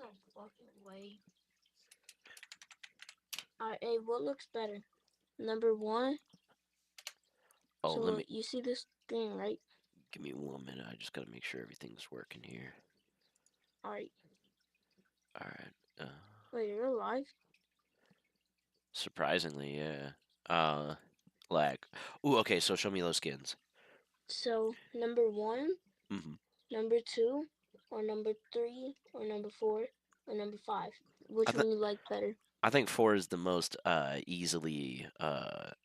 No fucking way. Alright, hey, what looks better? Number one. Oh, So let me look, you see this thing, right? give me 1 minute. I just gotta make sure everything's working here. Alright. All right. Wait, you're alive? Surprisingly, yeah. Lag. Ooh, okay. So show me those skins. So number one, Hmm. number two, or number three, or number four, or number five. I Which th one you like better? I think four is the most easily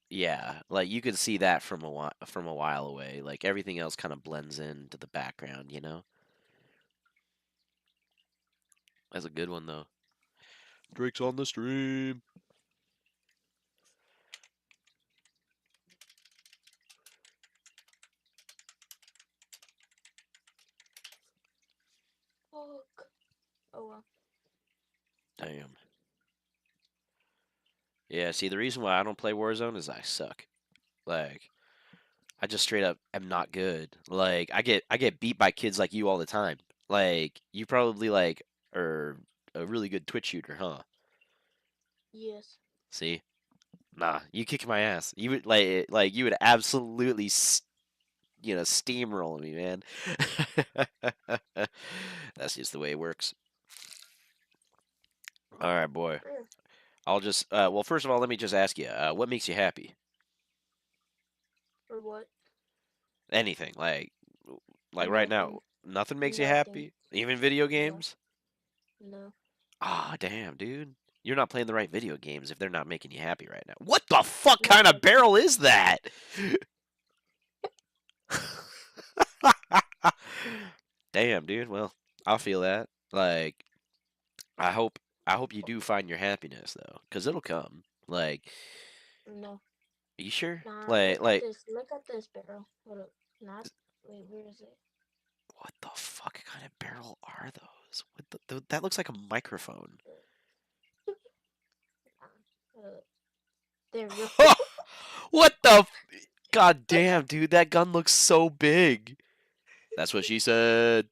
yeah, like you could see that from a while away. Like everything else kind of blends into the background, you know? That's a good one though. Drake's on the stream. Fuck. Oh well. Damn. Yeah, see the reason why I don't play Warzone is I suck. Like I just straight up am not good. Like I get beat by kids like you all the time. Like you probably like are a really good Twitch shooter, huh? Yes. See? Nah, you kick my ass. You would like you would absolutely steamroll me, man. That's just the way it works. All right, boy. Sure. I'll just well, first of all, let me just ask you, what makes you happy? Or what? Anything. Like right now, Nothing. nothing makes you Nothing. happy? Even video No. games? No. Ah, damn, dude. You're not playing the right video games if they're not making you happy right now. What the fuck Not kind of right now. barrel is that? Damn, dude. Well, I'll feel that. Like, I hope I hope you do find your happiness though, cause it'll come. Like, No. you sure? Nah, Like, look at like, this. Look at this barrel. Hold up. Not. Wait, where is it? what the fuck kind of barrel are those? That looks like a microphone. There you go. What the? God damn, dude, that gun looks so big. That's what she said.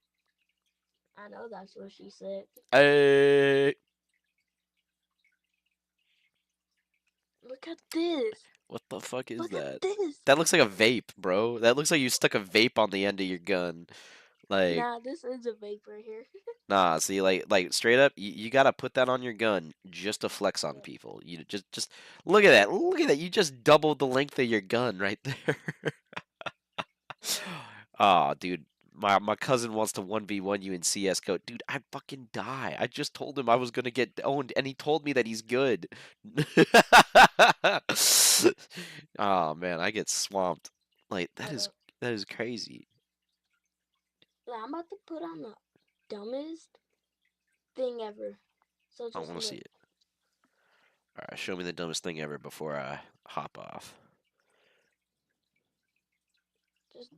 I know that's what she said. Hey, Look at this. what the fuck is Look at that? this. That looks like a vape, bro. That looks like you stuck a vape on the end of your gun. Like, Nah, this is a vapor here. nah, see, like straight up, you gotta put that on your gun just to flex on Yeah. people. You just look at that, look at that. You just doubled the length of your gun right there. Yeah. Oh, dude, my cousin wants to 1v1 you in CS code. Dude, I fucking die. I just told him I was gonna get owned, and he told me that he's good. Oh man, I get swamped. Like Hold up. that is crazy. Like, I'm about to put on the dumbest thing ever. So I just want to see look. it. All right, show me the dumbest thing ever before I hop off. Just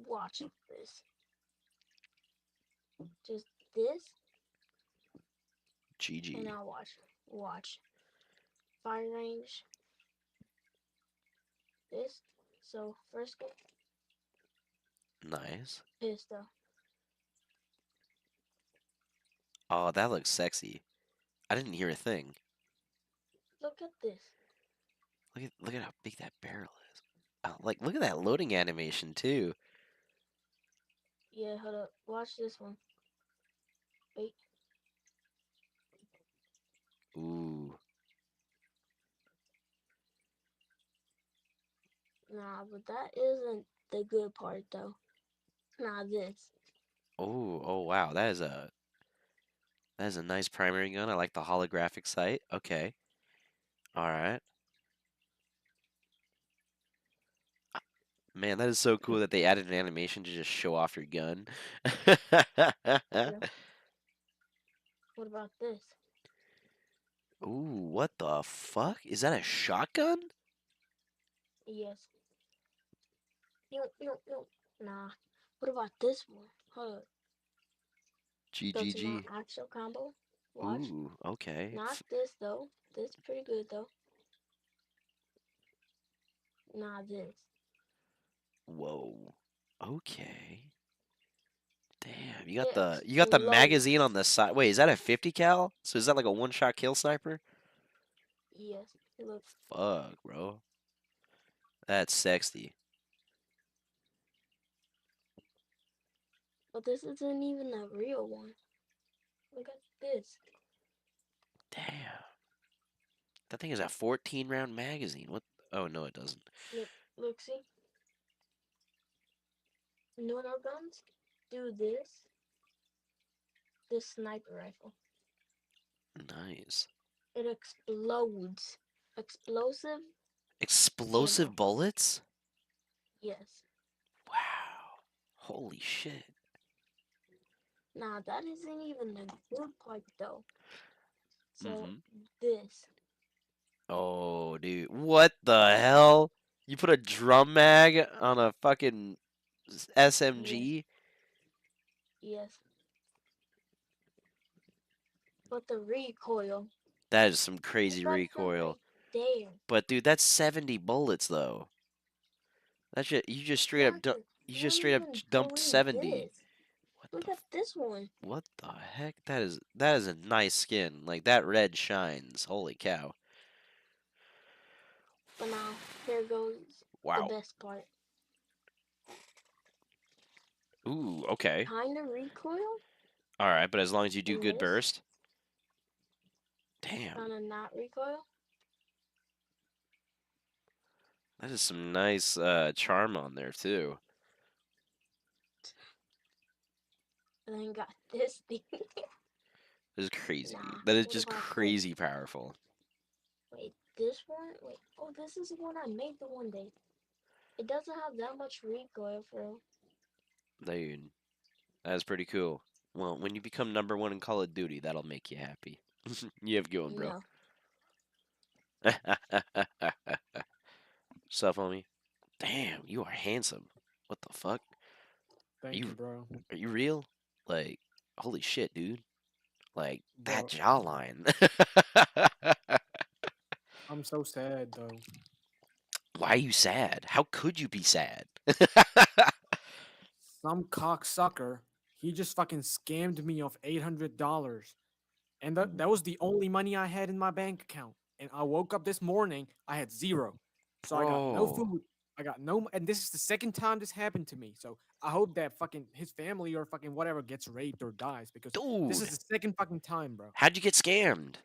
watch this. Just this, and GG. now watch. Watch. Fire range. This. So first go Nice. pistol. Oh, that looks sexy. I didn't hear a thing. Look at this. Look at how big that barrel is. Oh, like look at that loading animation too. Yeah, hold up. Watch this one. Wait. Ooh. Nah, but that isn't the good part though. Nah, this. Oh, oh wow. That is a nice primary gun. I like the holographic sight. Okay. All right. Man, that is so cool that they added an animation to just show off your gun. Yeah. What about this? Ooh, what the fuck? Is that a shotgun? Yes. Yo. Nah. What about this one? Hold up. Go to my GGG. actual combo. Watch. Ooh, okay. Not this though. This pretty good though. Nah, this. Whoa. Okay. Damn, It you got the magazine on explodes. the side. Wait, is that a 50 cal? So is that like a one-shot kill sniper? Yes, look. Fuck, bro. That's sexy. But this isn't even a real one. Look at this. Damn. That thing is a 14 round magazine. What? Oh, no, it doesn't. Look, see? No guns do this sniper rifle. Nice. It explodes. Explosive ammo. Explosive bullets? Yes. Wow. Holy shit. Nah, that isn't even a good part though. So Mm-hmm. this. Oh, dude. What the hell? You put a drum mag on a fucking Yes. SMG? Yes. But the recoil. That is some I crazy got them recoil. right there. But dude, that's 70 bullets though. That's just you just straight up Exactly. you They just don't straight up even dumped believe 70. this. What Look the at this one. what the heck? That is a nice skin. Like that red shines. Holy cow. But now, here goes the Wow. best part. Ooh, okay. Kinda recoil All right, but as long as you do in good this. burst. Damn. Kinda not recoil. That is some nice charm on there too. And then got this thing. That is crazy, dude. Nah, That is what just about this? crazy powerful. Wait, this one? Wait, oh, this is the one I made the one day. It doesn't have that much recoil for Dude, that is pretty cool. Well, when you become #1 in Call of Duty, that'll make you happy. You have a good one, bro. no. Sup, homie? Damn, you are handsome. What the fuck? Are Thank you, you bro. are you real? Like, holy shit, dude. Like that Bro, jawline. I'm so sad though. Why are you sad? How could you be sad? Some cocksucker, he just fucking scammed me of $800. And that was the only money I had in my bank account. And I woke up this morning, I had zero. So I got no Bro, food. I got no, and this is the second time this happened to me. So I hope that fucking his family or fucking whatever gets raped or dies because this is dude, the second fucking time, bro. how'd you get scammed?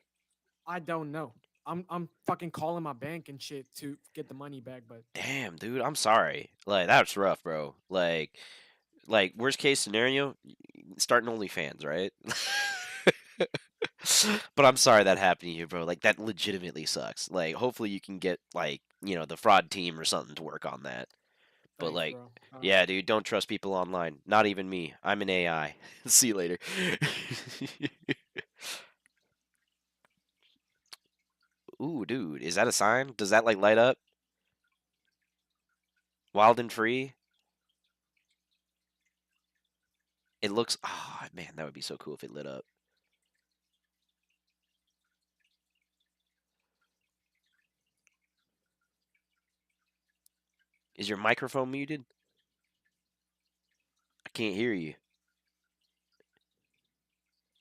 I don't know. I'm fucking calling my bank and shit to get the money back, but Damn, dude, I'm sorry. Like that's rough, bro. Like worst case scenario, starting OnlyFans, right? But I'm sorry that happened to you, bro. Like that legitimately sucks. Like hopefully you can get like, the fraud team or something to work on that. But thanks, like, bro. yeah, dude, don't trust people online. Not even me. I'm an AI. See you later. Ooh, dude, is that a sign? Does that like light up? Wild and free? It looks. Oh man, that would be so cool if it lit up. Is your microphone muted? I can't hear you.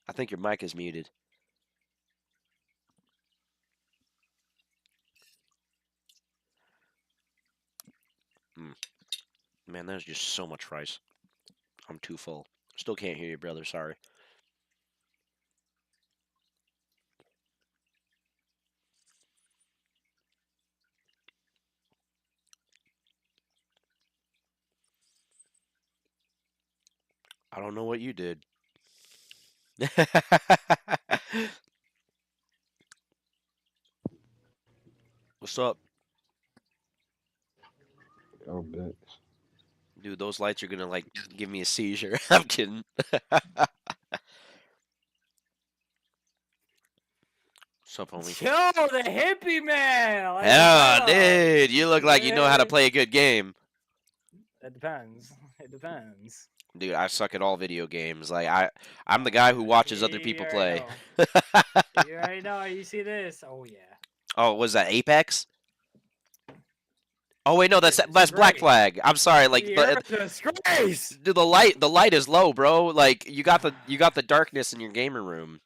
I think your mic is muted. Mm. Man, that is just so much rice. I'm too full. Still can't hear you, brother. Sorry. I don't know what you did. What's up? Oh, bet. Dude, those lights are gonna like give me a seizure. I'm kidding. What's up, homie? Yo, the hippie man. Like, what's Yeah, up? dude, you look like you know how to Yeah, play a good game. it depends. It depends. Dude, I suck at all video games. Like I'm the Oh guy who yeah, watches other you people already play. know. You already know. You see this? Oh yeah. Oh, was that Apex? Oh wait, no, You're that's a Black disgrace. Flag. I'm sorry, like You're a disgrace. dude, the light is low, bro. Like you got the darkness in your gamer room.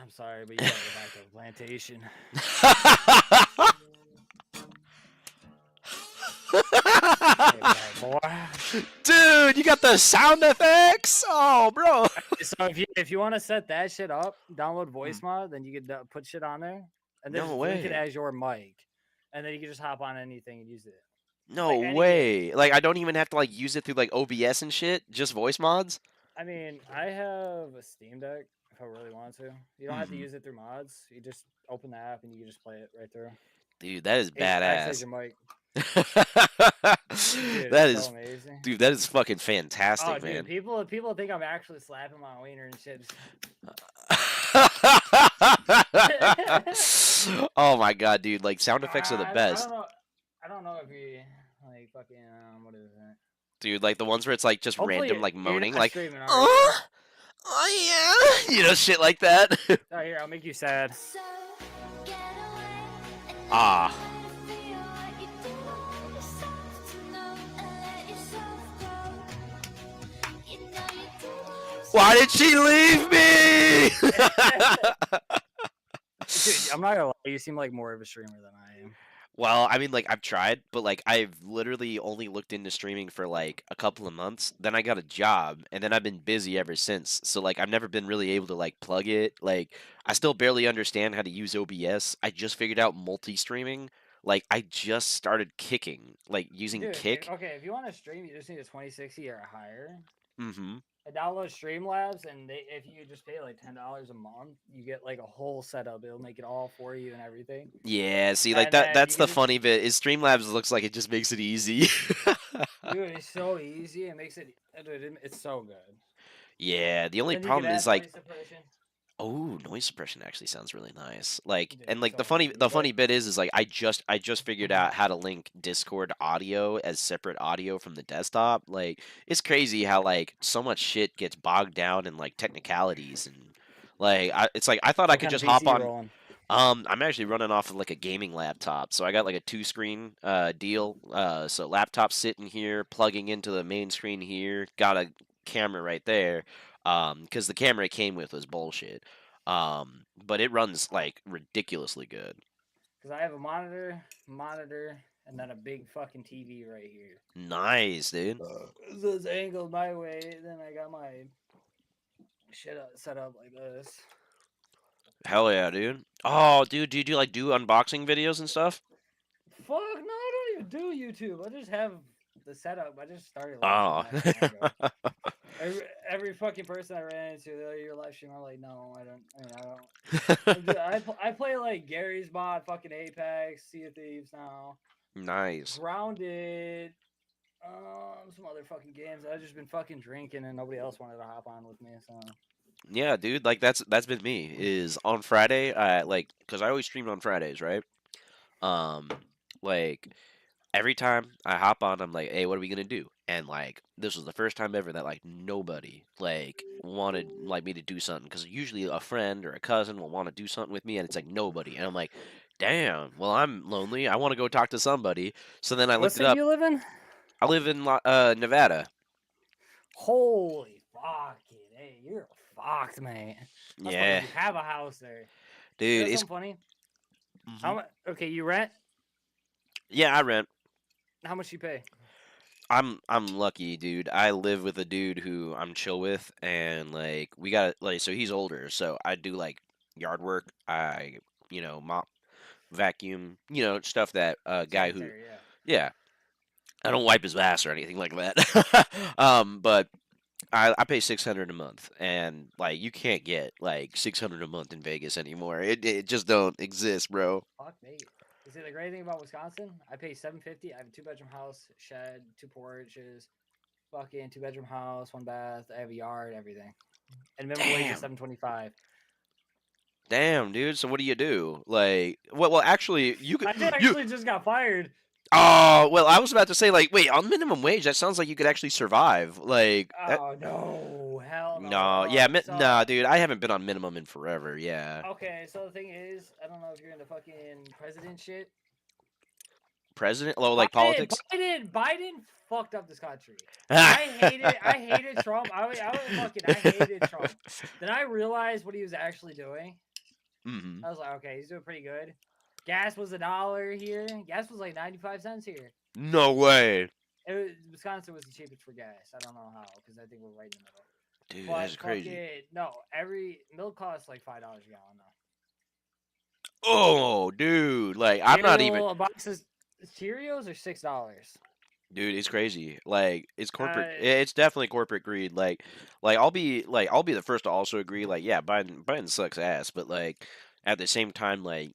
I'm sorry, but you gotta go back to the plantation. Hey, bad boy. Dude, you got the sound effects. Oh, bro. So if you want to set that shit up, download voice mod, then you could put shit on there, and then No just link it way. as your mic, and then you can just hop on anything and use it. No Like any game. way. Like I don't even have to like use it through like OBS and shit. Just voice mods. I mean, I have a Steam Deck if I really want to. You don't have to Mhm. use it through mods. You just open the app and you can just play it right through. Dude, that is Acts as badass. your mic. That Dude, it's is, so amazing. dude, that is fucking Oh, fantastic, dude, man. people think I'm actually slapping my wiener and shit. Oh my god, dude! Like sound effects are the I best, don't know. I don't know if you like fucking what is it? dude. Like the ones where it's like just Hopefully random, like you're moaning, not like, streaming, are you? oh yeah, you know, shit like that. Oh, here, I'll make you sad. Ah, why did she leave me? Dude, I'm not gonna lie, you seem like more of a streamer than I am. Well, I mean, like I've tried, but like I've literally only looked into streaming for like a couple of months. Then I got a job, and then I've been busy ever since. So like I've never been really able to like plug it. Like I still barely understand how to use OBS. I just figured out multi-streaming. Like I just started kicking, like using Dude, Kick. okay, if you want to stream, you just need a 2060 or higher. Mm-hmm. I download Streamlabs, and if you just pay like $10 a month, you get like a whole setup. It'll make it all for you and everything. Yeah, see, like And then that's you the can just, funny bit. Is Streamlabs looks like it just makes it easy. dude, it's so easy. It makes it, dude, it's so good. Yeah, the only Then you can problem add is like, noise suppression. oh, noise suppression actually sounds really nice. Like, Dude, and it's like so the funny amazing. the But funny bit is like I just figured out how to link Discord audio as separate audio from the desktop. Like, it's crazy how like so much shit gets bogged down in like technicalities and like it's like I thought I what could kind of just PC hop you on. rolling? I'm actually running off of like a gaming laptop, so I got like a two screen deal. So laptop sitting here, plugging into the main screen here, got a camera right there. Because the camera it came with was bullshit. But it runs like ridiculously good. Because I have a monitor, and then a big fucking TV right here. Nice, dude. So it's angled my way. Then I got my shit set up like this. Hell yeah, dude. Oh, dude, do you do like do unboxing videos and stuff? Fuck no, I don't even do YouTube. I just have the setup. I just started Oh. live streaming not that long ago. Every fucking person I ran into, they're like, "You're live streaming." I'm like, "No, I don't. I mean, I don't." I play like Gary's mod, fucking Apex, Sea of Thieves now. Nice. Grounded, some other fucking games. I've just been fucking drinking, and nobody else wanted to hop on with me. So Yeah, dude, like that's been me. Is on Friday, like, cause I always stream on Fridays, right? Um, like every time I hop on, I'm like, hey, what are we gonna do? And like this was the first time ever that like nobody like wanted like me to do something because usually a friend or a cousin will want to do something with me, and it's like nobody, and I'm like, damn, well I'm lonely. I want to go talk to somebody. So then I what looked it city up. you live in? I live in Nevada. Holy fucking hey, you're fucked, man. That's why Yeah, you have a house there. You dude, know it's something funny? mhm. How much? Okay, you rent. Yeah, I rent. How much you pay? I'm lucky, dude. I live with a dude who I'm chill with, and like we got like so he's older, so I do like yard work. I mop, vacuum, stuff that guy who Sanitary, yeah. yeah. I don't wipe his ass or anything like that. But I pay 600 a month, and like you can't get like 600 a month in Vegas anymore. It just don't exist, bro. Fuck me. You see the great thing about Wisconsin? I pay $750. I have a 2-bedroom house, shed, 2 porches, fucking 2-bedroom house, 1 bath. I have a yard, everything. And minimum wage Damn. is $7.25. Damn, dude. So what do you do? Like, well, actually, you could I did actually just got fired. Oh, well, I was about to say, like, wait, on minimum wage, that sounds like you could actually survive. Like, that. Oh no, hell no. No, yeah, So, nah, dude, I haven't been on minimum in forever. Yeah, okay, so the thing is, I don't know if you're into fucking president shit. president? Oh, like politics? Biden fucked up this country. I hated Trump. I hated Trump. Then I realized what he was actually doing. Mm-hmm. I was like, okay, he's doing pretty good. Gas was $1 here. Gas was like 95 cents here. No way. Wisconsin was the cheapest for gas. I don't know how, because I think we're right in the middle. Dude, But that's crazy. no, every milk costs like $5 a gallon now. Oh, dude. Like, I'm not even. A box of Cheerios are $6. Dude, it's crazy. Like, it's corporate. It's definitely corporate greed. I'll be the first to also agree. Like, yeah, Biden sucks ass. But like, at the same time, like,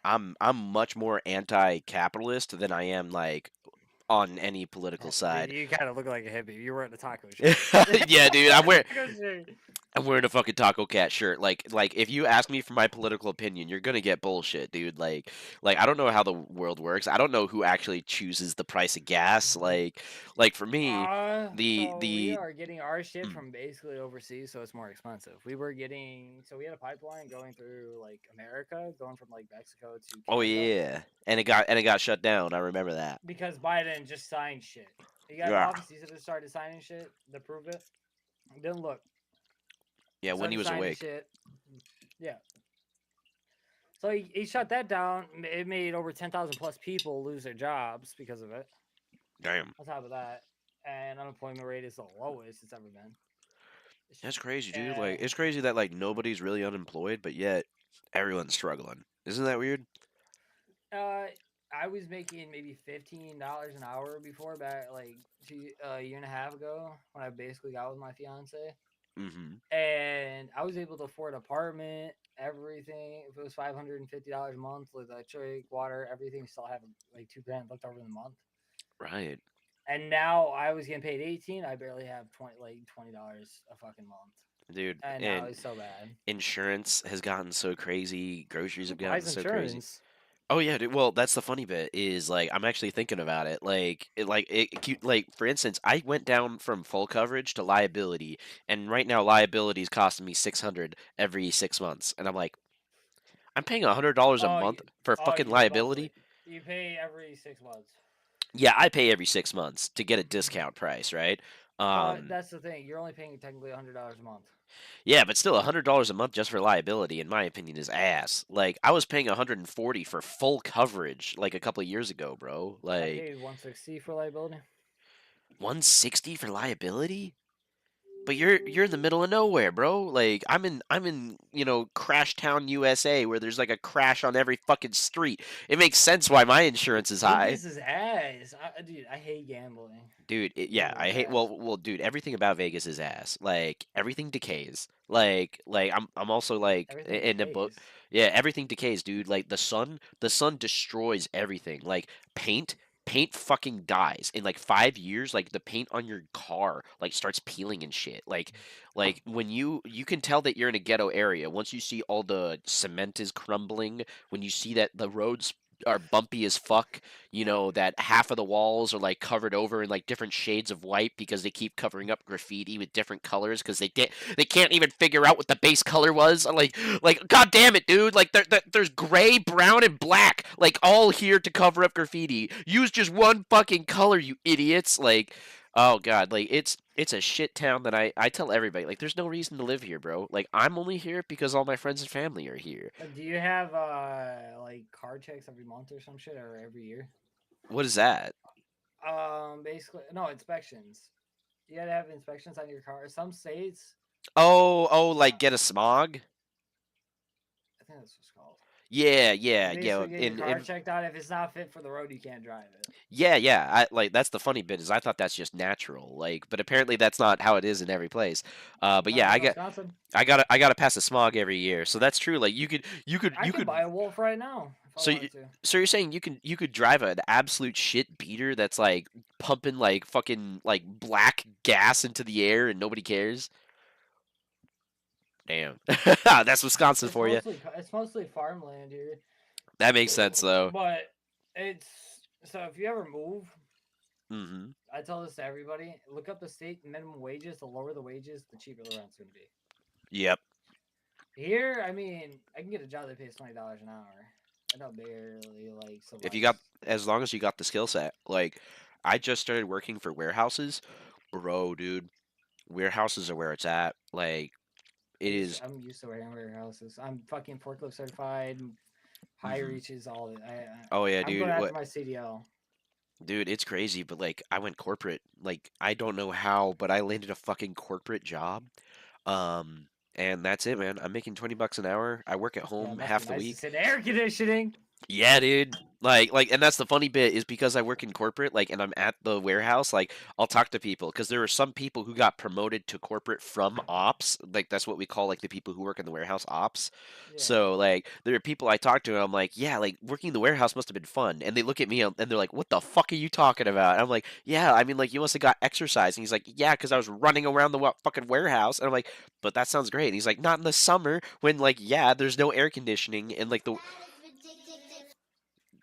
I'm much more anti-capitalist than I am like on any political side. You kind of look like a hippie. You were at the taco shirt. Yeah, dude. Taco shirt. I'm wearing a fucking Taco Cat shirt. Like if you ask me for my political opinion, you're gonna get bullshit, dude. Like I don't know how the world works. I don't know who actually chooses the price of gas. Like for me, So we the are getting our shit from basically overseas, so it's more expensive. We had a pipeline going through like America, going from like Mexico to Canada. oh yeah, and it got shut down. I remember that. Because Biden just signed shit. He got in Yeah. office, he just started signing shit to prove it. It didn't look. Yeah, when he Started was signing awake. Shit. Yeah. So he shut that down. It made over 10,000 plus people lose their jobs because of it. Damn, On top of that, and unemployment rate is the lowest it's ever been. that's crazy, dude. Like it's crazy that like nobody's really unemployed, but yet everyone's struggling. Isn't that weird? I was making maybe $15 an hour before, back like a year and a half ago, when I basically got with my fiance. Mm-hmm. And I was able to afford an apartment, everything. If it was $550 a month with electric, water, everything, still have like $2,000 left over in the month. Right. And now I was getting paid 18. I barely have $20 a fucking month. Dude, And now it's so bad. Insurance has gotten so crazy. Groceries have gotten so insurance? crazy. Oh yeah, dude. Well, that's the funny bit is like I'm actually thinking about it. Like for instance, I went down from full coverage to liability, and right now liability is costing me 600 every 6 months, and I'm like, I'm paying $100 a month for fucking liability. You pay every 6 months. Yeah, I pay every 6 months to get a discount price, right? But that's the thing. You're only paying technically $100 a month. Yeah, but still, $100 a month just for liability, in my opinion, is ass. Like, I was paying 140 for full coverage like a couple of years ago, bro. I Like, paid 160 for liability. 160 for liability? But you're in the middle of nowhere, bro. Like, I'm in Crash Town, USA, where there's like a crash on every fucking street. It makes sense why my insurance is high. This is ass. Dude, I hate gambling. Dude, yeah, I hate. Well, dude, everything about Vegas is ass. Like everything decays. Like I'm also like in the book. Yeah, everything decays, dude. Like the sun destroys everything. Like paint fucking dies in like 5 years. Like the paint on your car like starts peeling and shit. Like when you can tell that you're in a ghetto area once you see all the cement is crumbling. When you see that the roads are bumpy as fuck, that half of the walls are like covered over in like different shades of white because they keep covering up graffiti with different colors because they can't even figure out what the base color was. Like god damn it, dude. Like there's gray, brown, and black like all here to cover up graffiti. Use just one fucking color, you idiots. Like, oh god, like it's a shit town that I tell everybody, like, there's no reason to live here, bro. Like, I'm only here because all my friends and family are here. Do you have like car checks every month or some shit, or every year? What is that? Basically, no, inspections. You gotta have inspections on your car. Some states. Oh, like get a smog? I think that's what it's called. Yeah. Basically, get your car checked out. If it's not fit for the road, you can't drive it. Yeah. That's the funny bit is I thought that's just natural. Like, but apparently that's not how it is in every place. But yeah, I gotta pass a smog every year. So that's true. Like you could buy a Wolf right now. So you're saying you could drive an absolute shit beater that's like pumping like fucking like black gas into the air and nobody cares? Damn. That's Wisconsin for you. It's mostly farmland here. That makes sense though. But so if you ever move, Mm-hmm. I tell this to everybody: look up the state minimum wages. The lower the wages, the cheaper the rent's going to be. Yep. Here, I mean, I can get a job that pays $20 an hour, No, barely like If you got, suffice. as long as you got the skill set. Like, I just started working for warehouses, bro, dude. Warehouses are where it's at. Like, it is. I'm used to wearing warehouses. I'm fucking forklift certified. High Mhm. reaches, all that. Oh yeah, I'm going dude. after What, my CDL. dude? It's crazy, but like, I went corporate. Like, I don't know how, but I landed a fucking corporate job. Um, and that's it, man. I'm making $20 an hour. I work at Yeah, it home must be half the nice to week. sit in air conditioning. Yeah, dude. And that's the funny bit is because I work in corporate, like, and I'm at the warehouse, like, I'll talk to people because there are some people who got promoted to corporate from ops, like, that's what we call like the people who work in the warehouse ops. Yeah. So, like, there are people I talk to, and I'm like, yeah, like, working in the warehouse must have been fun, and they look at me and they're like, what the fuck are you talking about? And I'm like, yeah, I mean, like, you must have got exercise, and he's like, yeah, because I was running around the fucking warehouse, and I'm like, but that sounds great. And he's like, not in the summer when, like, yeah, there's no air conditioning and like the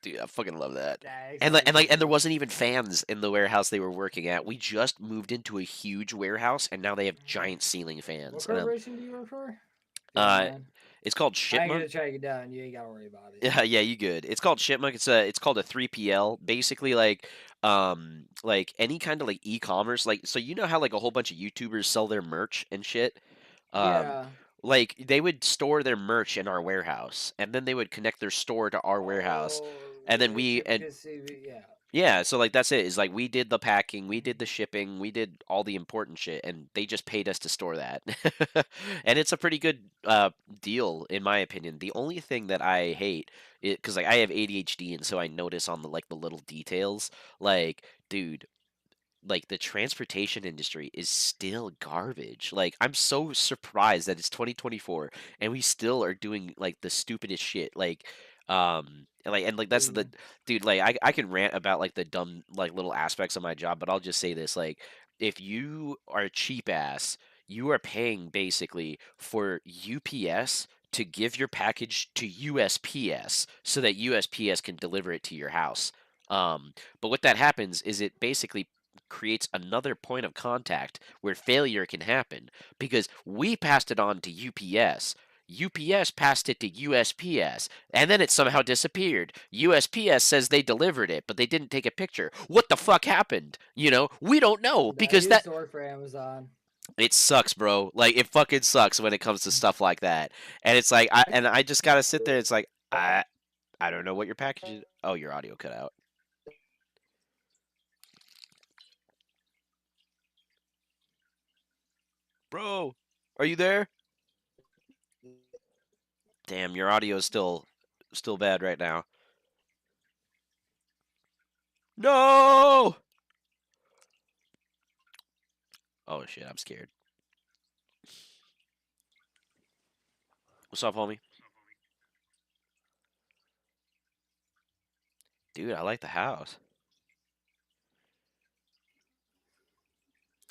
Dude, I fucking love that. That is And there ridiculous. wasn't even fans in the warehouse they were working at. We just moved into a huge warehouse, and now they have giant ceiling What fans. And corporation do you work for? If you don't uh, mind. it's called I ain't Shipmunk. gonna track it down. You ain't gotta worry about it. Yeah, yeah, you good. It's called Shipmunk. It's called a 3PL. Basically, like any kind of like e-commerce. Like, so you know how like a whole bunch of YouTubers sell their merch and shit. Um, Yeah. like they would store their merch in our warehouse, and then they would connect their store to our warehouse, Oh, and then they we ship it and to CV. Yeah. yeah, so like that's it. Is like we did the packing, we did the shipping, we did all the important shit, and they just paid us to store that. And it's a pretty good deal in my opinion. The only thing that I hate it because like I have ADHD and so I notice on the like the little details. Like, dude, like the transportation industry is still garbage. Like I'm so surprised that it's 2024 and we still are doing like the stupidest shit. And like that's the Dude. dude, like I can rant about like the dumb like little aspects of my job, but I'll just say this, like if you are a cheap ass, you are paying basically for UPS to give your package to USPS so that USPS can deliver it to your house. But what that happens is it basically creates another point of contact where failure can happen because we passed it on to UPS. UPS passed it to USPS, and then it somehow disappeared. USPS says they delivered it, but they didn't take a picture. What the fuck happened? You know, we don't know Dude, I because used that to work for Amazon. it sucks, bro. Like it fucking sucks when it comes to stuff like that. And it's like I just gotta sit there. It's like I don't know what your package is. Oh, your audio cut out. Bro, are you there? Damn, your audio is still bad right now. No! Oh shit, I'm scared. What's up, homie? Dude, I like the house.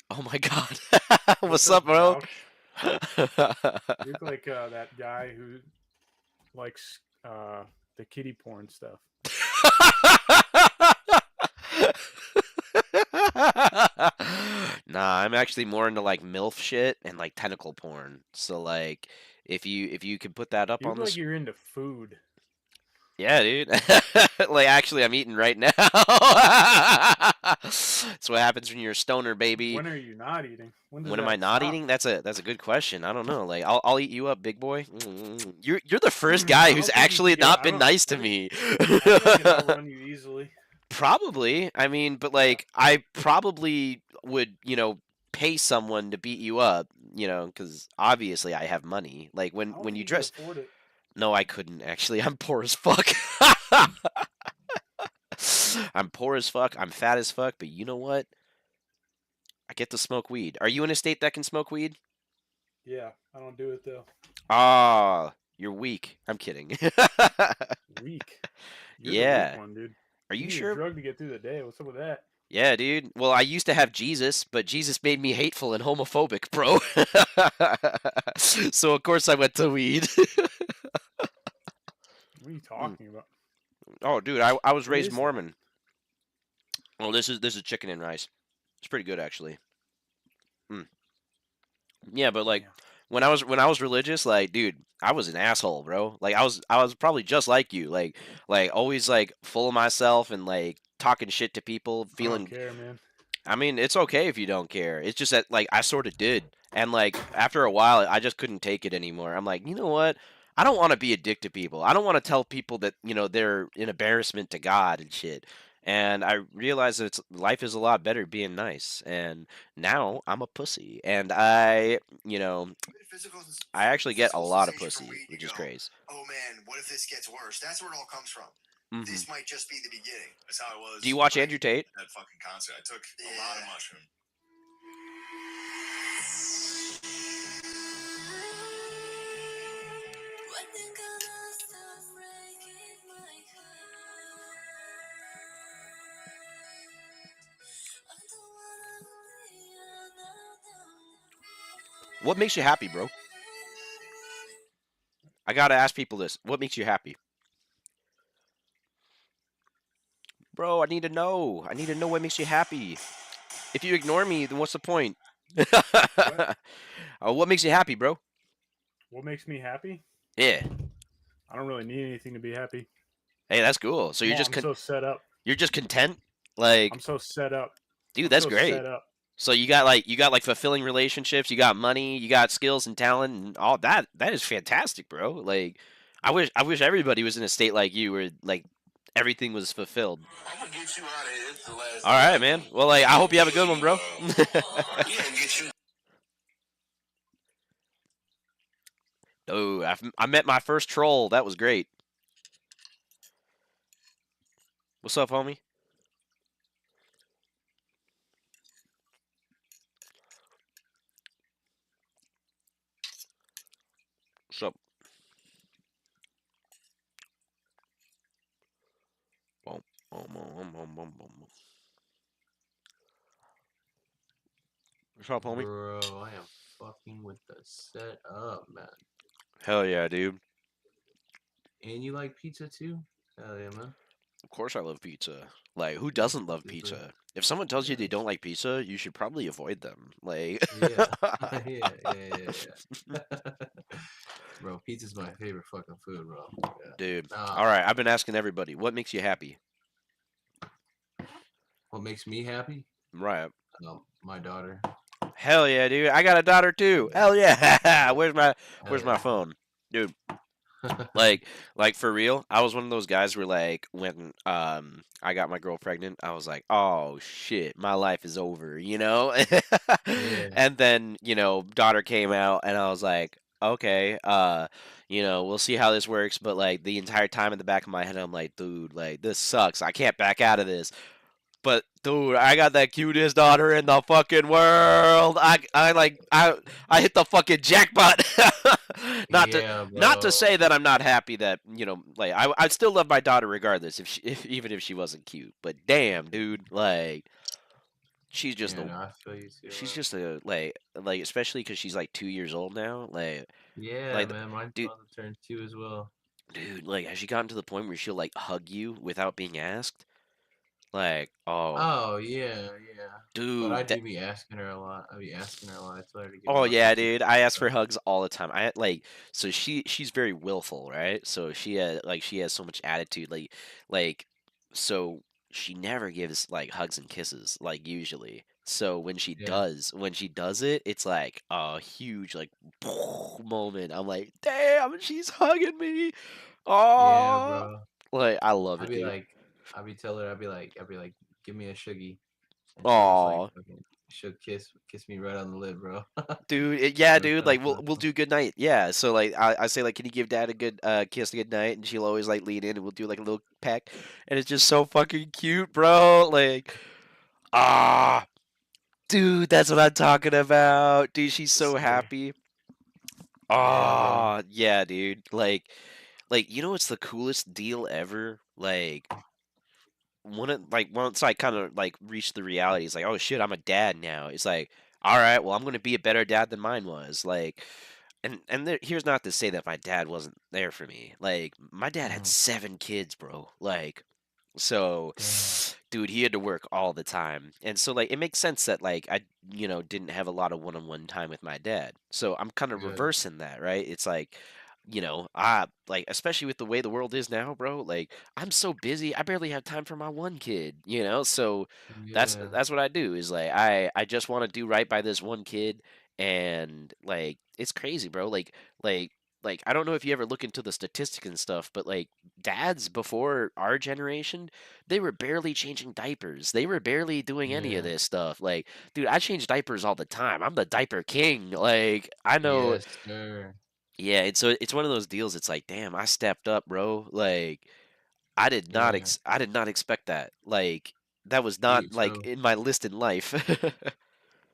Oh my god. What's up, bro? Roush? You look like that guy who likes the kiddie porn stuff. Nah, I'm actually more into like MILF shit and like tentacle porn. So like if you can put that up You on look like this. you're into food. Yeah, dude. Like actually I'm eating right now. That's what happens when you're a stoner, baby. When are you not eating? When does When am I that not stop? eating? That's a good question. I don't know. Like I'll eat you up, big boy. You're the first I guy don't who's think you actually can get. not I been don't. nice to me. I think I can outrun you easily. Probably. I mean, but Yeah. like I probably would, pay someone to beat you up, because obviously I have money. Like I don't when think you you could dress. afford it. No, I couldn't actually. I'm poor as fuck. I'm poor as fuck. I'm fat as fuck. But you know what? I get to smoke weed. Are you in a state that can smoke weed? Yeah, I don't do it though. Ah, you're weak. I'm kidding. Weak. You're the weak Yeah. one, dude. Are You you need a sure? drug to get through the day. What's up with that? Yeah, dude. Well, I used to have Jesus, but Jesus made me hateful and homophobic, bro. So of course I went to weed. What are you Mm. talking about? Oh, dude, I was What raised is that? Mormon. Well, this is chicken and rice. It's pretty good actually. Mm. Yeah, but like Damn. when I was religious, like, dude, I was an asshole, bro. Like, I was probably just like you, like always like full of myself and like talking shit to people, I don't feeling. care, man. I mean, it's okay if you don't care. It's just that like I sort of did, and like after a while, I just couldn't take it anymore. I'm like, you know what? I don't want to be a dick to people. I don't want to tell people that they're an embarrassment to God and shit. And I realized that life is a lot better being nice. And now I'm a pussy, and I actually get a physical lot of sensation from pussy, weed, you which is go, crazy. oh man, what if this gets worse? That's where it all comes from. Hmm. This might just be the beginning. That's how I was. Do you watch when I Andrew Tate? that fucking concert. I took a lot of mushroom. What makes you happy, bro? I gotta ask people this. What makes you happy? Bro, I need to know. I need to know what makes you happy. If you ignore me, then what's the point? What makes you happy, bro? What makes me happy? Yeah. I don't really need anything to be happy. Hey, that's cool. So you're Well, just I'm so set up. you're just content? Like, I'm so set up. dude, I'm that's so great. set up. So you got like fulfilling relationships, you got money, you got skills and talent and all that. That is fantastic, bro. Like I wish everybody was in a state like you where like everything was fulfilled. I'm gonna get you out of here. It's the last. All right, man. Well, like I hope you have a good one, bro. Get you. Oh, I met my first troll. That was great. What's up, homie? What's up? Boom, boom, boom, boom, boom, boom. What's up, homie? Bro, I am fucking with the setup, man. Hell yeah, dude. And you like pizza too? Hell yeah, man. Of course I love pizza. Like, who doesn't love Pizza. pizza? If someone tells you they Yes. don't like pizza, you should probably avoid them. Like, Yeah. yeah. Bro, pizza's my favorite fucking food, bro. Yeah. dude. Ah. All right, I've been asking everybody, what makes you happy? What makes me happy? Right. My daughter. Hell yeah, dude. I got a daughter too. Hell yeah. Where's my Hell yeah. phone? Dude. Like for real, I was one of those guys where like when I got my girl pregnant, I was like, oh shit, my life is over, you know? Yeah. And then, daughter came out and I was like, okay, we'll see how this works, but like the entire time in the back of my head I'm like, dude, like this sucks. I can't back out of this. But dude, I got that cutest daughter in the fucking world. I hit the fucking jackpot. not Yeah, not to bro. say that I'm not happy that like I'd still love my daughter regardless if even if she wasn't cute. But damn, dude, like she's just Yeah, a no, I feel you too. she's just a like especially because she's like 2 years old now. Yeah, like man. Mine's dude, about to turn 2 as well. dude, like has she gotten to the point where she'll like hug you without being asked? Like, oh, Oh yeah. But I dude, do be asking her a lot. I be asking her a lot. I tell her to give me oh more yeah, kisses dude. and I ask stuff. for hugs all the time. So she's very willful, right? So she has so much attitude, like so she never gives like hugs and kisses like usually. So Yeah. when she does it, it's like a huge like moment. I'm like, damn, she's hugging me. Yeah, Oh, bro. like I love I'd it, be dude. like, I'd be like, give me a shuggy, and she'll just like Oh, fucking, she'll kiss me right on the lip, bro. dude, yeah, Real dude. tough, Like we'll real we'll tough. do good night. Yeah. So like I say like, can you give dad a good kiss good night? And she'll always like lean in and we'll do like a little peck, and it's just so fucking cute, bro. Like ah, dude, that's what I'm talking about. Dude, she's so Sister. happy. Yeah, bro. Ah, yeah, dude. Like what's the coolest deal ever? Like once I kind of like reached the reality, it's like, oh shit, I'm a dad now. It's like, all right, well, I'm gonna be a better dad than mine was. Like, and here's not to say that my dad wasn't there for me. Like, my dad had Mhm. 7 kids, bro. Like, So, Damn. dude, he had to work all the time. And so like it makes sense that like I, didn't have a lot of one-on-one time with my dad. So I'm kind of Yeah. reversing that, right? It's like, I like especially with the way the world is now, bro, like I'm so busy, I barely have time for my one kid. So that's Yeah. that's what I do is like I just want to do right by this one kid and like it's crazy, bro. Like I don't know if you ever look into the statistics and stuff, but like dads before our generation, they were barely changing diapers. They were barely doing any of Yeah. this stuff. Like, dude, I change diapers all the time. I'm the diaper king. Like, I know. Yes, sir. Yeah, and so it's one of those deals. It's like, damn, I stepped up, bro. Like, Yeah. I did not expect that. Like, that was Do you, not like so in my list in life.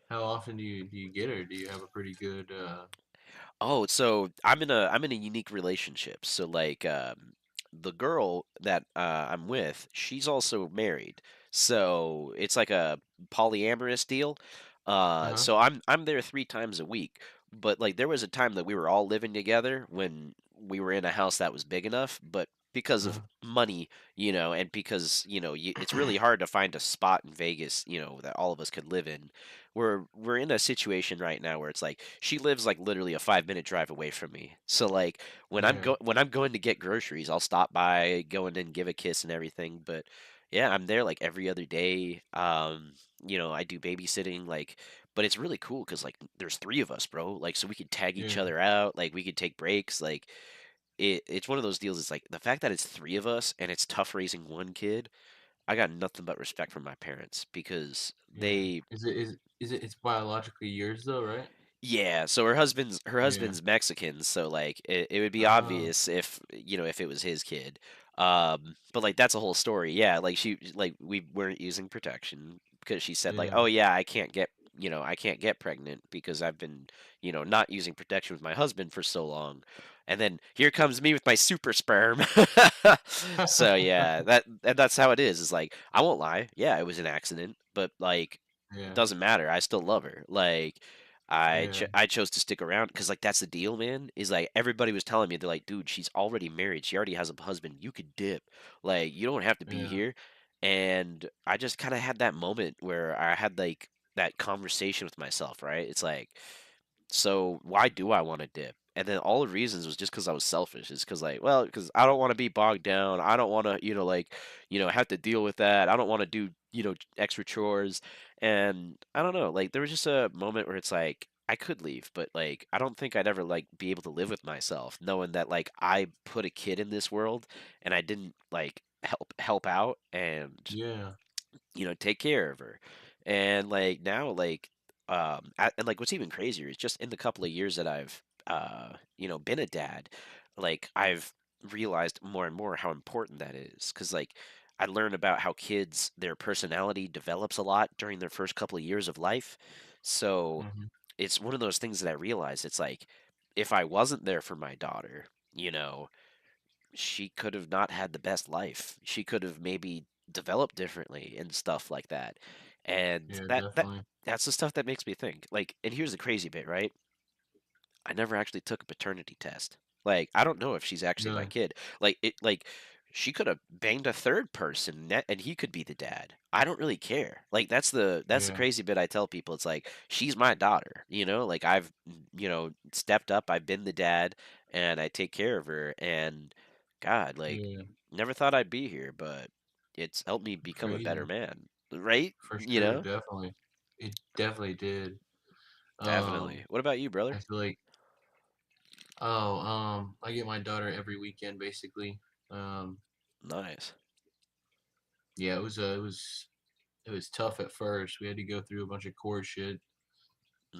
how often do you get her? Do you have a pretty good Oh, so I'm in a unique relationship. So like the girl that I'm with, she's also married. So it's like a polyamorous deal. uh-huh. So I'm there 3 times a week. But like there was a time that we were all living together when we were in a house that was big enough, but because of Uh-huh. money, and because, it's really hard to find a spot in Vegas, that all of us could live in. We're in a situation right now where it's like she lives like literally a 5-minute drive away from me. So like Yeah. when I'm going to get groceries, I'll stop by, go in and give a kiss and everything. But yeah, I'm there like every other day. I do babysitting, like, but it's really cool because like there's 3 of us, bro. Like, so we could tag each Yeah. other out, like we could take breaks, like it's one of those deals. It's like the fact that it's 3 of us and it's tough raising one kid. I got nothing but respect for my parents because Yeah. they Is it it's biologically yours though, right? yeah, so her Yeah. husband's Mexican, so like it would be Oh, obvious if if it was his kid. But like that's a whole story. Yeah, like like we weren't using protection because she said like, yeah. "Oh yeah, I can't get pregnant because I've been, not using protection with my husband for so long." And then here comes me with my super sperm. So yeah, that's how it is. It's like I won't lie. Yeah, it was an accident, but like it Yeah. doesn't matter. I still love her. Like Yeah. I chose to stick around because like that's the deal, man. Is like everybody was telling me they're like, dude, she's already married. She already has a husband. You could dip. Like you don't have to be Yeah. here. And I just kind of had that moment where I had like that conversation with myself, right? It's like, so why do I want to dip? And then all the reasons was just because I was selfish. It's because like, well, because I don't want to be bogged down. I don't want to, like, have to deal with that. I don't want to do, extra chores. And I don't know, like there was just a moment where it's like I could leave, but like I don't think I'd ever like be able to live with myself knowing that like I put a kid in this world and I didn't like help out and Yeah. take care of her. And like now, like, and like what's even crazier is just in the couple of years that I've, been a dad, like I've realized more and more how important that is. Cause like I learned about how kids, their personality develops a lot during their first couple of years of life. So Hmm. it's one of those things that I realized it's like, if I wasn't there for my daughter, she could have not had the best life. She could have maybe developed differently and stuff like that. And Yeah, that definitely. that's the stuff that makes me think. Like, and here's the crazy bit, right? I never actually took a paternity test. Like, I don't know if she's actually my Really. kid. Like she could have banged a third person and he could be the dad. I don't really care. Like that's the Yeah. crazy bit I tell people. It's like she's my daughter, Like I've stepped up, I've been the dad and I take care of her and God, like Yeah. never thought I'd be here, but it's helped me become a better Crazy. man. Right? For You sure, know? definitely. It definitely did. Definitely. What about you, I brother? feel like I get my daughter every weekend basically. Um, Nice. yeah, it was tough at first. We had to go through a bunch of core shit.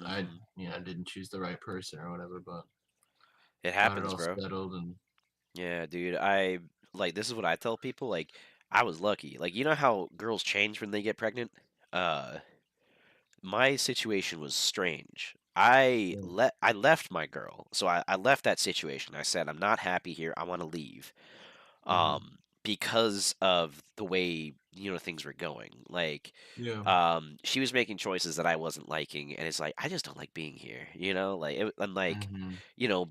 I Mhm. I didn't choose the right person or whatever, but It got it happens, all bro. settled and Yeah, dude. I like this is what I tell people. Like, I was lucky. Like, you know how girls change when they get pregnant? Uh, my situation was strange. yeah. I left my girl. So I left that situation. I said, I'm not happy here. I want to leave. Mhm. Um, because of the way things were going. Like, Yeah. she was making choices that I wasn't liking, and it's like I just don't like being here. Like, and like, Mhm.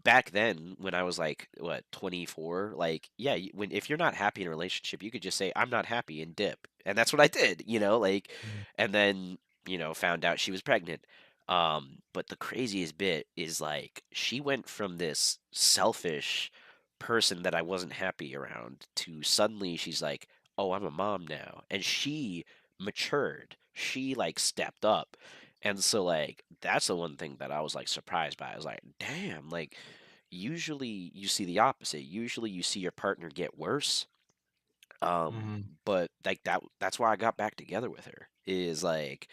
back then when I was like what 24, like yeah, when if you're not happy in a relationship, you could just say I'm not happy and dip, and that's what I did. Like, Mhm. and then found out she was pregnant. But the craziest bit is like she went from this selfish person that I wasn't happy around to suddenly she's like, "Oh, I'm a mom now." And she matured. She like stepped up. And so like that's the one thing that I was like surprised by. I was like, "Damn, like usually you see the opposite. Usually you see your partner get worse." Mhm. But like that's why I got back together with her. Is like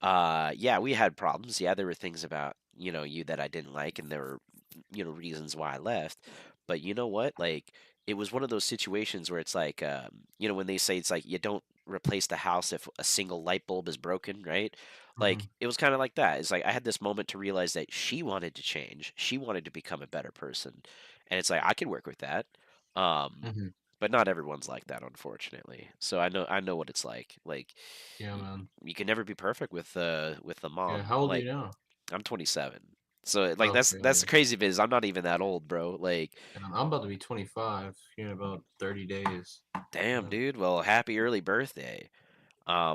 yeah, we had problems. Yeah, there were things about, you that I didn't like, and there were, reasons why I left. But you know what? Like it was one of those situations where it's like when they say it's like you don't replace the house if a single light bulb is broken, right? Like Mhm. it was kind of like that. It's like I had this moment to realize that she wanted to change. She wanted to become a better person. And it's like I can work with that. Um Mhm. but not everyone's like that, unfortunately. So I know what it's like. Like Yeah, y- man. you can never be perfect with the Yeah. mom. How old are you Like now? I'm 27. So like that's Okay. that's Yeah. the crazy bit is I'm not even that old, bro. Like And I'm about to be 25 here in about 30 days. damn, Yeah. dude. Well, happy early birthday.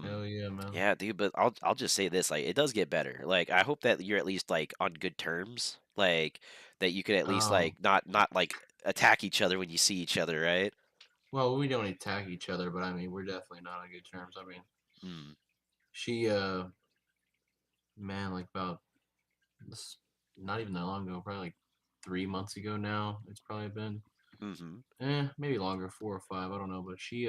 Hell yeah, man. Yeah, dude, but I'll just say this, like it does get better. Like I hope that you're at least like on good terms. Like that you could at least Um. like not like attack each other when you see each other, right? Well, we don't attack each other, but I mean, we're definitely not on good terms. I mean, Mm. she, man, like about this, not even that long ago, probably like 3 months ago now. It's probably been, Mhm. maybe longer, 4 or 5. I don't know, but she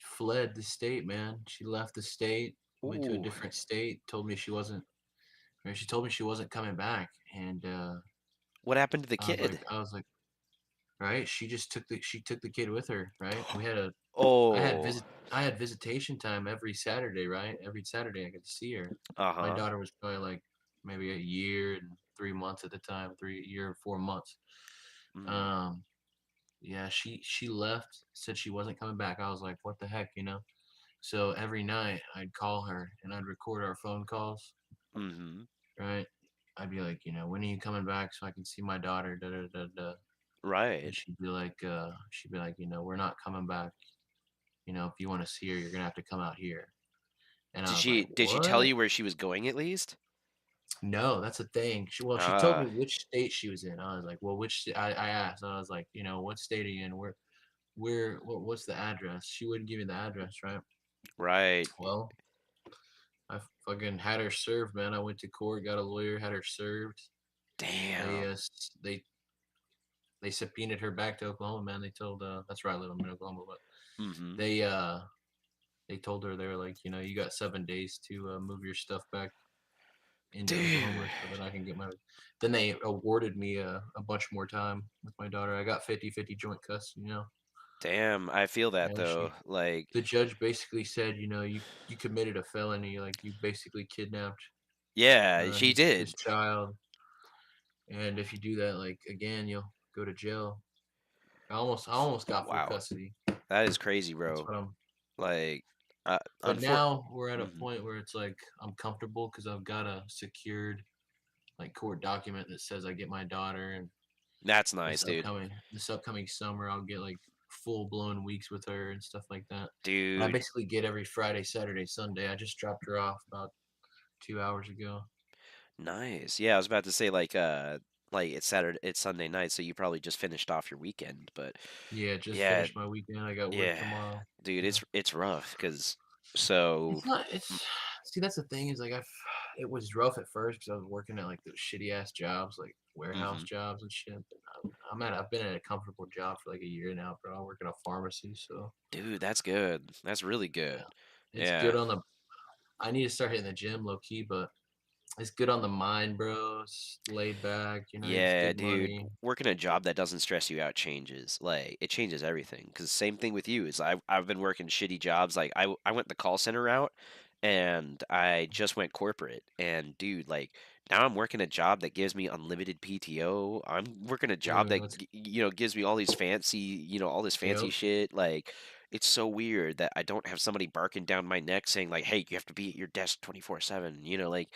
fled the state, man. She left the state, went to a Ooh. different state, told me she wasn't, or she told me she wasn't coming back, and What happened to the kid? I was like, right? She took the kid with her, right? We had a I had Oh. visit I had visitation time every Saturday, right? Every Saturday I got to see her. My Uh-huh. daughter was probably like maybe a year and 3 months at the time, 3 year and 4 months. Mm. Um, yeah, she left, said she wasn't coming back. I was like, what the heck, you know? So every night I'd call her and I'd record our phone calls, Mhm. right? I'd be like, when are you coming back so I can see my daughter? Da da da da. And Right. she'd be like, we're not coming back. If you want to see her, you're gonna have to come out here. And Did I was like, she did she tell what? you where she was going at least? No, that's the thing. She told me Ah, which state she was in. I was like, well, I asked. I was like, what state are you in? What's the address? She wouldn't give me the address, right? right. Well, I fucking had her served, man. I went to court, got a lawyer, had her served. They Damn. they they subpoenaed her back to Oklahoma, man. They told that's where I live. I'm in Oklahoma, but Mhm. they they told her, they were like, you got 7 days to move your stuff back into Dude. Oklahoma so that I can get my. Then they awarded me a bunch more time with my daughter. I got 50-50 joint custody, Damn, I feel that And though. Like the judge basically said, you committed a felony, like you basically kidnapped yeah, she his did. child, and if you do that like again, you'll go to jail. I almost got full Wow. custody. That is crazy, That's bro. what I'm. Like But now we're at a mhm. point where it's like I'm comfortable because I've got a secured like court document that says I get my daughter, and That's nice, dude. this upcoming summer I'll get like full blown weeks with her and stuff like that. And I Dude, basically get every Friday, Saturday, Sunday. I just dropped her off about 2 hours ago. nice. Yeah, I was about to say like it's Sunday night, so you probably just finished off your weekend, but Yeah, just yeah, finished my weekend. I got work yeah. tomorrow. Dude, Yeah. it's rough cuz so It's not. It's see. That's the thing is like It was rough at first because I was working at like those shitty ass jobs, like warehouse mhm. jobs and shit. But I've been at a comfortable job for like a year now, bro. I work in a pharmacy, so Dude, that's good. That's really good. yeah, it's good Yeah. on the. I need to start hitting the gym low key, but it's good on the mind, bro. It's laid back. It's Yeah, good dude, money. working a job that doesn't stress you out changes. Like it changes everything. Cause same thing with you is I've been working shitty jobs. Like I went the call center route and I just went corporate. And dude, like Now I'm working a job that gives me unlimited PTO. I'm working a job that That's gives me all these fancy, all this fancy yep. shit. Like it's so weird that I don't have somebody barking down my neck saying like, "Hey, you have to be at your desk 24/7." Like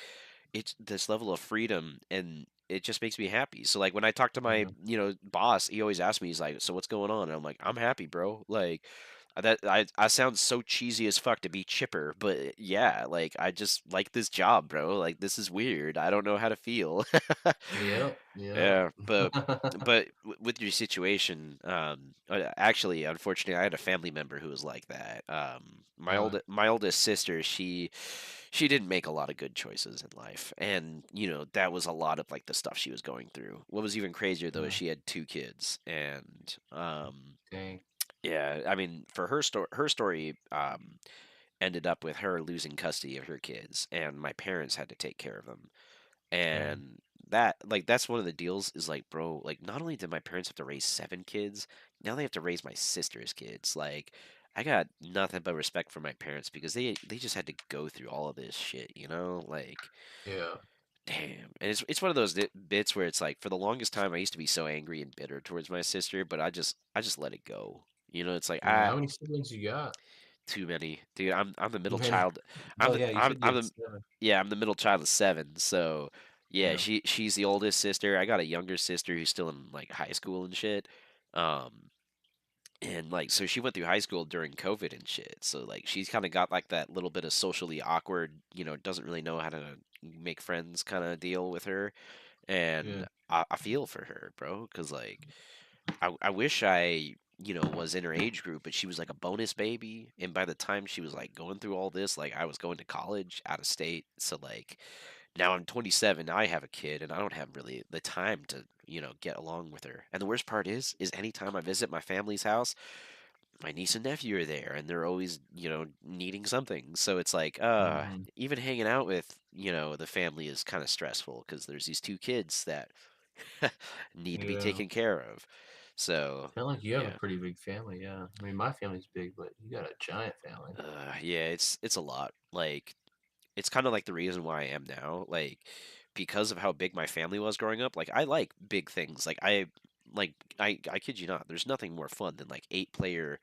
it's this level of freedom and it just makes me happy. So like when I talk to my, Yeah. boss, he always asks me, he's like, "So what's going on?" And I'm like, "I'm happy, bro." Like I sound so cheesy as fuck to be chipper, but yeah, like I just like this job, bro. Like this is weird. I don't know how to feel. Yep. Yep. Yeah, but with your situation, actually, unfortunately, I had a family member who was like that. My oldest sister, she didn't make a lot of good choices in life, and that was a lot of like the stuff she was going through. What was even crazier though is Yeah. she had two kids, and Dang. yeah, I mean, for her story ended up with her losing custody of her kids, and my parents had to take care of them. Dang. And that's one of the deals is like, bro, like not only did my parents have to raise seven kids, now they have to raise my sister's kids. Like, I got nothing but respect for my parents because they just had to go through all of this shit, Like, Yeah. damn. And it's one of those bits where it's like for the longest time I used to be so angry and bitter towards my sister, but I just let it go. It's like Yeah. How many siblings you got? too many, dude. I'm the Too middle many. child. I'm Oh the yeah, you I'm said you I'm had the 7. yeah, I'm the middle child of seven. So yeah, Yeah. she's the oldest sister. I got a younger sister who's still in like high school and shit. Um, and like so she went through high school during COVID and shit. So like she's kind of got like that little bit of socially awkward, doesn't really know how to make friends kind of deal with her. And Yeah. I feel for her, bro, because like I wish I, was in her age group, but she was like a bonus baby. And by the time she was like going through all this, like I was going to college out of state. So like now I'm 27, now I have a kid and I don't have really the time to, get along with her. And the worst part is anytime I visit my family's house, my niece and nephew are there and they're always, needing something. So it's like, Hmm. even hanging out with, the family is kind of stressful because there's these two kids that need to be Yeah. taken care of. So, Sound like you have a yeah. pretty big family. Yeah. I mean, my family's big, but you got a giant family. Yeah, it's a lot. Like it's kind of like the reason why I am now, like because of how big my family was growing up. Like I like big things. Like I kid you not, there's nothing more fun than like 8 player,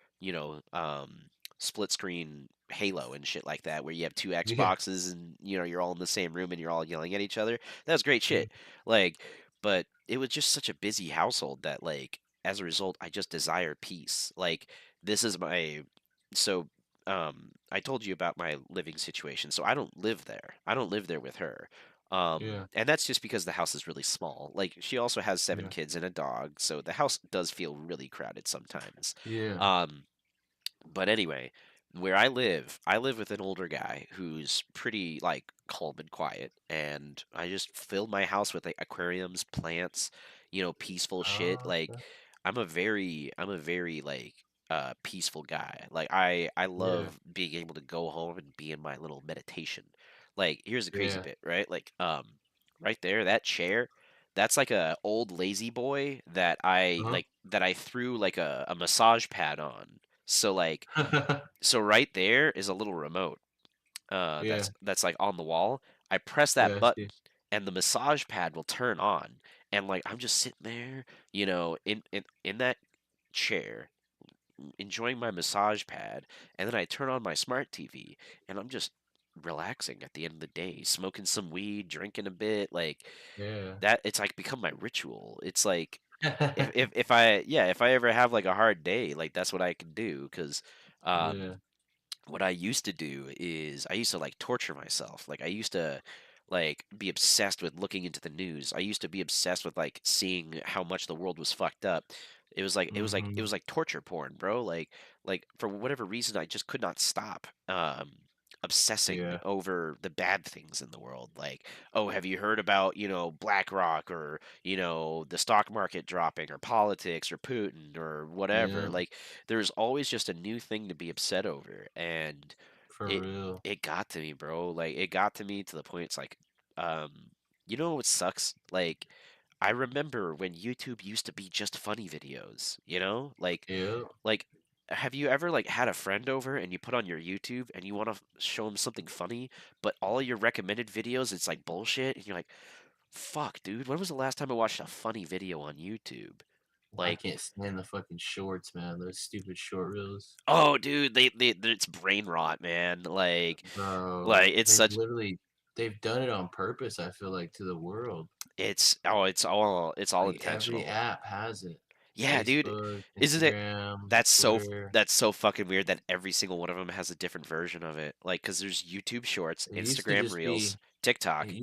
split screen Halo and shit like that where you have two Yeah. Xboxes and you're all in the same room and you're all yelling at each other. That was great Yeah. shit. Like but it was just such a busy household that like as a result I just desire peace. Like this is my so I told you about my living situation. So I don't live there. I don't live there with her. Yeah. And that's just because the house is really small. Like she also has seven Yeah. kids and a dog, so the house does feel really crowded sometimes. Yeah. Um, but anyway, where I live with an older guy who's pretty like calm and quiet, and I just fill my house with like aquariums, plants, peaceful shit. Oh, Like okay. I'm a very like peaceful guy. Like I Yeah. love being able to go home and be in my little meditation. Like here's the crazy Yeah. bit, right? Like right there, that chair, that's like a old lazy boy Uh-huh. that I threw like a massage pad on. So like so right there is a little remote. Yeah. That's like on the wall. I press Yeah. that I button see. and the massage pad will turn on. And like I'm just sitting there, in that chair, enjoying my massage pad, and then I turn on my smart TV and I'm just relaxing at the end of the day, smoking some weed, drinking a bit, like Yeah. that it's like become my ritual. It's like if I ever have like a hard day, like that's what I can do because Yeah. what I used to do is I used to like torture myself. Like I used to like be obsessed with looking into the news. I used to be obsessed with like seeing how much the world was fucked up. It was Mhm. like torture porn, bro. Like for whatever reason I just could not stop obsessing Yeah. over the bad things in the world. Like, oh, have you heard about, BlackRock or, the stock market dropping or politics or Putin or whatever. Yeah. Like there's always just a new thing to be upset over and For it real. it got to me, bro. Like it got to me to the point it's like um what sucks? Like I remember when YouTube used to be just funny videos, Yeah. like have you ever like had a friend over and you put on your YouTube and you want to show them something funny, but all of your recommended videos it's like bullshit, and you're like, "Fuck, dude, when was the last time I watched a funny video on YouTube?" I Like, can't stand the fucking shorts, man. Those stupid short reels, oh, dude, it's brain rot, man. bro. Like it's They've such literally they've done it on purpose. I feel like to the world, it's all like every intentional. app has it. Yeah, dude, Facebook, isn't it? Instagram, Twitter. That's so fucking weird that every single one of them has a different version of it. Like, cause there's YouTube Shorts, It used to Instagram just Reels, be. TikTok.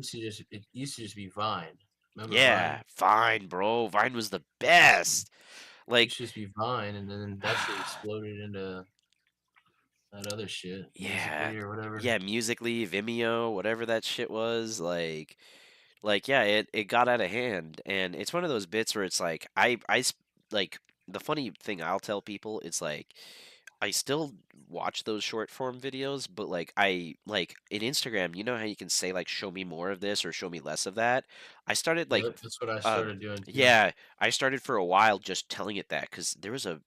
It used to just be Vine. Remember Yeah, Vine? Vine, bro. Vine was the best. It Like, used to just be Vine, and then that shit exploded into that other shit, yeah, Musically or whatever. yeah, Musically, Vimeo, whatever that shit was, yeah, it got out of hand, and it's one of those bits where it's like like the funny thing I'll tell people is like I still watch those short form videos, but like I like in Instagram, you know how you can say like show me more of this or show me less of that? I started Yep, that's what I started doing too. yeah, I started for a while just telling it that because there was a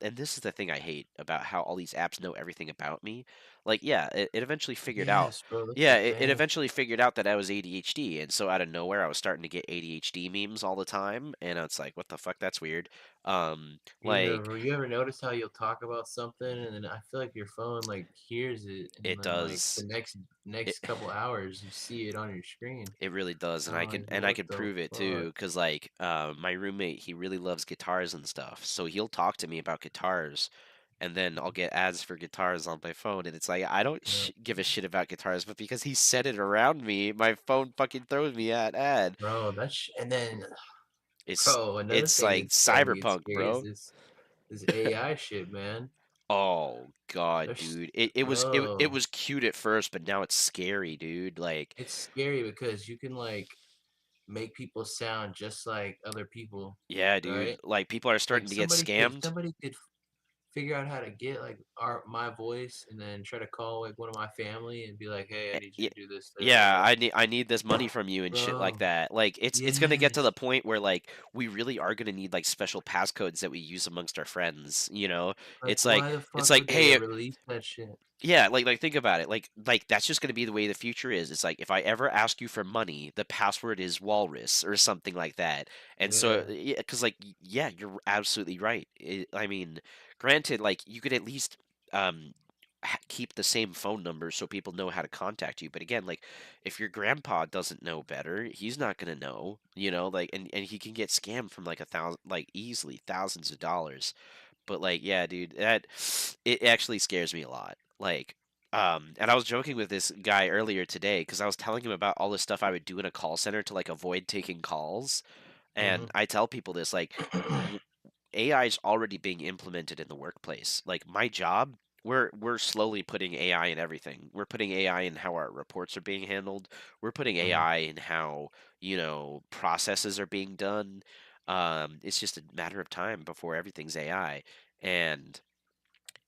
and this is the thing I hate about how all these apps know everything about me. Like, yeah, it eventually figured out. Yes, bro, that's Yeah, the it best. eventually figured out that I was ADHD, and so out of nowhere, I was starting to get ADHD memes all the time, and it's like, what the fuck? That's weird. Like You ever notice how you'll talk about something and then I feel like your phone like hears it and it then like the does. next It, couple hours you see it on your screen. It really does, and I'm I can like, and I what can the prove it fuck? too, because like my roommate, he really loves guitars and stuff, so he'll talk to me about guitars, and then I'll get ads for guitars on my phone, and it's like I don't Yeah. give a shit about guitars, but because he said it around me, my phone fucking throws me at ad. Bro, and then It's bro, another it's thing like that's starting to get cyberpunk, scary is bro. this AI shit, man. Oh God, There's dude, it bro, was cute at first, but now it's scary, dude. Like, it's scary because you can like make people sound just like other people, yeah, right? dude, like people are Like starting to get scammed. somebody could figure out how to get like our my voice and then try to call like one of my family and be like, "Hey, I need you to do this." Da, da, Yeah, da. I need this money from you and shit like Bro, that. Like it's gonna get to the yes. point where like we really are gonna need like special passcodes that we use amongst our friends, you know? Like, Like why the it's fuck like, would they hey, release that shit? yeah, like think about it. Like that's just gonna be the way the future is. It's like if I ever ask you for money, the password is walrus or something like that. And so Yeah, yeah, because like yeah, you're absolutely right. I mean, granted, like you could at least um keep the same phone number so people know how to contact you. But again, like if your grandpa doesn't know better, he's not gonna know, you know, like and he can get scammed from like a thousand like easily thousands of dollars. But like, yeah, dude, that it actually scares me a lot. Like, and I was joking with this guy earlier today because I was telling him about all the stuff I would do in a call center to like avoid taking calls. And mhm. I tell people this, like, AI is already being implemented in the workplace. Like my job, we're slowly putting AI in everything. We're putting AI in how our reports are being handled. We're putting Mhm. AI in how, processes are being done. It's just a matter of time before everything's AI. And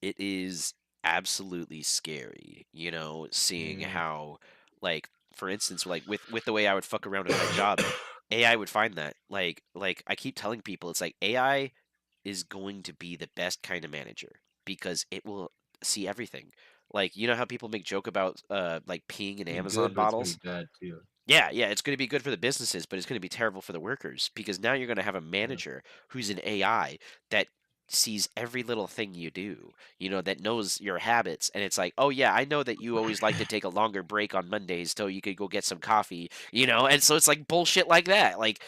it is absolutely scary, seeing Yeah. how, like, for instance, like with the way I would fuck around with my job, AI would find that. Like I keep telling people, it's like AI is going to be the best kind of manager because it will see everything. Like, you know how people make joke about like peeing in Be Amazon good, but it's gonna bottles? be bad too. Yeah, yeah, it's going to be good for the businesses, but it's going to be terrible for the workers because now you're going to have a Yeah. manager who's an AI that sees every little thing you do, that knows your habits. And it's like, oh, yeah, I know that you always like to take a longer break on Mondays so you could go get some coffee, And so it's like bullshit like that. Like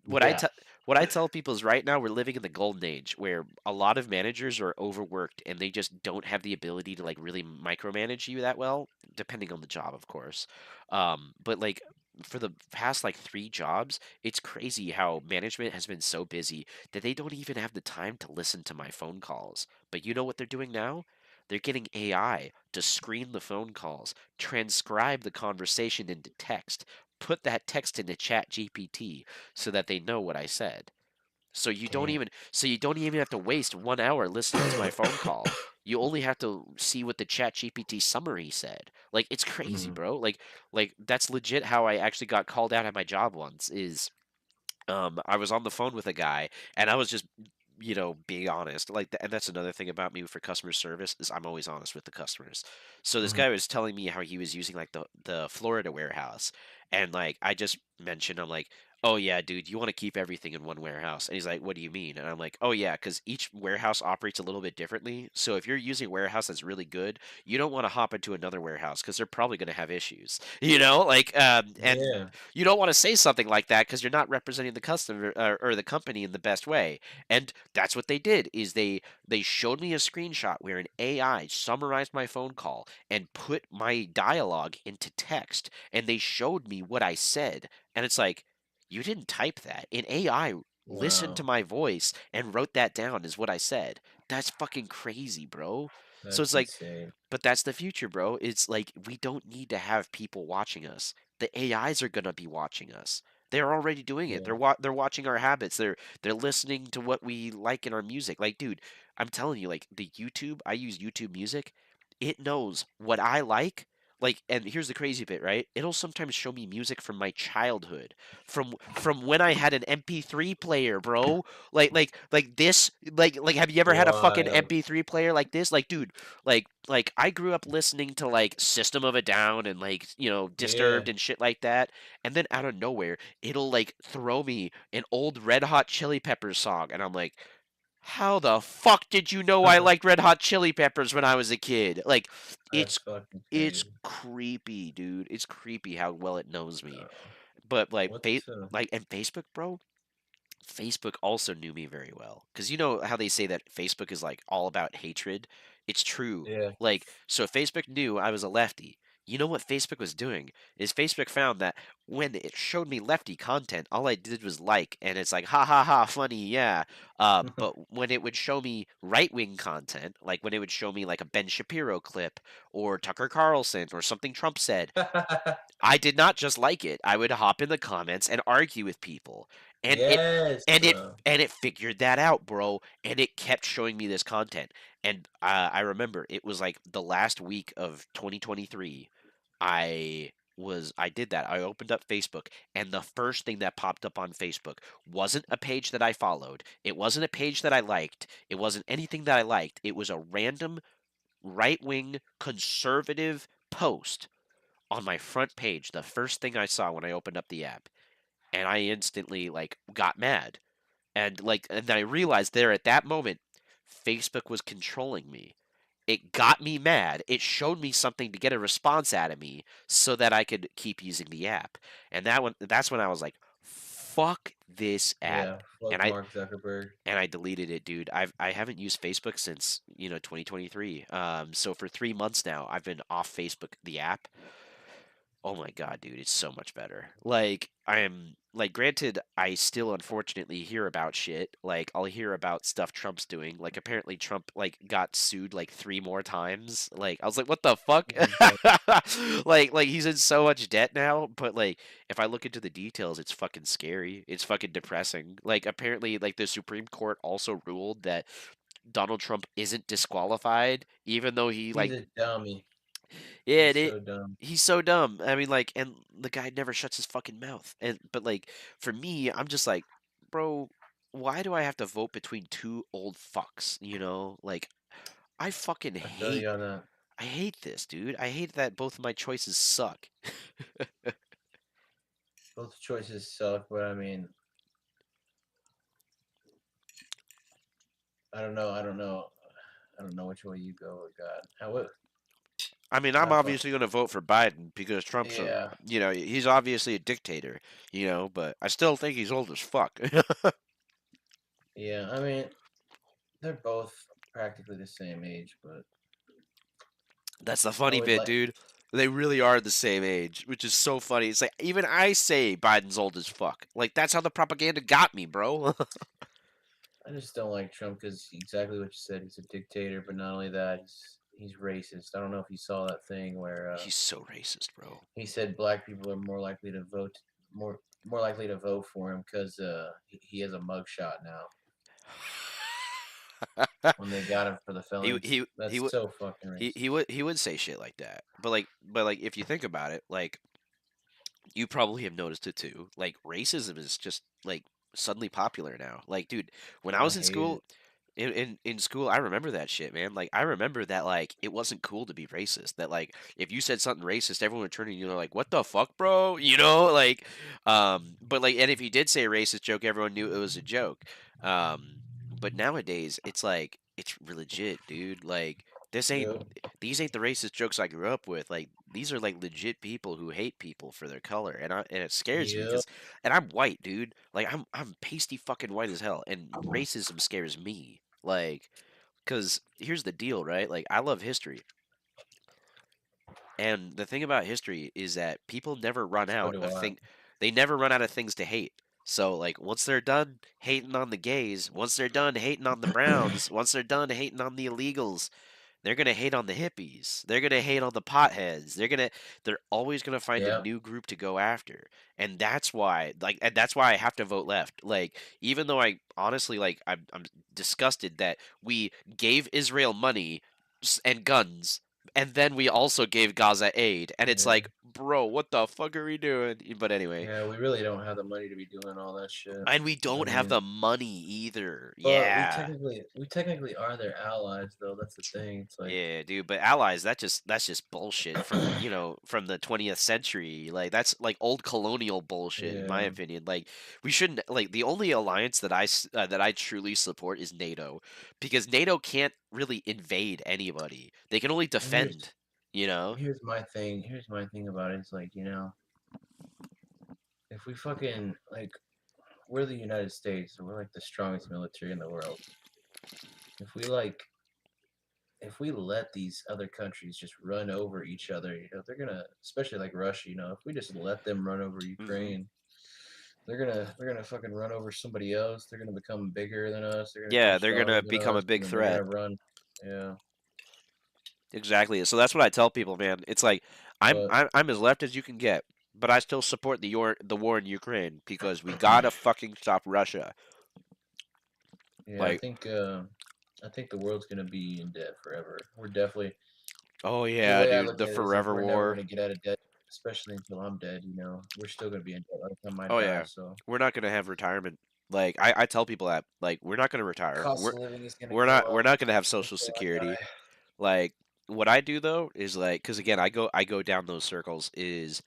what I Yeah. tell. What I tell people is right now we're living in the golden age where a lot of managers are overworked and they just don't have the ability to like really micromanage you that well, depending on the job, of course. But like for the past like 3 jobs, it's crazy how management has been so busy that they don't even have the time to listen to my phone calls. But you know what they're doing now? They're getting AI to screen the phone calls, transcribe the conversation into text, put that text into Chat GPT so that they know what I said. Damn. So you don't even have to waste 1 hour listening to my phone call. You only have to see what the Chat GPT summary said. Like it's crazy, Mhm. bro. Like that's legit how I actually got called out at my job once is I was on the phone with a guy and I was just being honest. And that's another thing about me for customer service is I'm always honest with the customers. So this Mhm. guy was telling me how he was using like the Florida warehouse, and like I just mentioned, I'm like, oh yeah, dude, you want to keep everything in one warehouse? And he's like, what do you mean? And I'm like, oh yeah, because each warehouse operates a little bit differently. So if you're using a warehouse that's really good, you don't want to hop into another warehouse because they're probably going to have issues, and Yeah. you don't want to say something like that because you're not representing the customer or the company in the best way. And that's what they did is they showed me a screenshot where an AI summarized my phone call and put my dialogue into text, and they showed me what I said. And it's like, you didn't type that. An AI listened to Wow. my voice and wrote that down is what I said. That's fucking crazy, bro. So it's That's like, insane. but that's the future, bro. It's like we don't need to have people watching us. The AIs are gonna be watching us. They're already doing it. Yeah. They're watching our habits. They're listening to what we like in our music. Like, dude, I'm telling you, like the YouTube, I use YouTube Music. It knows what I like. Like, and here's the crazy bit, right? It'll sometimes show me music from my childhood, from when I had an MP3 player, bro. Like this, have you ever had a fucking Wild. MP3 player like this? Like, dude, like I grew up listening to like System of a Down and like Yeah. Disturbed and shit like that, and then out of nowhere it'll like throw me an old Red Hot Chili Peppers song, and I'm like, how the fuck did you know I liked Red Hot Chili Peppers when I was a kid? Like, That's it's fucking it's crazy. creepy, dude. It's creepy how well it knows me. Uh, But what's and Facebook, bro. Facebook also knew me very well because you know how they say that Facebook is like all about hatred. It's true. yeah. Like, so Facebook knew I was a lefty. You know what Facebook was doing is Facebook found that when it showed me lefty content, all I did was like, and it's like, ha ha ha, funny, yeah. But when it would show me right wing content, like when it would show me like a Ben Shapiro clip or Tucker Carlson or something Trump said, I did not just like it. I would hop in the comments and argue with people. And it Yes. and it figured that out, bro. And it kept showing me this content. And I remember it was like the last week of 2023. I did that. I opened up Facebook, and the first thing that popped up on Facebook wasn't a page that I followed. It wasn't a page that I liked. It wasn't anything that I liked. It was a random right-wing conservative post on my front page, the first thing I saw when I opened up the app, and I instantly like got mad. And I realized there at that moment Facebook was controlling me. It got me mad. It showed me something to get a response out of me so that I could keep using the app. And that's when I was like, fuck this app. Yeah. Fuck And I Mark Zuckerberg. and I deleted it, dude. I haven't used Facebook since, 2023. So for 3 months now I've been off Facebook the app. Oh my god, dude, it's so much better. Like, I am like granted, I still unfortunately hear about shit. Like, I'll hear about stuff Trump's doing. Like, apparently Trump like got sued like 3 more times. Like, I was like, what the fuck? Oh, fuck. Like he's in so much debt now, but like if I look into the details, it's fucking scary. It's fucking depressing. Like apparently like the Supreme Court also ruled that Donald Trump isn't disqualified even though he He's like a dummy. yeah, He's so dumb. he's so dumb. I mean, like, and the guy never shuts his fucking mouth. And but like, for me, I'm just like, bro, why do I have to vote between two old fucks? Like, I fucking I feel hate. you on that. I hate this, dude. I hate that both of my choices suck. Both choices suck, but I mean, I don't know. I don't know. I don't know which way you go. God, I mean, I'm I fuck. obviously gonna vote for Biden because Trump's a, Yeah, he's obviously a dictator, but I still think he's old as fuck. yeah. I mean, they're both practically the same age, but That's the I funny would bit, like. dude. They really are the same age, which is so funny. It's like even I say Biden's old as fuck. Like that's how the propaganda got me, bro. I just don't like Trump because exactly what you said. He's a dictator, but not only that, he's racist. I don't know if you saw that thing where He's so racist, bro. he said black people are more likely to vote more likely to vote for him because he has a mugshot now when they got him for the he felons. he he That's would so fucking racist. he would say shit like that. But like if you think about it, like you probably have noticed it too. Like racism is just like suddenly popular now. Like, dude, when I I was in hate it. school, in school, I remember that shit, man. Like, I remember that, like, it wasn't cool to be racist. That, like, if you said something racist, everyone would turn to you, like, what the fuck, bro? You know, like, but like, and if you did say a racist joke, everyone knew it was a joke. Um, but nowadays, it's like, it's legit, dude. Like, this ain't, Yep. these ain't the racist jokes I grew up with. Like, these are like legit people who hate people for their color, and it scares me Yep. because, and I'm white, dude. Like, I'm pasty fucking white as hell, and racism scares me. Like, because here's the deal, right? Like, I love history. And the thing about history is that people never run So out do of I. they never run out of things to hate. So like once they're done hating on the gays, once they're done hating on the browns, once they're done hating on the illegals, they're gonna hate on the hippies. They're gonna hate on the potheads. They're always gonna find a Yep. new group to go after. And that's why I have to vote left. Like, even though I honestly like I'm disgusted that we gave Israel money and guns, and then we also gave Gaza aid. And it's Yeah. like, bro, what the fuck are we doing? But anyway. Yeah, we really don't have the money to be doing all that shit. And we I don't have mean, the money either. but Yeah. we technically are their allies though. That's the thing. It's like, Yeah, dude, but allies, that's just bullshit from, from the 20th century. Like, that's like old colonial bullshit in my yeah, opinion. Like, we shouldn't, like, the only alliance that I truly support is NATO, because NATO can't really invade anybody. They can only and defend, you know? here's my thing. Here's my thing about it. It's like, if we fucking like we're the United States, so we're like the strongest military in the world. If we like if we let these other countries just run over each other, they're gonna, especially like Russia, if we just let them run over Mhm. Ukraine, they're gonna fucking run over somebody else. They're gonna become bigger than us. They're gonna become Yeah, they're going stronger to than become a us, big and then they're threat. gonna run. Yeah, Exactly. So that's what I tell people, man. It's like but I'm as left as you can get, but I still support the war in Ukraine because we gotta fucking stop Russia. yeah, Like, I think the world's gonna be in debt forever. We're definitely oh the yeah, way I dude, look the at it is like forever we're never war. gonna get out of debt, especially until I'm dead. We're still gonna be in debt by the time I Oh die. yeah, So we're not gonna have retirement. Like, I tell people that, like, we're not gonna retire. cost of living is gonna We're go not up we're not gonna have social until I security. die. Like, what I do though is, like, because again, I go down those circles, is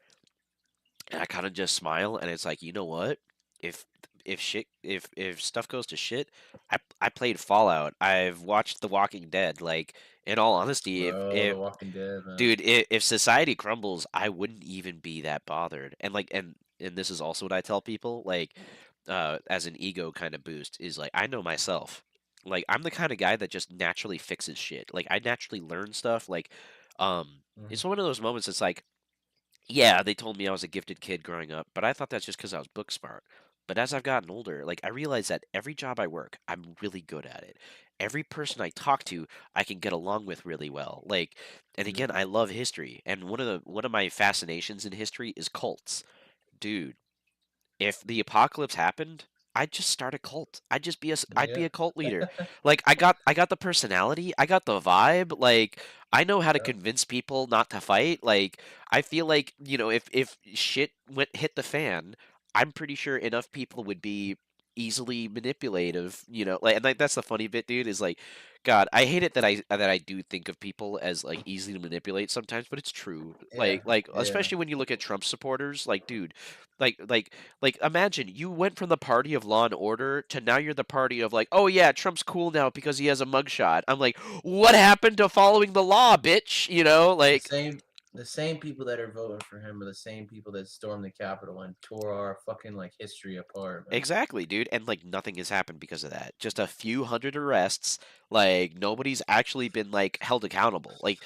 and I kind of just smile, and it's like, you know what? If if stuff goes to shit, I played Fallout. I've watched The Walking Dead. Like, in all honesty, Bro, The if Walking Dead, man. dude, if society crumbles, I wouldn't even be that bothered. And like, and this is also what I tell people, like, as an ego kind of boost, is like, I know myself. Like, I'm the kind of guy that just naturally fixes shit. Like, I naturally learn stuff. Like, Mhm. it's one of those moments. It's like, yeah, they told me I was a gifted kid growing up, but I thought that's just because I was book smart. But as I've gotten older, like, I realize that every job I work, I'm really good at it. Every person I talk to, I can get along with really well. Like, and Yeah. again, I love history, and one of my fascinations in history is cults. Dude, if the apocalypse happened, I'd just start a cult. I'd be Yeah. a cult leader. Like, I got the personality, I got the vibe, like, I know how to Yep. convince people not to fight. Like, I feel like, if shit hit the fan, I'm pretty sure enough people would be easily manipulative, like, and like, that's the funny bit, dude, is like, God, I hate it that I do think of people as, like, easy to manipulate sometimes, but it's true. Yeah. Like, Yeah. especially when you look at Trump supporters, like, dude, like like imagine you went from the party of law and order to now you're the party of, like, oh yeah, Trump's cool now because he has a mugshot. I'm like, what happened to following the law, bitch? The Like, same the same people that are voting for him are the same people that stormed the Capitol and tore our fucking like history apart, man. exactly, dude. And like, nothing has happened because of that. Just a few hundred arrests. Like, nobody's actually been, like, held accountable. Like,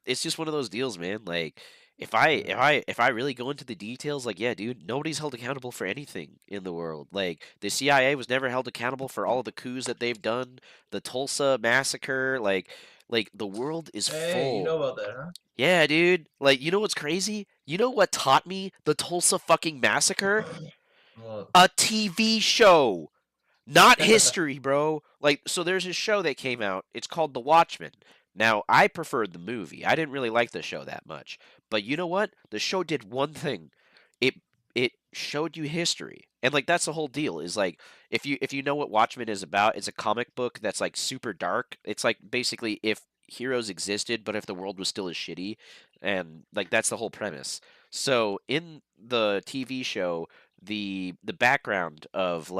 it's just one of those deals, man. Like, Yeah. if I really go into the details, like, yeah, dude, nobody's held accountable for anything in the world. Like, the CIA was never held accountable for all of the coups that they've done, the Tulsa massacre, like the world is Hey, you know full. about that, huh? Yeah, dude. Like, you know what's crazy? You know what taught me the Tulsa fucking massacre? Well, A TV show, not history, bro. Like, so there's a show that came out. It's called The Watchmen. Now, I preferred the movie. I didn't really like the show that much. But you know what? The show did one thing. It showed you history. And like that's the whole deal is like if you know what Watchmen is about, it's a comic book that's like super dark. It's like basically if heroes existed but if the world was still as shitty, and like that's the whole premise. So in the TV show, the background of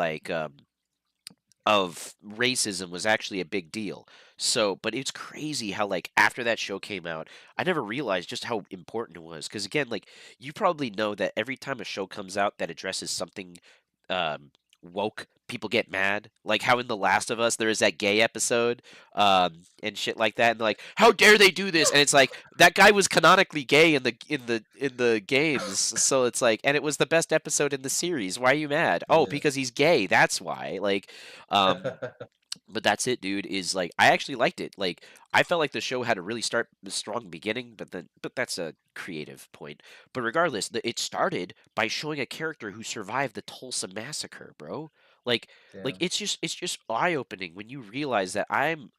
racism was actually a big deal. So, but it's crazy how like after that show came out, I never realized just how important it was. Because again, like you probably know that every time a show comes out that addresses something um, woke, people get mad. Like how in The Last of Us there is that gay episode and shit like that, and they're like, "How dare they do this?" And it's like that guy was canonically gay in the games, so it's like, and it was the best episode in the series. Why are you mad? Oh, Yeah. because he's gay. That's why. Like, um, but that's it, dude. Is like I actually liked it. Like I felt like the show had a really strong beginning, but that's a creative point. But regardless, it started by showing a character who survived the Tulsa massacre, bro. Like like Damn. it's just eye opening when you realize that I'm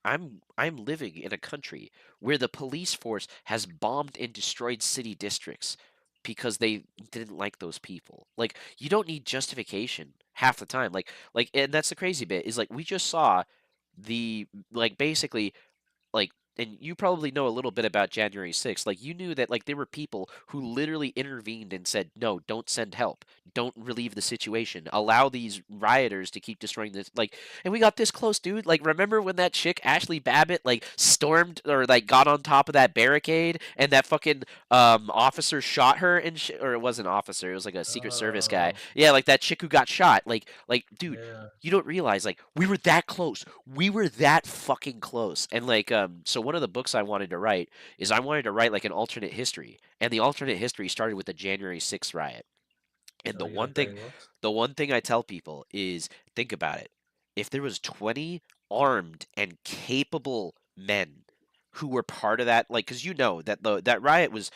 living in a country where the police force has bombed and destroyed city districts because they didn't like those people. Like you don't need justification half the time. Like and that's the crazy bit is like we just saw the like basically like and you probably know a little bit about January 6th. Like you knew that like there were people who literally intervened and said, "No, don't send help. Don't relieve the situation. Allow these rioters to keep destroying this." Like and we got this close, dude. Like remember when that chick Ashley Babbitt like stormed or like got on top of that barricade and that fucking officer shot her and or it wasn't an officer, it was like a Secret Service guy. Oh, Yeah, like that chick who got shot. Like dude, yeah. you don't realize like we were that close. We were that fucking close. And like so one of the books I wanted to write is I wanted to write like an alternate history. And the alternate history started with the January 6th riot. And Oh, you like writing books? the one thing I tell people is think about it. If there was 20 armed and capable men who were part of that, like, because you know that that riot was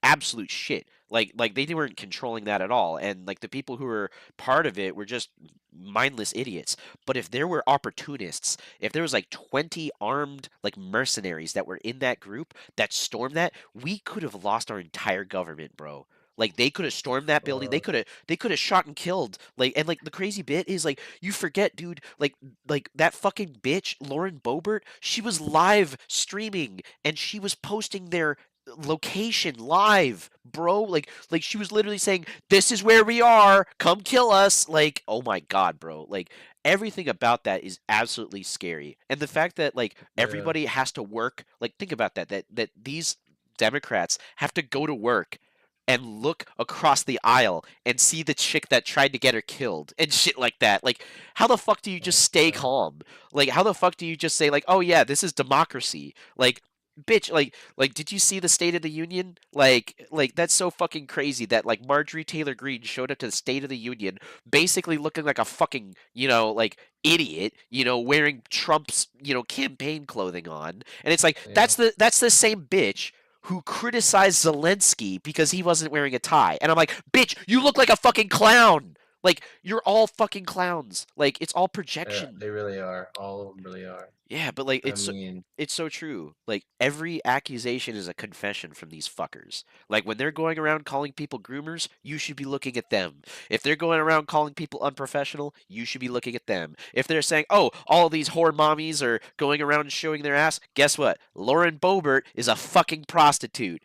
absolute shit. Like they weren't controlling that at all, and like the people who were part of it were just mindless idiots. But if there were opportunists, if there was like 20 armed like mercenaries that were in that group that stormed that, we could have lost our entire government, bro. Like they could have stormed that building. Fuck. They could have shot and killed. Like and like the crazy bit is like you forget, dude. Like that fucking bitch, Lauren Boebert. She was live streaming and she was posting their location live, bro. Like she was literally saying, "This is where we are. Come kill us." Like oh my god, bro. Like everything about that is absolutely scary. And the fact that like Yeah. everybody has to work. Like think about that these Democrats have to go to work and look across the aisle and see the chick that tried to get her killed and shit like that. Like, how the fuck do you just Oh, stay God. calm? Like, how the fuck do you just say like, "Oh yeah, this is democracy"? Like, bitch, like, did you see the State of the Union? Like that's so fucking crazy that like Marjorie Taylor Greene showed up to the State of the Union, basically looking like a fucking like idiot, wearing Trump's campaign clothing on, and it's like Yeah. that's the same bitch who criticized Zelensky because he wasn't wearing a tie. And I'm like, bitch, you look like a fucking clown. Like, you're all fucking clowns. Like, it's all Yeah, projection. they really are. All of them really are. Yeah, but like I mean, it's so true. Like every accusation is a confession from these fuckers. Like when they're going around calling people groomers, you should be looking at them. If they're going around calling people unprofessional, you should be looking at them. If they're saying, "Oh, all these whore mommies are going around showing their ass," guess what? Lauren Boebert is a fucking prostitute.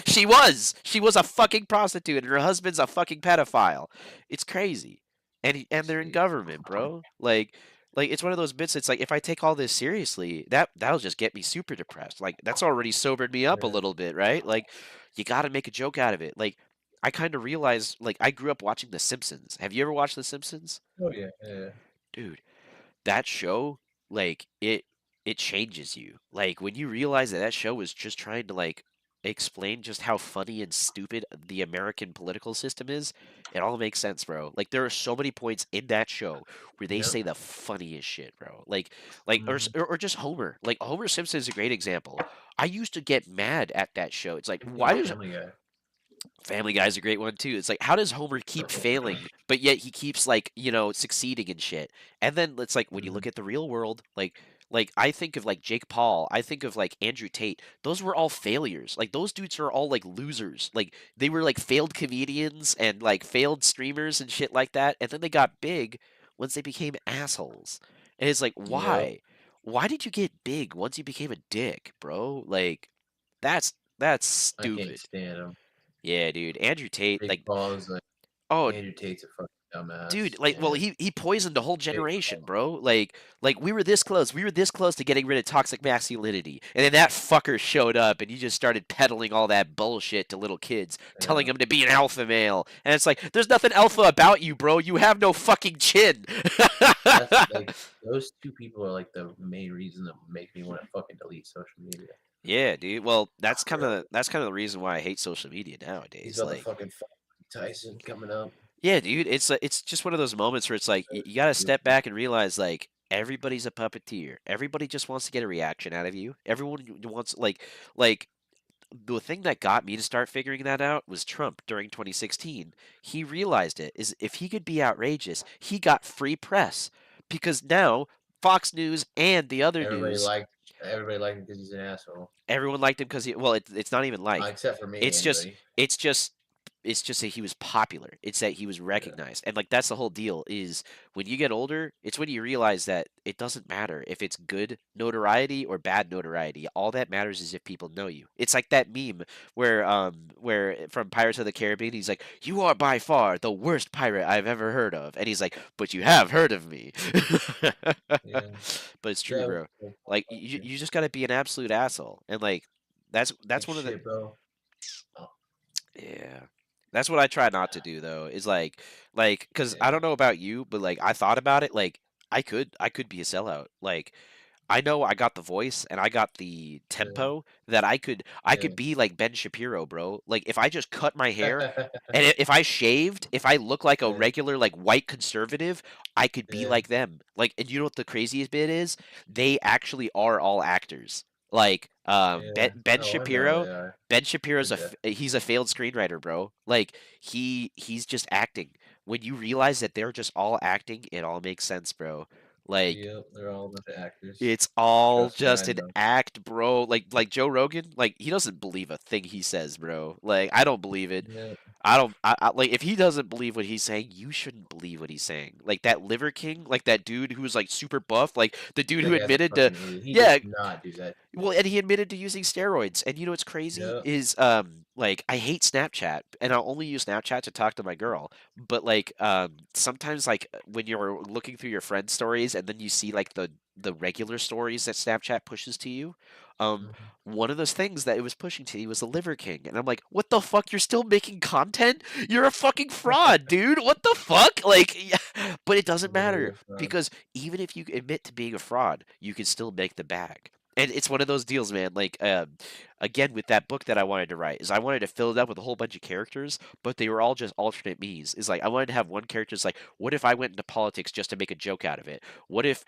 She was a fucking prostitute, and her husband's a fucking pedophile. It's crazy, and they're in see, government, bro. Like it's one of those bits. It's like if I take all this seriously, that'll just get me super depressed. Like that's already sobered me up a yeah. little bit, right? Like you got to make a joke out of it. Like I kind of realized, like I grew up watching The Simpsons. Have you ever watched The Simpsons, Oh, yeah, yeah. dude? That show, like it changes you. Like when you realize that that show was just trying to like explain just how funny and stupid the American political system is, it all makes sense, bro. Like there are so many points in that show where they Yep. say the funniest shit, bro. Like Mhm. or just Homer. Like Homer Simpson is a great example. I used to get mad at that show. It's like Yeah, why does Family Guy. Family Guy's a great one too. It's like how does Homer keep failing, but yet he keeps like, succeeding and shit. And then it's like when you Mhm. look at the real world, like like I think of like Jake Paul, I think of like Andrew Tate. Those were all failures. Like those dudes are all like losers. Like they were like failed comedians and like failed streamers and shit like that. And then they got big once they became assholes. And it's like, Yep. why? Why did you get big once you became a dick, bro? Like that's I can't stupid. stand him. Yeah, dude. Andrew Tate, Big like, Paul is like oh, Andrew Tate's a fucking dude, dumbass, like, well, and he poisoned a whole Jake generation, Paul. bro. Like we were this close. We were this close to getting rid of toxic masculinity, and then that fucker showed up, and you just started peddling all that bullshit to little kids, telling Yeah. them to be an alpha male, and it's like, there's nothing alpha about you, bro. You have no fucking chin. That's like those two people are like the main reason that make me want to fucking delete social media. Yeah, dude. Well, that's kind Really. of the reason why I hate social media He's nowadays. about to Like, fucking fight Tyson coming up. yeah, dude, it's just one of those moments where it's like So you got to step stupid. back and realize like everybody's a puppeteer. Everybody just wants to get a reaction out of you. Everyone wants like the thing that got me to start figuring that out was Trump during 2016. He realized it is if he could be outrageous, he got free press because now Fox News and the other Everybody news, liked everybody liked him because he's an asshole. everyone liked him because he well, it's not even like Except for me, it's just anybody. it's just it's just that he was popular. It's that he was Yeah. recognized. And like that's the whole deal is when you get older, it's when you realize that it doesn't matter if it's good notoriety or bad notoriety. All that matters is if people know you. It's like that meme where from Pirates of the Caribbean he's like, "You are by far the worst pirate I've ever heard of." And he's like, "But you have heard of me." Yeah. But it's true, Yeah. bro. Like you just got to be an absolute asshole. And like that's Like one of the shit, bro. yeah. That's what I try not to do though. Is like cuz I Yeah. don't know about you, but like I thought about it like I could be a sellout. Like I know I got the voice and I got the Yeah. tempo that I could Yeah. be like Ben Shapiro, bro. Like if I just cut my hair and if I shaved, if I look like a Yeah. regular like white conservative, I could be Yeah. like them. Like and you know what the craziest bit is? They actually are all actors. Like Yeah. Ben Oh, I know Shapiro, they are. Ben Shapiro's They're deaf. he's a failed screenwriter, bro. Like he's just acting. When you realize that they're just all acting, it all makes sense, bro. Like Yep. They're all a bunch of actors. it's all Trust me, I just an know. act, bro. Like Joe Rogan, like he doesn't believe a thing he says, bro. Like I don't believe it. Yeah. I don't. Like if he doesn't believe what he's saying, you shouldn't believe what he's saying. Like that Liver King, like that dude who was like super buff, like the dude That who guy's a admitted to, fucking idiot. He does yeah, not do that. well, and he admitted to using steroids. And you know what's crazy Yep. is like I hate Snapchat and I'll only use Snapchat to talk to my girl. But like sometimes like when you're looking through your friend stories and then you see like the regular stories that Snapchat pushes to you, um Mhm. one of those things that it was pushing to you was the Liver King. And I'm like, "What the fuck? You're still making content? You're a fucking fraud, dude. What the fuck?" Like yeah, but it doesn't Literally matter a fraud. because even if you admit to being a fraud, you can still make the bag. And it's one of those deals, man. Like, again, with that book that I wanted to write, is I wanted to fill it up with a whole bunch of characters, but they were all just alternate me's. Is like I wanted to have one character. It's like, what if I went into politics just to make a joke out of it? What if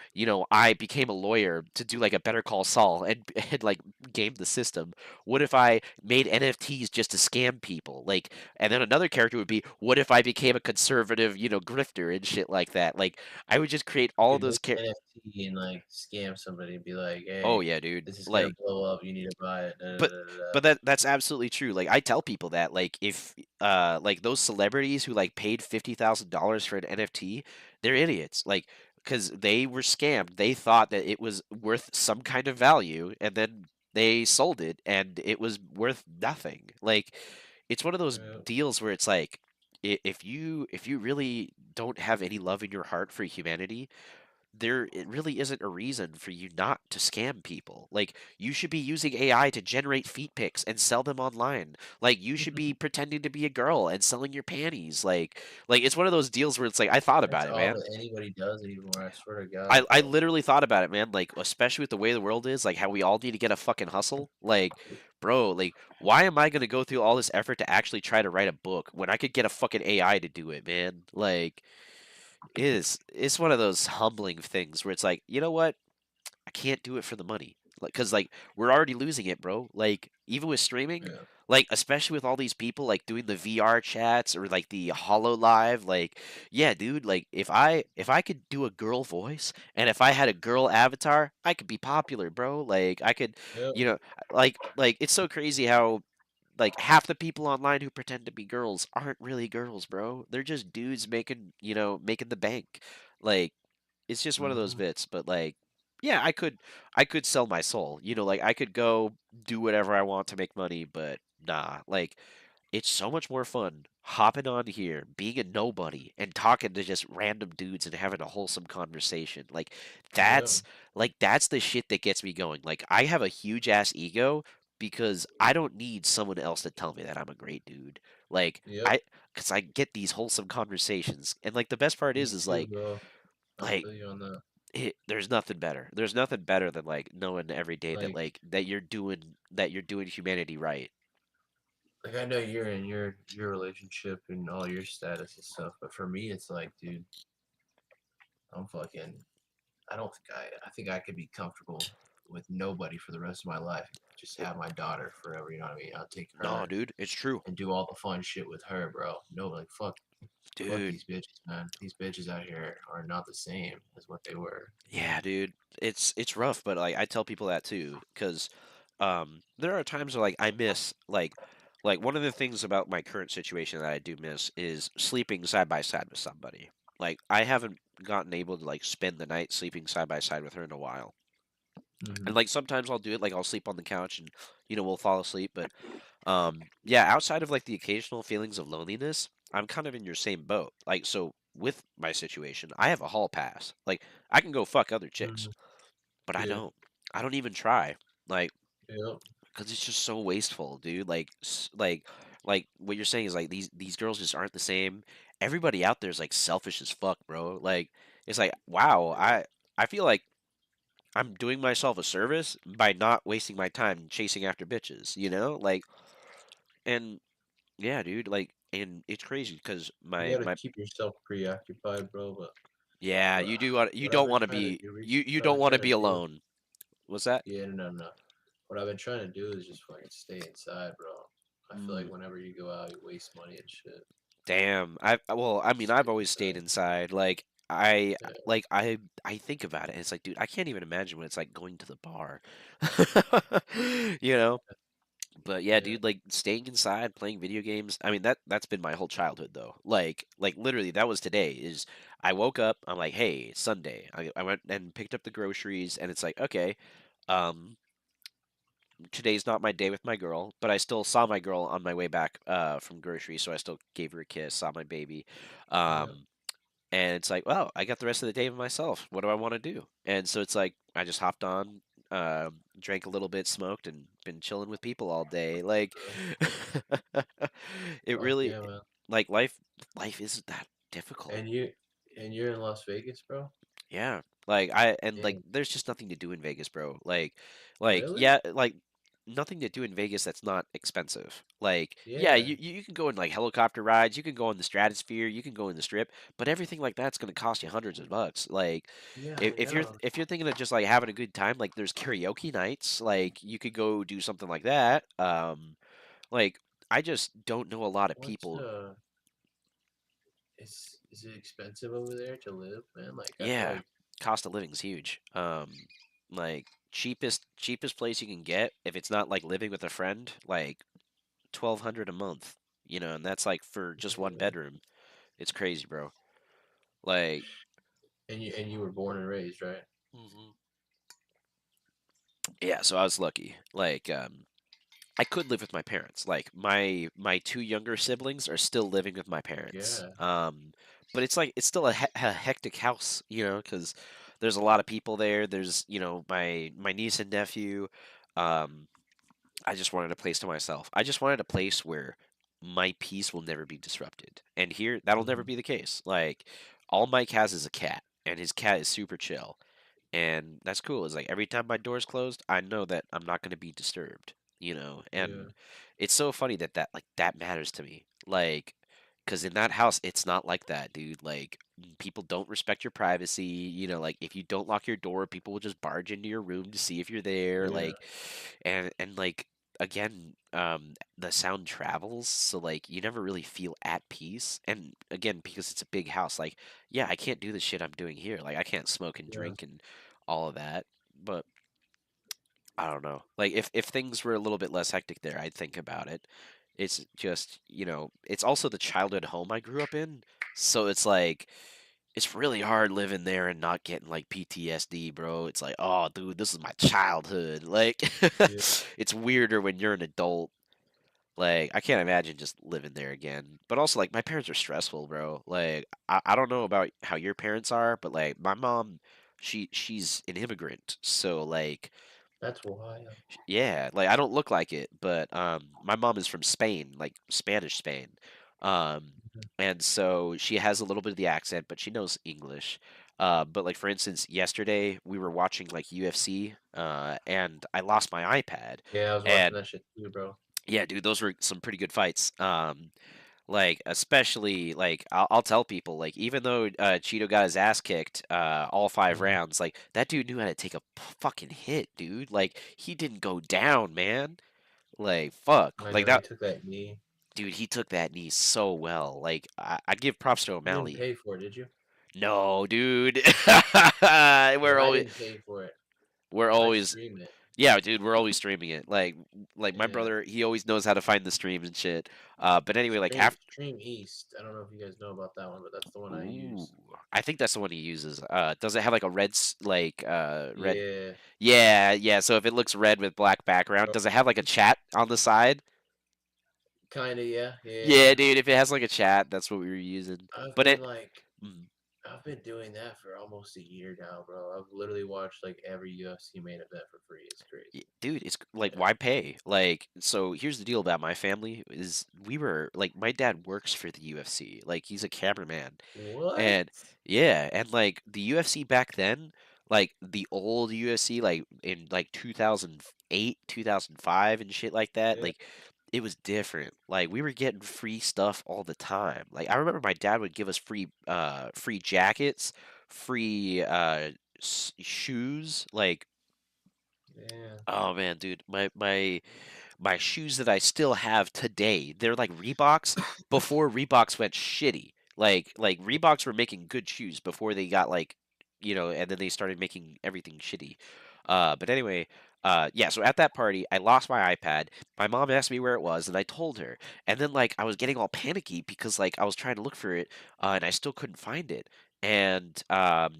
I became a lawyer to do like a Better Call Saul and and like game the system? What if I made NFTs just to scam people? Like, and then another character would be, what if I became a conservative, grifter and shit like that? Like, I would just create all of Dude, those make characters. an NFT and like scam somebody and be like, Oh "Hey, yeah, dude. this is gonna Like blow up. You need to buy it." Da, da, but da, da, da. but that's absolutely true. Like I tell people that like if like those celebrities who like paid $50,000 for an NFT, they're idiots. Like because they were scammed. They thought that it was worth some kind of value, and then they sold it, and it was worth nothing. Like it's one of those Yeah. deals where it's like if you really don't have any love in your heart for humanity, there it really isn't a reason for you not to scam people. Like you should be using AI to generate feet pics and sell them online. Like you should be pretending to be a girl and selling your panties. Like it's one of those deals where it's like I thought That's about it, all man. that anybody does anymore. I swear to God, I bro. literally thought about it, man. Like especially with the way the world is, like how we all need to get a fucking hustle. Like, bro, like why am I gonna go through all this effort to actually try to write a book when I could get a fucking AI to do it, man? Like it's one of those humbling things where it's like, you know what? I can't do it for the money. Like, cause like we're already losing it, bro. Like even with streaming, Yeah. Like, especially with all these people like doing the VR chats or like the Hollow Live, like, yeah, dude, like if I could do a girl voice and if I had a girl avatar, I could be popular, bro. Like I could, Yep. you know, like it's so crazy how like half the people online who pretend to be girls aren't really girls, bro. They're just dudes making, making the bank. Like it's just one of those Mhm. bits, but like yeah, I could sell my soul. Like I could go do whatever I want to make money, but nah, like it's so much more fun hopping on here, being a nobody, and talking to just random dudes and having a wholesome conversation. Yep. That's that's the shit that gets me going. Like I have a huge ass ego because I don't need someone else to tell me that I'm a great dude. Like Yep. I cuz I get these wholesome conversations. And like the best part Me is too, bro. I like feel you on that. there's nothing better. There's nothing better than like knowing every day that Like, that you're doing humanity right. I know you're in your relationship and all your status and stuff, but for me, it's like, dude, I'm fucking. I don't think I think I could be comfortable with nobody for the rest of my life. Just have my daughter forever. You know what I mean? I'll take No, her dude, it's true. and do all the fun shit with her, bro. No, like fuck Dude. these bitches, man. These bitches out here are not the same as what they were. Yeah, dude. It's rough, but like I tell people that too cuz there are times where like I miss like one of the things about my current situation that I do miss is sleeping side by side with somebody. Like I haven't gotten able to like spend the night sleeping side by side with her in a while. Mm-hmm. And like sometimes I'll do it like I'll sleep on the couch and we'll fall asleep, but yeah, outside of like the occasional feelings of loneliness, I'm kind of in your same boat. Like so with my situation, I have a hall pass. Like I can go fuck other chicks, Mm-hmm. but I Yeah. don't. I don't even try. Like Yep. cuz it's just so wasteful, dude. Like what you're saying is like these girls just aren't the same. Everybody out there is like selfish as fuck, bro. Like it's like wow, I feel like I'm doing myself a service by not wasting my time chasing after bitches, you know? Like and yeah, dude, like and it's crazy because You my gotta my keep yourself preoccupied, bro. yeah, But you what I've don't been want to trying to be do, you what I've don't been want to trying be to do, alone. What's that? yeah, no, no, no. What I've been trying to do is just fucking stay inside, bro. I feel like Mm, whenever you go out, you waste money and shit. damn. I mean, I've Stay always stayed inside. inside. I Yeah, like I think about it and it's like, dude, I can't even imagine what it's like going to the bar. You know? But yeah, yeah, dude, like staying inside, playing video games. I mean, that's been my whole childhood though. Like literally, that was today. Is I woke up, I'm like, hey, it's Sunday. I went and picked up the groceries, and it's like, okay, um, today's not my day with my girl, but I still saw my girl on my way back from groceries, so I still gave her a kiss, saw my baby. yeah, Um, and it's like, well, I got the rest of the day to myself. What do I want to do? And so it's like I just hopped on, drank a little bit, smoked, and been chilling with people all day. Like, bro. it Fuck really, yeah, man. like life isn't that difficult. And you're in Las Vegas, bro? Yeah. Like Damn, there's just nothing to do in Vegas, bro. really? Yeah, like nothing to do in Vegas that's not expensive. Like yeah, Yeah, you can go in like helicopter rides, you can go in the stratosphere, you can go in the strip, but everything like that's going to cost you hundreds of bucks. Like yeah, if, I if you're know. if you're thinking of just like having a good time, like there's karaoke nights, like you could go do something like that. Like I just don't know a lot of What's people. is it expensive over there to live, man? Like I feel Yeah, like cost of living's huge. Like cheapest place you can get if it's not like living with a friend, like 1,200 a month. And that's like for just one yeah. bedroom. It's crazy, bro. Like, And you were born and raised, right? Mhm. Yeah, so I was lucky. Like, I could live with my parents. Like my two younger siblings are still living with my parents. Yeah, But it's like it's still a hectic house, because there's a lot of people there. There's my niece and nephew. Um, I just wanted a place to myself. I just wanted a place where my peace will never be disrupted. And here, that'll never hmm, be the case. Like all Mike has is a cat, and his cat is super chill. And that's cool. It's like every time my door's closed, I know that I'm not going to be disturbed. yeah, And it's so funny that matters to me. Like, because in that house, it's not like that, dude. Like, people don't respect your privacy. Like if you don't lock your door, people will just barge into your room to see if you're there. yeah. Like, and like again, the sound travels, so like you never really feel at peace. And again, because it's a big house, like yeah, I can't do the shit I'm doing here. Like I can't smoke and Yeah. drink and all of that. But I don't know. Like if things were a little bit less hectic there, I'd think about it. It's just, it's also the childhood home I grew up in. So it's like it's really hard living there and not getting like PTSD, bro. It's like, oh, dude, this is my childhood. Like Yeah. it's weirder when you're an adult. Like I can't imagine just living there again. But also like my parents are stressful, bro. Like I don't know about how your parents are, but like my mom, she's an immigrant. So like That's wild. yeah, like I don't look like it, but my mom is from Spain, like Spanish Spain. Um Mhm. and so she has a little bit of the accent, but she knows English. But like for instance, yesterday we were watching like UFC, and I lost my iPad. Yeah, I was watching And that shit too, bro. yeah, dude, those were some pretty good fights. Like especially like I'll tell people like even though Cheeto got his ass kicked all 5 rounds, like that dude knew how to take a fucking hit, dude. Like he didn't go down, man. Like fuck, I like know he that took that knee. dude. He took that knee so well. Like I give props to You didn't O'Malley. pay for it, did you? No, dude. Because we're I always didn't pay for it. we're I always stream it. yeah, dude. We're always streaming it. Like my Yeah. brother, he always knows how to find the streams and shit. But anyway, like Stream after. Stream East. I don't know if you guys know about that one, but that's the one I Ooh, use. I think that's the one he uses. Does it have like a red, red? Yeah. Yeah, yeah. So if it looks red with black background, Oh, does it have like a chat on the side? kinda, yeah. Yeah, Yeah. dude. If it has like a chat, that's what we were using. I've But been it, like mm, I've been doing that for almost a year now, bro. I've literally watched like every UFC main event for free. It's crazy. dude, it's like Yeah. why pay? Like, so here's the deal about my family is we were like my dad works for the UFC. Like he's a cameraman. What? And yeah, and like the UFC back then, like the old UFC, like in like 2008, 2005 and shit like that, Yeah. like it was different. Like we were getting free stuff all the time. Like I remember my dad would give us free jackets, free shoes. Like Yeah. oh man, dude, my shoes that I still have today, they're like Reeboks before Reeboks went shitty. Like Reeboks were making good shoes before they got like, and then they started making everything shitty. But anyway, yeah, so at that party, I lost my iPad. My mom asked me where it was, and I told her. And then like I was getting all panicky because like I was trying to look for it, and I still couldn't find it. And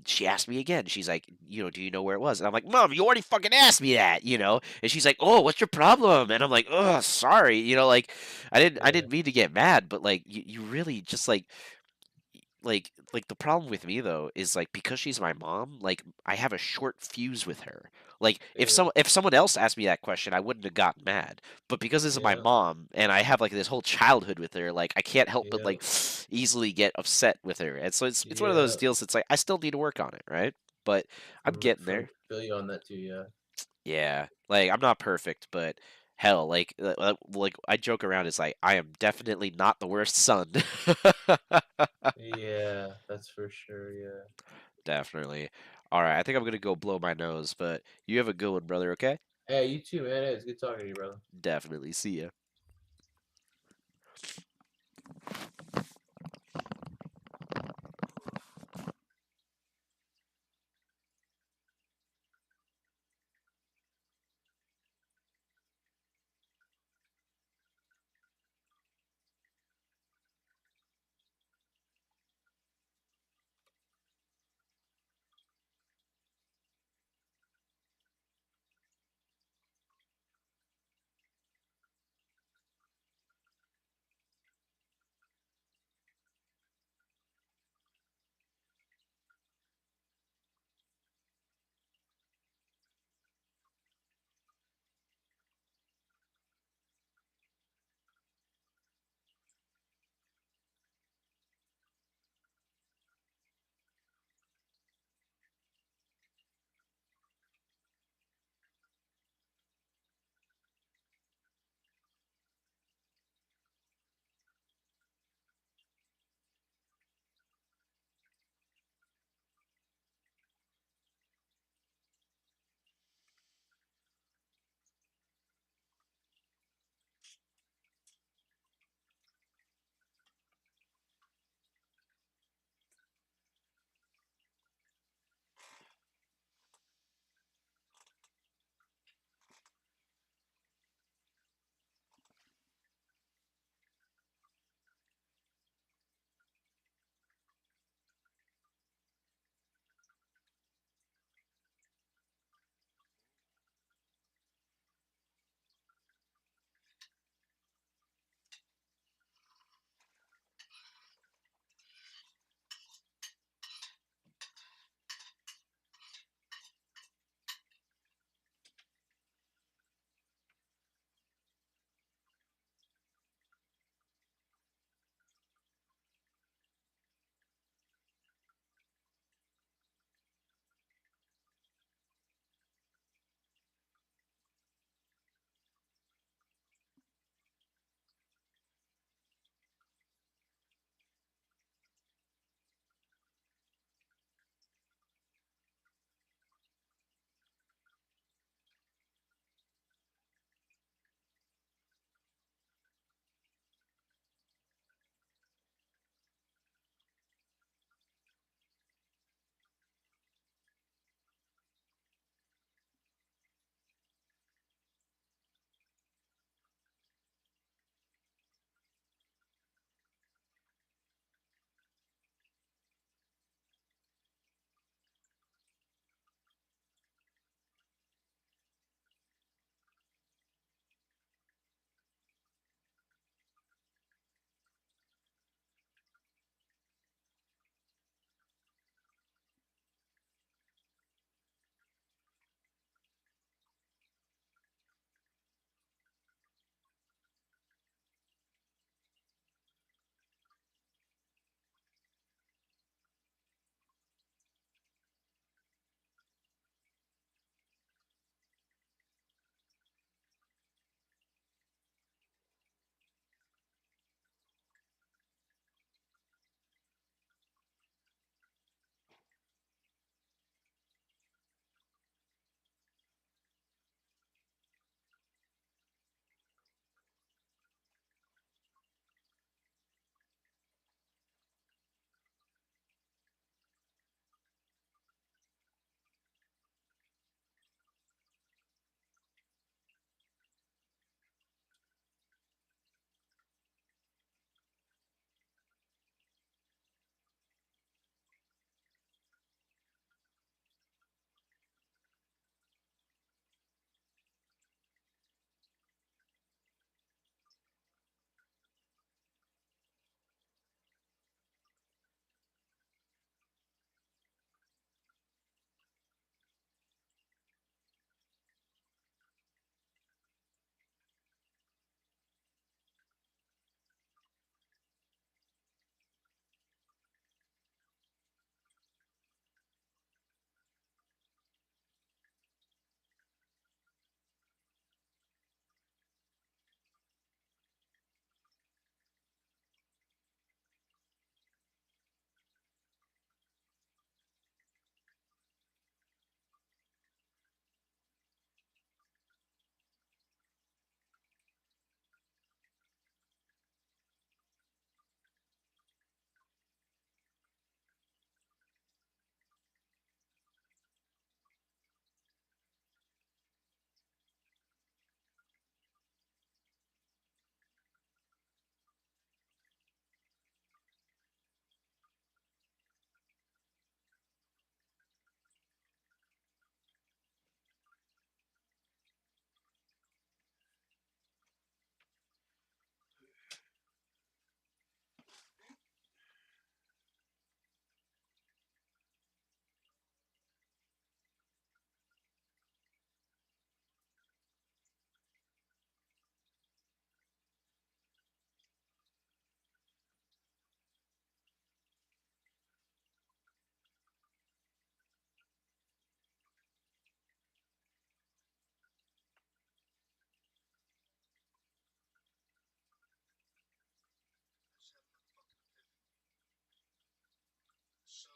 she asked me again. She's like, do you know where it was? And I'm like, Mom, you already fucking asked me that. And she's like, Oh, what's your problem? And I'm like, Oh, sorry. Like, I Yeah. didn't mean to get mad, but like, you really just like the problem with me though is like because she's my mom, like I have a short fuse with her. Like Yeah. if someone else asked me that question, I wouldn't have gotten mad. But because this is my Yeah. mom and I have like this whole childhood with her, like I can't help but Yeah. like easily get upset with her. And so it's one of those Yeah. deals. It's like I still need to work on it, right? But I'm getting there. Feel you on that too. Yeah. Yeah, like I'm not perfect, but hell, like I joke around. It's like I am definitely not the worst son. Yeah. That's for sure. Yeah. Definitely. All right, I think I'm gonna go blow my nose, but you have a good one, brother. Okay? Hey, you too, man. Hey, it's good talking to you, brother. Definitely. See ya.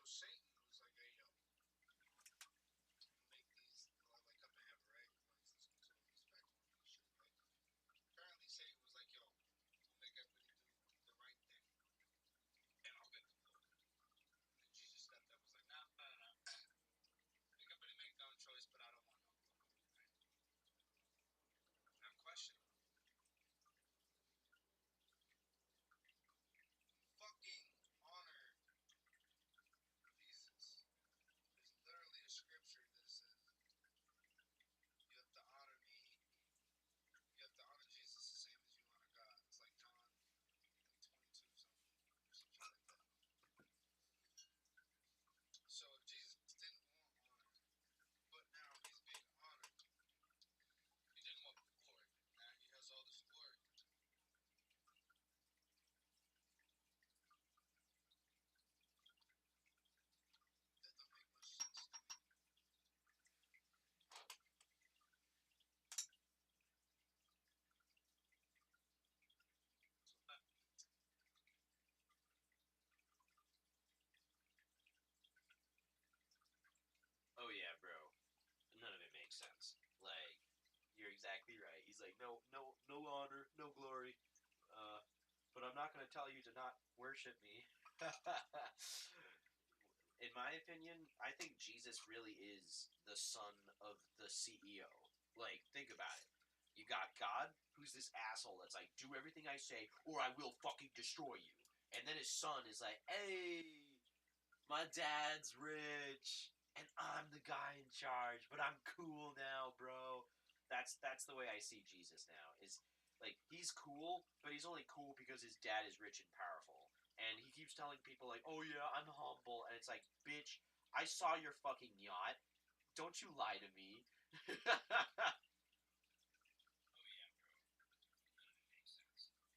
Satan was like, hey, yo, make these like up in heaven, right? Like let's go to this back on and shit, right? Apparently Satan was like, yo, I'll make everybody do the right thing and I'll get the glory. And Jesus stepped up and was like, nah, nah, nah, nah. Make everybody make their own choice, but I don't want no glory. Right? Now question. Fucking honor Jesus. There's literally a scripture that says you have to honor me. You have to honor Jesus the same as you honor God. It's like John 22 something or some shit like that. So if Jesus didn't want honor, but now he's being honored, he didn't want glory. Now he has all this glory. That don't make much sense to me. Oh yeah, bro. None of it makes sense. Like, you're exactly right. He's like, no, no honor, no glory. But I'm not gonna tell you to not worship me. In my opinion, I think Jesus really is the son of the CEO. Like, think about it. You got God, who's this asshole that's like, do everything I say, or I will fucking destroy you. And then his son is like, hey, my dad's rich, and I'm the guy in charge, but I'm cool now, bro. That's the way I see Jesus now. Is like he's cool, but he's only cool because his dad is rich and powerful. And he keeps telling people like, "Oh yeah, I'm humble," and it's like, "Bitch, I saw your fucking yacht. Don't you lie to me." Oh yeah, bro. None of it makes sense. Like,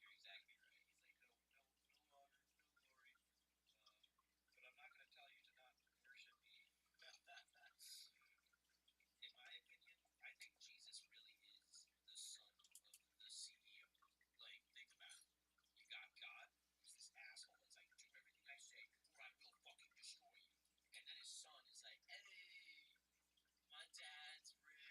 you're exactly right. He's like, no, no, no honor, no glory. But I'm not going to tell you to not worship me. In my opinion, I think Jesus really is the son of the CEO. Like, think about it. You got God, who's this asshole that's like, do everything I say, or I will fucking destroy you. And then his son is like, hey, my dad's rich.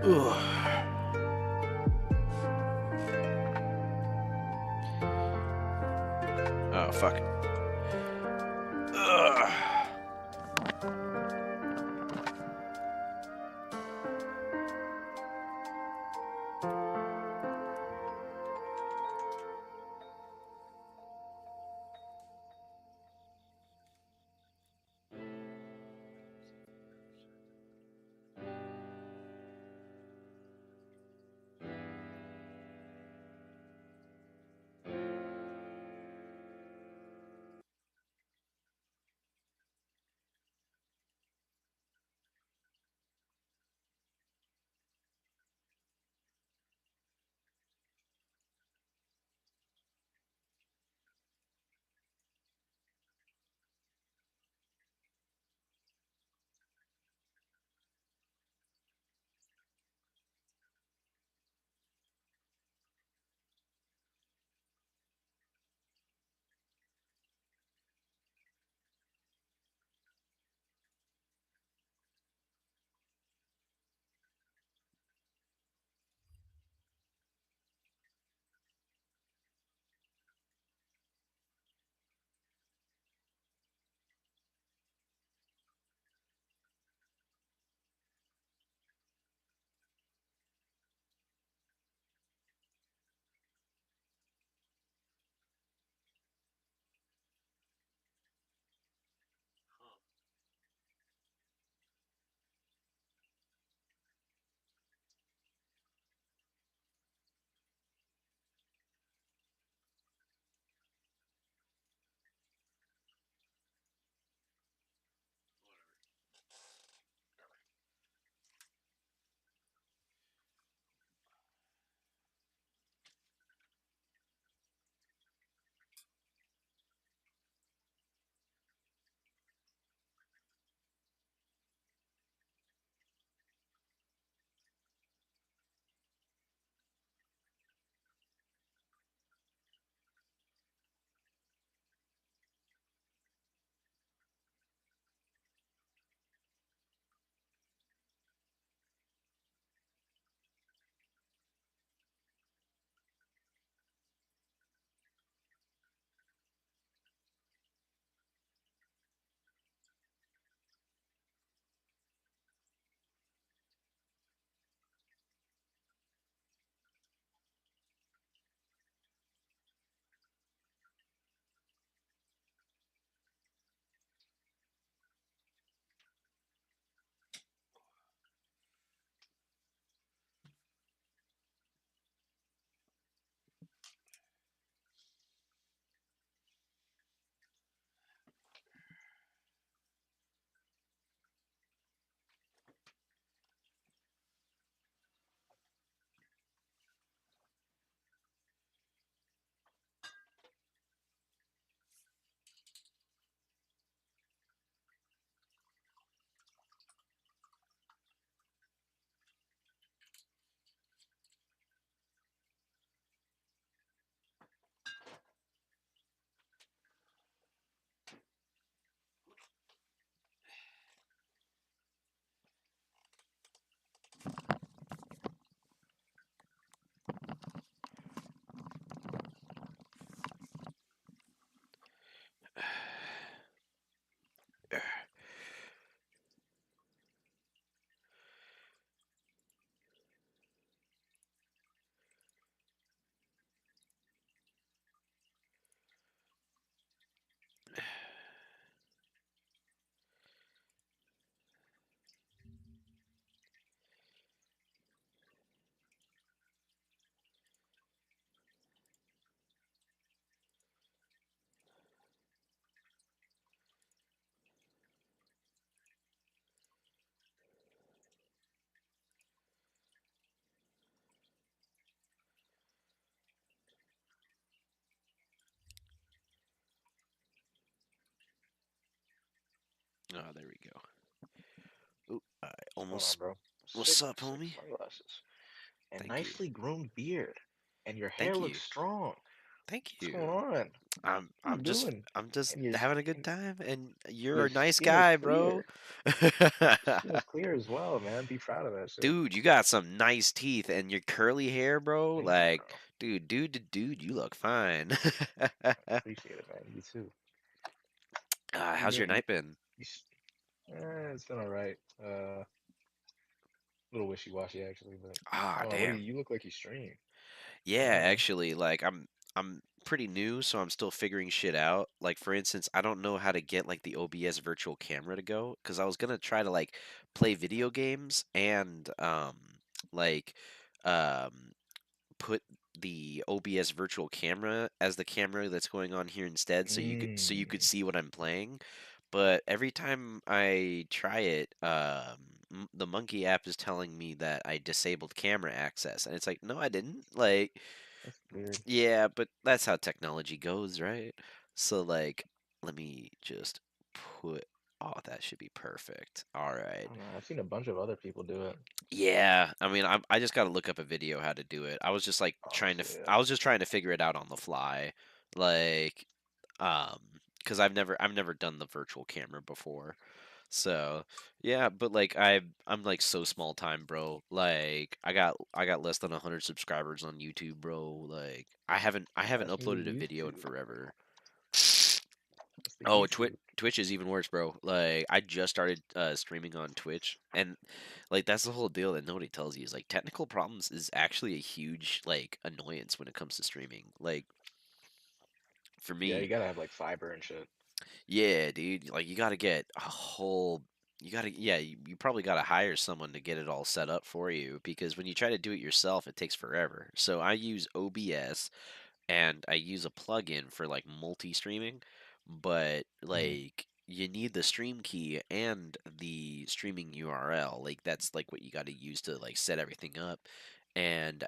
Ugh. Oh fuck. Ugh. Oh, there we go. Ooh, I What's going on, almost. bro? What's Sick, up, sick homie? sunglasses and Thank you. nicely groomed beard, and your hair Thank you. looks strong. Thank What's going you. on? I'm What are I'm you just doing? I'm just And your having a good and time, and you're your a nice skin is guy, bro. clear. Skin is clear as well, man. Be proud of that shit. Dude, you got some nice teeth and your curly hair, bro. Thank you, Like, bro. dude, you look fine. Appreciate it, man. You too. You How's your doing? night been? You, s- it's been all right. A little wishy-washy actually, but Ah, what do damn. you look like you stream? Yeah, I don't know. actually, like I'm pretty new, so I'm still figuring shit out. Like for instance, I don't know how to get like the OBS virtual camera to go because I was gonna try to like play video games and like um put the OBS virtual camera as the camera that's going on here instead, so you could Mm, see what I'm playing. But every time I try it, the Monkey app is telling me that I disabled camera access, and it's like, no, I didn't. Like, that's weird. yeah, but that's how technology goes, right? So like, let me just put. Oh, that should be perfect. All I right. don't know. I've seen a bunch of other people do it. Yeah, I mean, I just got to look up a video how to do it. I was just like Honestly, yeah. I was just trying to figure it out on the fly, like, um, because I've never done the virtual camera before. So yeah, but like I'm like so small time, bro. Like I got less than 100 subscribers on YouTube, bro. Like I haven't That's new uploaded a video in YouTube. forever. That's the Oh, YouTube. Twitch is even worse, bro. Like I just started streaming on Twitch, and like that's the whole deal that nobody tells you is like technical problems is actually a huge like annoyance when it comes to streaming. Like for Yeah, you me, gotta have like fiber and shit. yeah, dude, like you got to get a whole you got to yeah, you probably got to hire someone to get it all set up for you because when you try to do it yourself, it takes forever. So I use OBS and I use a plugin for like multi-streaming, but Mm, like you need the stream key and the streaming URL. Like that's like what you got to use to like set everything up. And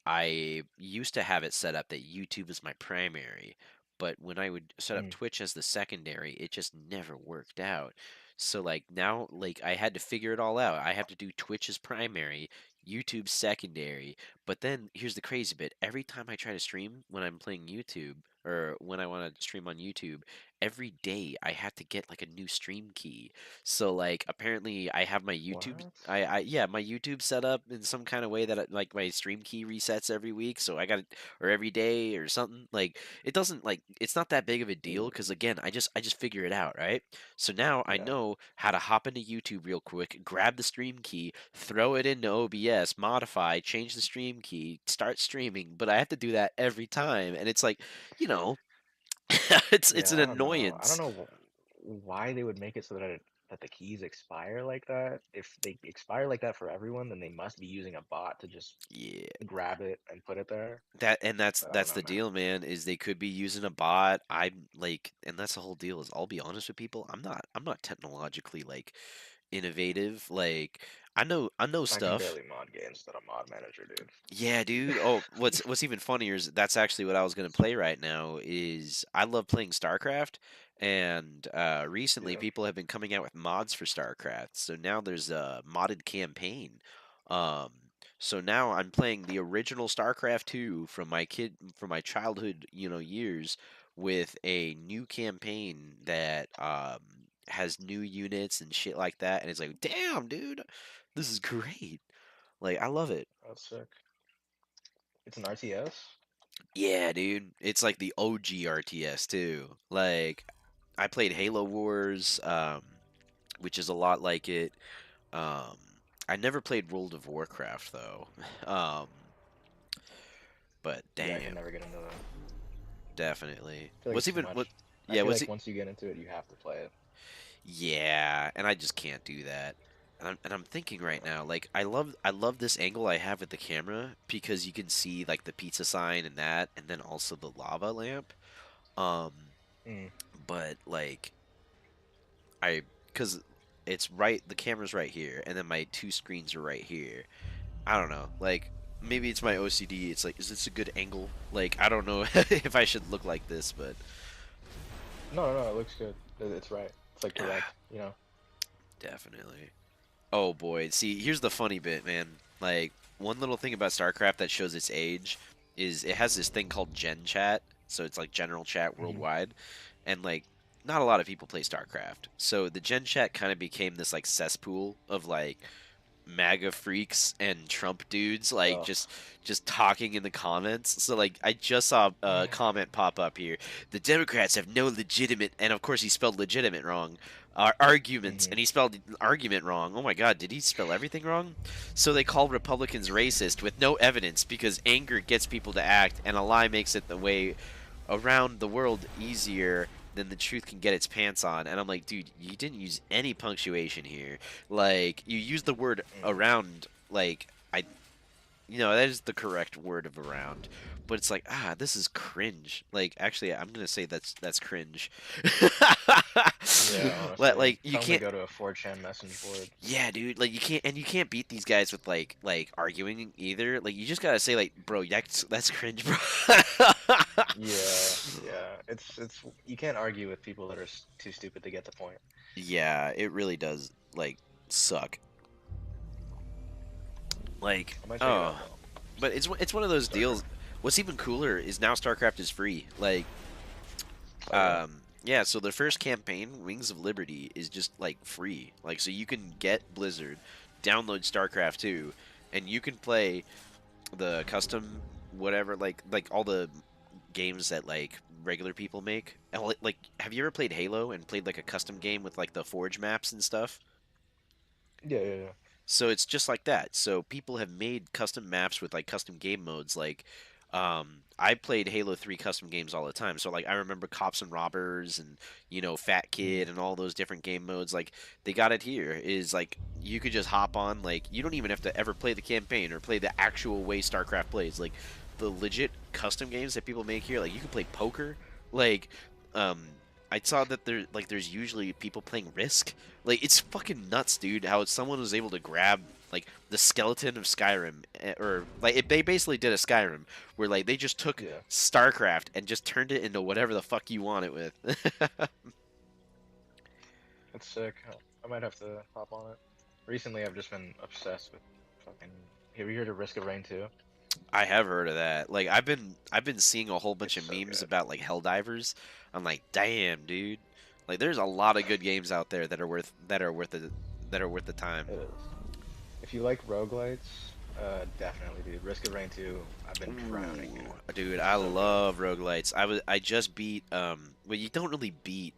I used to have it set up that YouTube is my primary, but when I would set up mm, Twitch as the secondary, it just never worked out. So like now like I had to figure it all out. I have to do Twitch as primary, YouTube secondary, but then here's the crazy bit. Every time I try to stream when I'm playing YouTube or when I want to stream on YouTube, every day I have to get like a new stream key. So like apparently I have my YouTube what? I yeah, my YouTube set up in some kind of way that like my stream key resets every week, so I got it or every day or something. Like it doesn't like it's not that big of a deal Dude, because again, I just figure it out, right? So now I yeah. know how to hop into YouTube real quick, grab the stream key, throw it into OBS, modify, change the stream key, start streaming, but I have to do that every time, and it's like, you know, it's Yeah, an I don't know. I don't annoyance. know why they would make it so that the keys expire like that. If they expire like that for everyone, then they must be using a bot to just Yeah, grab it and put it there. But I don't that's know, the man. deal, man. Is they could be using a bot. I'm like, and that's the whole deal. Is I'll be honest with people. I'm not technologically like innovative. Like I know I can stuff. barely mod games that a mod manager, dude. Yeah, dude. Oh, what's even funnier is that's actually what I was gonna play right now. Is I love playing StarCraft, and recently Yeah. people have been coming out with mods for StarCraft. So now there's a modded campaign. Um, so now I'm playing the original StarCraft 2 from my childhood, you know, years with a new campaign that has new units and shit like that, and it's like, damn, dude, this is great. Like I love it. That's sick. It's an RTS. Yeah, dude. It's like the OG RTS too. Like I played Halo Wars, which is a lot like it. Um, I never played World of Warcraft though. Um, but Yeah, I can damn, never get into that. definitely. I feel like What's it's too even what? much. I Yeah, feel what's like it? once you get into it, you have to play it. Yeah, and I just can't do that. And I'm thinking right Yeah. now, like I love this angle I have with the camera because you can see like the pizza sign and that, and then also the lava lamp. Um, Mm. but like I because it's right the camera's right here and then my two screens are right here. I don't know. Like maybe it's my OCD. It's like is this a good angle? Like I don't know if I should look like this, but No, no, no, it looks good. It's right. It's like correct, you know. Definitely. Oh boy. See, here's the funny bit, man. Like one little thing about StarCraft that shows its age is it has this thing called Gen Chat. So it's like general chat Hmm. worldwide, and like not a lot of people play StarCraft. So the Gen Chat kind of became this like cesspool of like MAGA freaks and Trump dudes like Oh. just talking in the comments. So like I just saw a comment pop up here. The Democrats have no legitimate, and of course he spelled legitimate wrong. Arguments, Hmm. and he spelled argument wrong. Oh my God, did he spell everything wrong? So they call Republicans racist with no evidence because anger gets people to act, and a lie makes it the way around the world easier than the truth can get its pants on. And I'm like, dude, you didn't use any punctuation here. Like, you used the word Hmm. around, like, that is the correct word of around. But it's like, this is cringe. Like, actually, I'm gonna say that's cringe. Yeah, honestly, Like, you tell them to can't. go to a 4chan message board. Yeah, dude. Like, you can't beat these guys with like arguing either. Like, you just gotta say like, bro, that's cringe, bro. Yeah, yeah. It's you can't argue with people that are too stupid to get the point. Yeah, it really does like suck. Like, I might check it out oh, though. but it's one of those deals. StarCraft. What's even cooler is now StarCraft is free. Like, Oh yeah. yeah. So the first campaign, Wings of Liberty, is just like free. Like, so you can get Blizzard, download StarCraft 2, and you can play the custom whatever like all the games that like regular people make. And, like, have you ever played Halo and played like a custom game with like the Forge maps and stuff? Yeah, yeah, yeah. So it's just like that. So people have made custom maps with like custom game modes. Like, I played Halo 3 custom games all the time. So like I remember Cops and Robbers and Fat Hmm. Kid and all those different game modes. Like they got it here. Is like you could just hop on. Like you don't even have to ever play the campaign or play the actual way StarCraft plays. Like the legit custom games that people make here. Like you can play poker. Like, um, I saw that there's usually people playing Risk. Like it's fucking nuts, dude. How someone was able to grab like the skeleton of Skyrim, or like they basically did a Skyrim where like they just took Yeah. StarCraft and just turned it into whatever the fuck you want it with. It's sick. I might have to hop on it. Recently, I've just been obsessed with fucking. Have you heard of Risk of Rain 2? I have heard of that. Like I've been seeing a whole bunch It's of so memes good. about like Helldivers. I'm like, damn, dude. Like there's a lot of good games out there that are worth the time. It is. If you like roguelites, definitely, dude. Risk of Rain 2, I've been drowning in Ooh, it. dude, It's I so good. love roguelites. I just beat well you don't really beat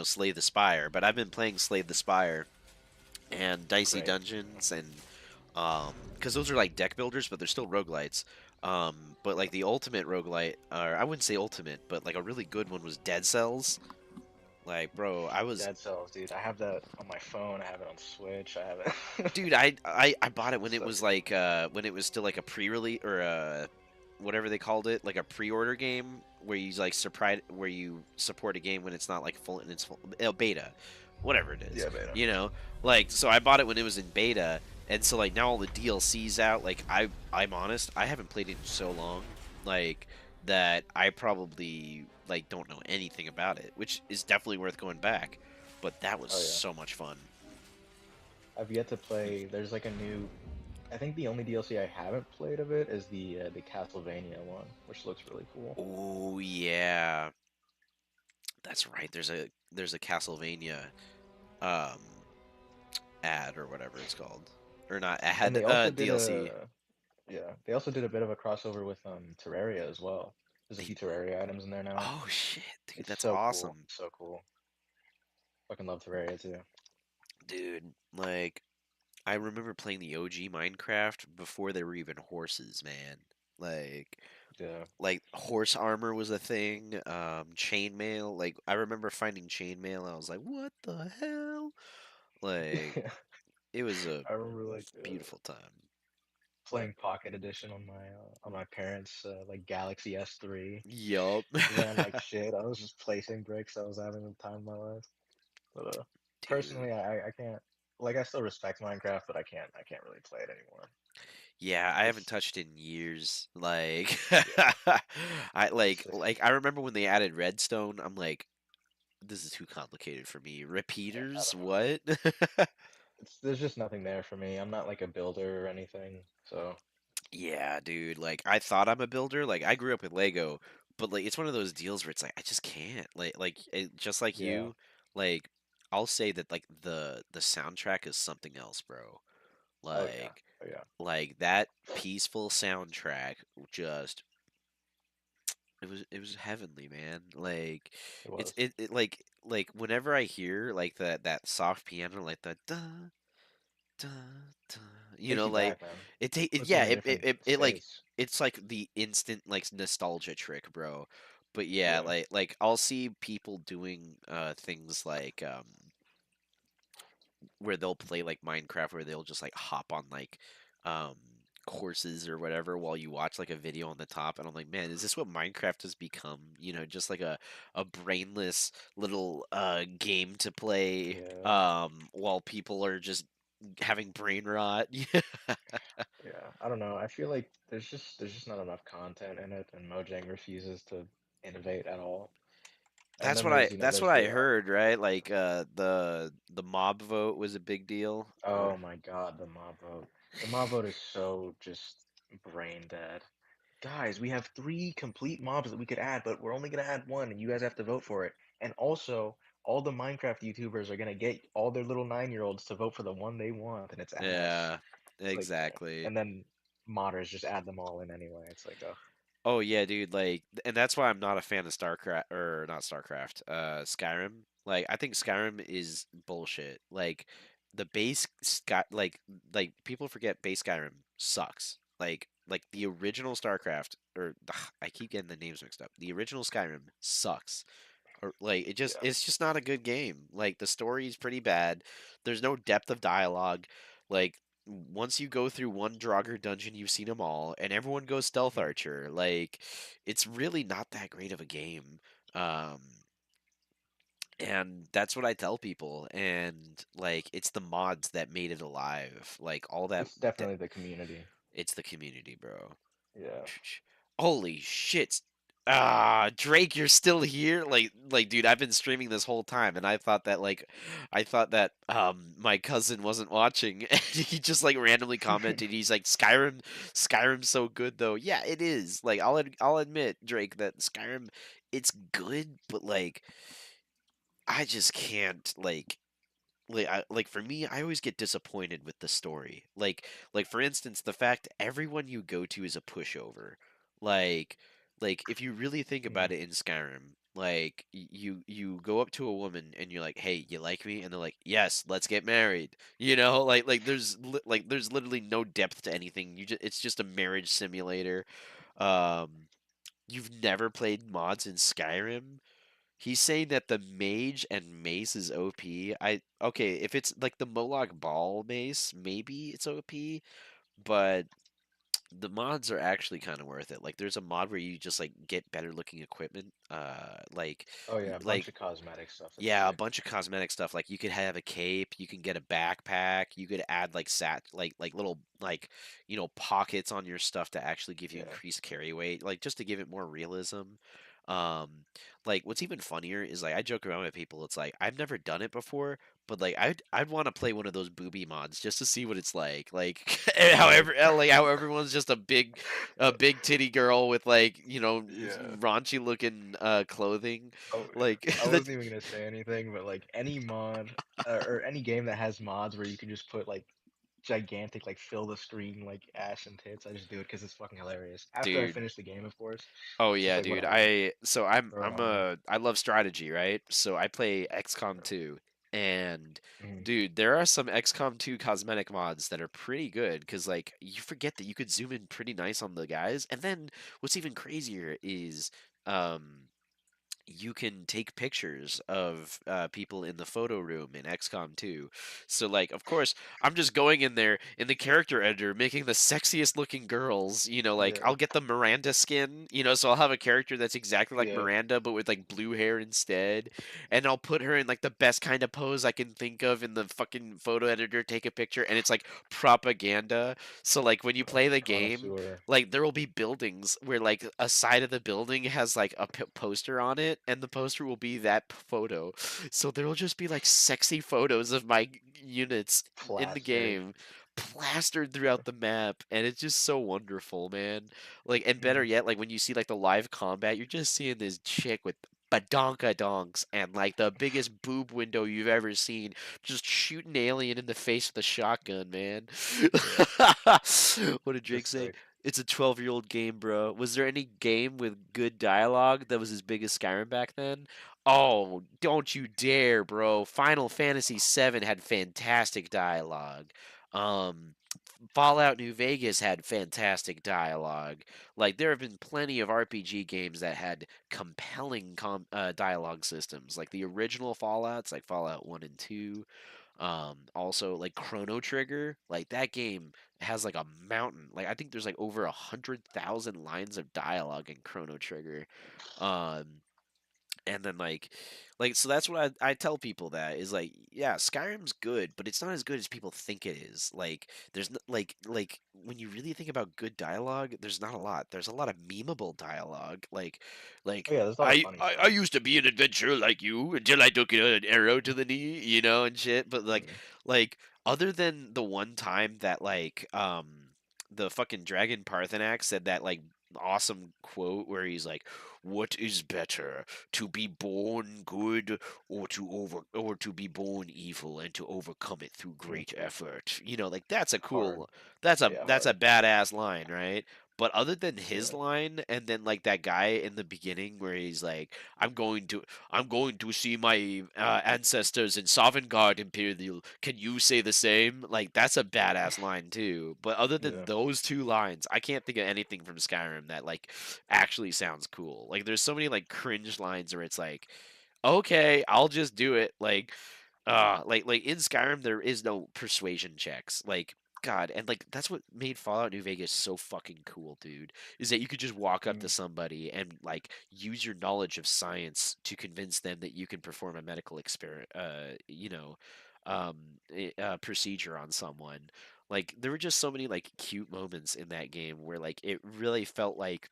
Slay the Spire, but I've been playing Slay the Spire and Dicey Great. Dungeons and because those are like deck builders, but they're still roguelites. But like the ultimate roguelite, or I wouldn't say ultimate, but like a really good one was Dead Cells. Like, bro, I was Dead Cells, dude. I have that on my phone. I have it on Switch. I have it. dude, I bought it when it So was good. like when it was still like a pre-release or whatever they called it, like a pre-order game where you like surprise where you support a game when it's not like full in its full beta, whatever it is, Yeah, beta. you know. Like so, I bought it when it was in beta, and so like now all the DLC's out. Like I'm honest, I haven't played it in so long, like that I probably like don't know anything about it, which is definitely worth going back. But that was Oh yeah. so much fun. I've yet to play. There's like a new. I think the only DLC I haven't played of it is the Castlevania one, which looks really cool. Oh yeah, that's right. There's a Castlevania um ad or whatever it's called, or not And ad they also did DLC. a yeah, they also did a bit of a crossover with Terraria as well. There's a They few Terraria items in there now. oh shit, dude, It's that's so cool. awesome, So cool. Fucking love Terraria too. dude. Like I remember playing the OG Minecraft before there were even horses, man. Like Yeah. like horse armor was a thing. Chainmail. Like I remember finding chainmail. I was like, what the hell? Like it was a I remember like beautiful time. playing Pocket Edition on my parents' like Galaxy S3. Yup. Ran like shit. I was just placing bricks. I was having the time of my life. But Dude. personally, I can't. Like I still respect Minecraft, but I can't really play it anymore. Yeah, I haven't It's touched it in years. Like yeah, I it's like I remember when they added redstone, I'm like, this is too complicated for me. Yeah, I Repeaters? don't know. What? There's just nothing there for me. I'm not like a builder or anything, so Yeah, dude. Like I thought I'm a builder. Like I grew up with Lego, but like it's one of those deals where it's like I just can't. Just like yeah. you, like I'll say that like the soundtrack is something else, bro. Oh yeah. Like Oh yeah. like that peaceful soundtrack just it was heavenly, man. Like It it's was. it like whenever I hear like that soft piano like the da da da, Takes you like back, man. Puts you yeah, in a different like space. it's like the instant like nostalgia trick, bro. But yeah, Yeah. I'll see people doing things like where they'll play like Minecraft where they'll just like hop on like um courses or whatever while you watch like a video on the top, and I'm like, man, is this what Minecraft has become? Just like a brainless little game to play Yeah. while people are just having brain rot. Yeah. Yeah. I don't know. I feel like there's just not enough content in it, and Mojang refuses to innovate at all. And then That's what there's I the heard, right? Like the mob vote was a big deal. Or oh my God, the mob vote. The mob vote is so just brain dead. Guys, we have three complete mobs that we could add, but we're only gonna add one, and you guys have to vote for it. And also, all the Minecraft YouTubers are gonna get all their little 9-year-olds to vote for the one they want, and it's ass. yeah, Like, exactly. and then modders just add them all in anyway. It's like, oh, Oh yeah, dude, and that's why I'm not a fan of StarCraft or not StarCraft, Skyrim. Like I think Skyrim is bullshit. Like the base Sky like people forget base Skyrim sucks. Like the original StarCraft or I keep getting the names mixed up. The original Skyrim sucks. Or like yeah. it's just not a good game. Like the story is pretty bad. There's no depth of dialogue. Like once you go through one Draugr dungeon, you've seen them all, and everyone goes stealth Mhm. archer. Like it's really not that great of a game. Um, and that's what I tell people. And like it's the mods that made it alive. Like all that It's that definitely the community. it's the community, bro. Yeah. Holy shit. Ah, Drake, you're still here? Dude, I've been streaming this whole time and I thought that my cousin wasn't watching and he just like randomly commented. He's like Skyrim's so good though. Yeah, it is. Like I'll admit, Drake, that Skyrim it's good, but like I just can't like for me, I always get disappointed with the story. Like for instance, the fact everyone you go to is a pushover. Like like if you really think about Mm. it in Skyrim, like you go up to a woman and you're like, "Hey, you like me?" And they're like, "Yes, let's get married." Like there's literally no depth to anything. It's just a marriage simulator. Um you've never played mods in Skyrim? He's saying that the mage and mace is OP. Okay, if it's like the Moloch ball mace, maybe it's OP, but the mods are actually kind of worth it. Like there's a mod where you just like get better looking equipment. Oh yeah, a bunch Like of cosmetic stuff. That's yeah, a sick. bunch of cosmetic stuff. Like you could have a cape, you can get a backpack, you could add like little pockets on your stuff to actually give you Yeah. increased carry weight, like just to give it more realism. Um, like what's even funnier is like I joke around with people. It's like I've never done it before, but like I'd want to play one of those booby mods just to see what it's like. Like Yeah. how everyone's just a big titty girl with Yeah. raunchy looking clothing. Oh, Like I that. wasn't even gonna say anything, but like any mod or any game that has mods where you can just put like gigantic, like fill the screen like ass and tits, I just do it because it's fucking hilarious. After I Dude. finish the game, of course. Oh It's yeah, like dude. whatever, throw it on. I love strategy, right? So I play XCOM 2 and Mhm. dude, there are some XCOM 2 cosmetic mods that are pretty good cuz like you forget that you could zoom in pretty nice on the guys. And then what's even crazier is um you can take pictures of people in the photo room in XCOM 2. So, like, of course, I'm just going in there in the character editor, making the sexiest looking girls. Like, Yeah. I'll get the Miranda skin, so I'll have a character that's exactly like Yeah. Miranda, but with like blue hair instead. And I'll put her in like the best kind of pose I can think of in the fucking photo editor, take a picture, and it's like propaganda. So, like, when you play the game, Connoisseur. like there will be buildings where like a side of the building has like a poster on it it, and the poster will be that photo. So there will just be like sexy photos of my units in the Plastered. game plastered throughout the map, and it's just so wonderful, man. Like, and better Mhm. yet, like when you see like the live combat, you're just seeing this chick with badonka donks and like the biggest boob window you've ever seen, just shoot an alien in the face with a shotgun, man. What did Drake Just say? sick. It's a 12-year-old game, bro. Was there any game with good dialogue that was as big as Skyrim back then? Oh, don't you dare, bro. Final Fantasy VII had fantastic dialogue. Um, Fallout New Vegas had fantastic dialogue. Like there have been plenty of RPG games that had compelling dialogue systems, like the original Fallout's, like Fallout 1 and 2. Also like Chrono Trigger, like that game has like a mountain. Like I think there's like over 100,000 lines of dialogue in Chrono Trigger. Um, and then like so that's what I tell people that is like, yeah, Skyrim's good, but it's not as good as people think it is. Like there's like when you really think about good dialogue, there's not a lot. There's a lot of memeable dialogue, like Oh yeah, there's a lot of I, funny I stuff. I used to be an adventurer like you until I took an arrow to the knee, and shit. But Mm. like other than the one time that the fucking dragon Parthenax said that like awesome quote where he's like, "What is better, to be born good or to be born evil and to overcome it through Mm. great effort?" Like that's a Hard. cool, that's a Yeah, that's hard. a badass line, right? But other than his Yeah. line, and then like that guy in the beginning where he's like, I'm going to see my ancestors in Sovngarde Imperial. Can you say the same?" Like that's a badass line too. But other than Yeah. those two lines, I can't think of anything from Skyrim that like actually sounds cool. Like there's so many like cringe lines where it's like, okay, I'll just do it. Like in Skyrim there is no persuasion checks. Like God, and like that's what made Fallout New Vegas so fucking cool, dude. Is that you could just walk up to Mm. somebody and like use your knowledge of science to convince them that you can perform a medical experiment, um, procedure on someone. Like there were just so many like cute moments in that game where like it really felt like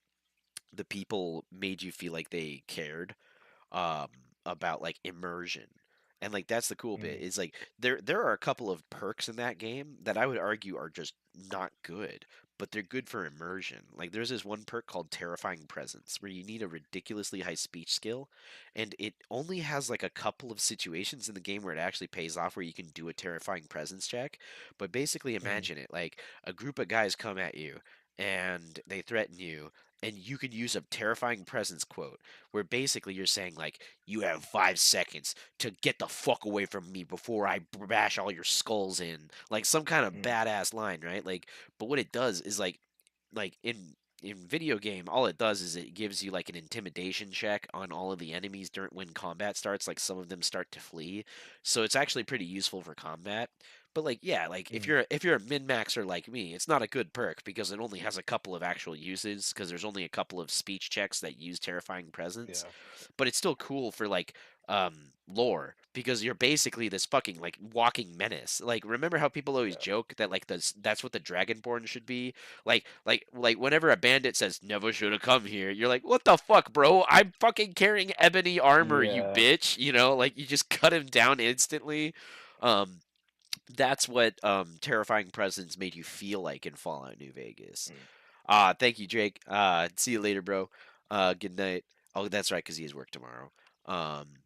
the people made you feel like they cared um about like immersion. And like that's the cool bit Mm. is like there are a couple of perks in that game that I would argue are just not good, but they're good for immersion. Like there's this one perk called Terrifying Presence where you need a ridiculously high speech skill, and it only has like a couple of situations in the game where it actually pays off where you can do a terrifying presence check. But basically Mm. imagine it like a group of guys come at you and they threaten you, and you can use a terrifying presence quote where basically you're saying like, "You have 5 seconds to get the fuck away from me before I bash all your skulls in," like some kind of Mm. badass line, right? Like, but what it does is like in video game, all it does is it gives you like an intimidation check on all of the enemies during when combat starts. Like some of them start to flee, so it's actually pretty useful for combat. But like, yeah, like if Mm. you're a min maxer like me, it's not a good perk because it only has a couple of actual uses because there's only a couple of speech checks that use terrifying presence. Yeah. But it's still cool for like lore because you're basically this fucking like walking menace. Like remember how people always Yeah. joke that like that's what the dragonborn should be? Like whenever a bandit says never should have come here, you're like, "What the fuck, bro? I'm fucking carrying ebony armor, you Yeah. bitch." Like you just cut him down instantly. Um that's what terrifying presence made you feel like in Fallout New Vegas. Mm. Thank you, Jake. See you later, bro. Good night. Oh, that's right, cuz he has work tomorrow. Um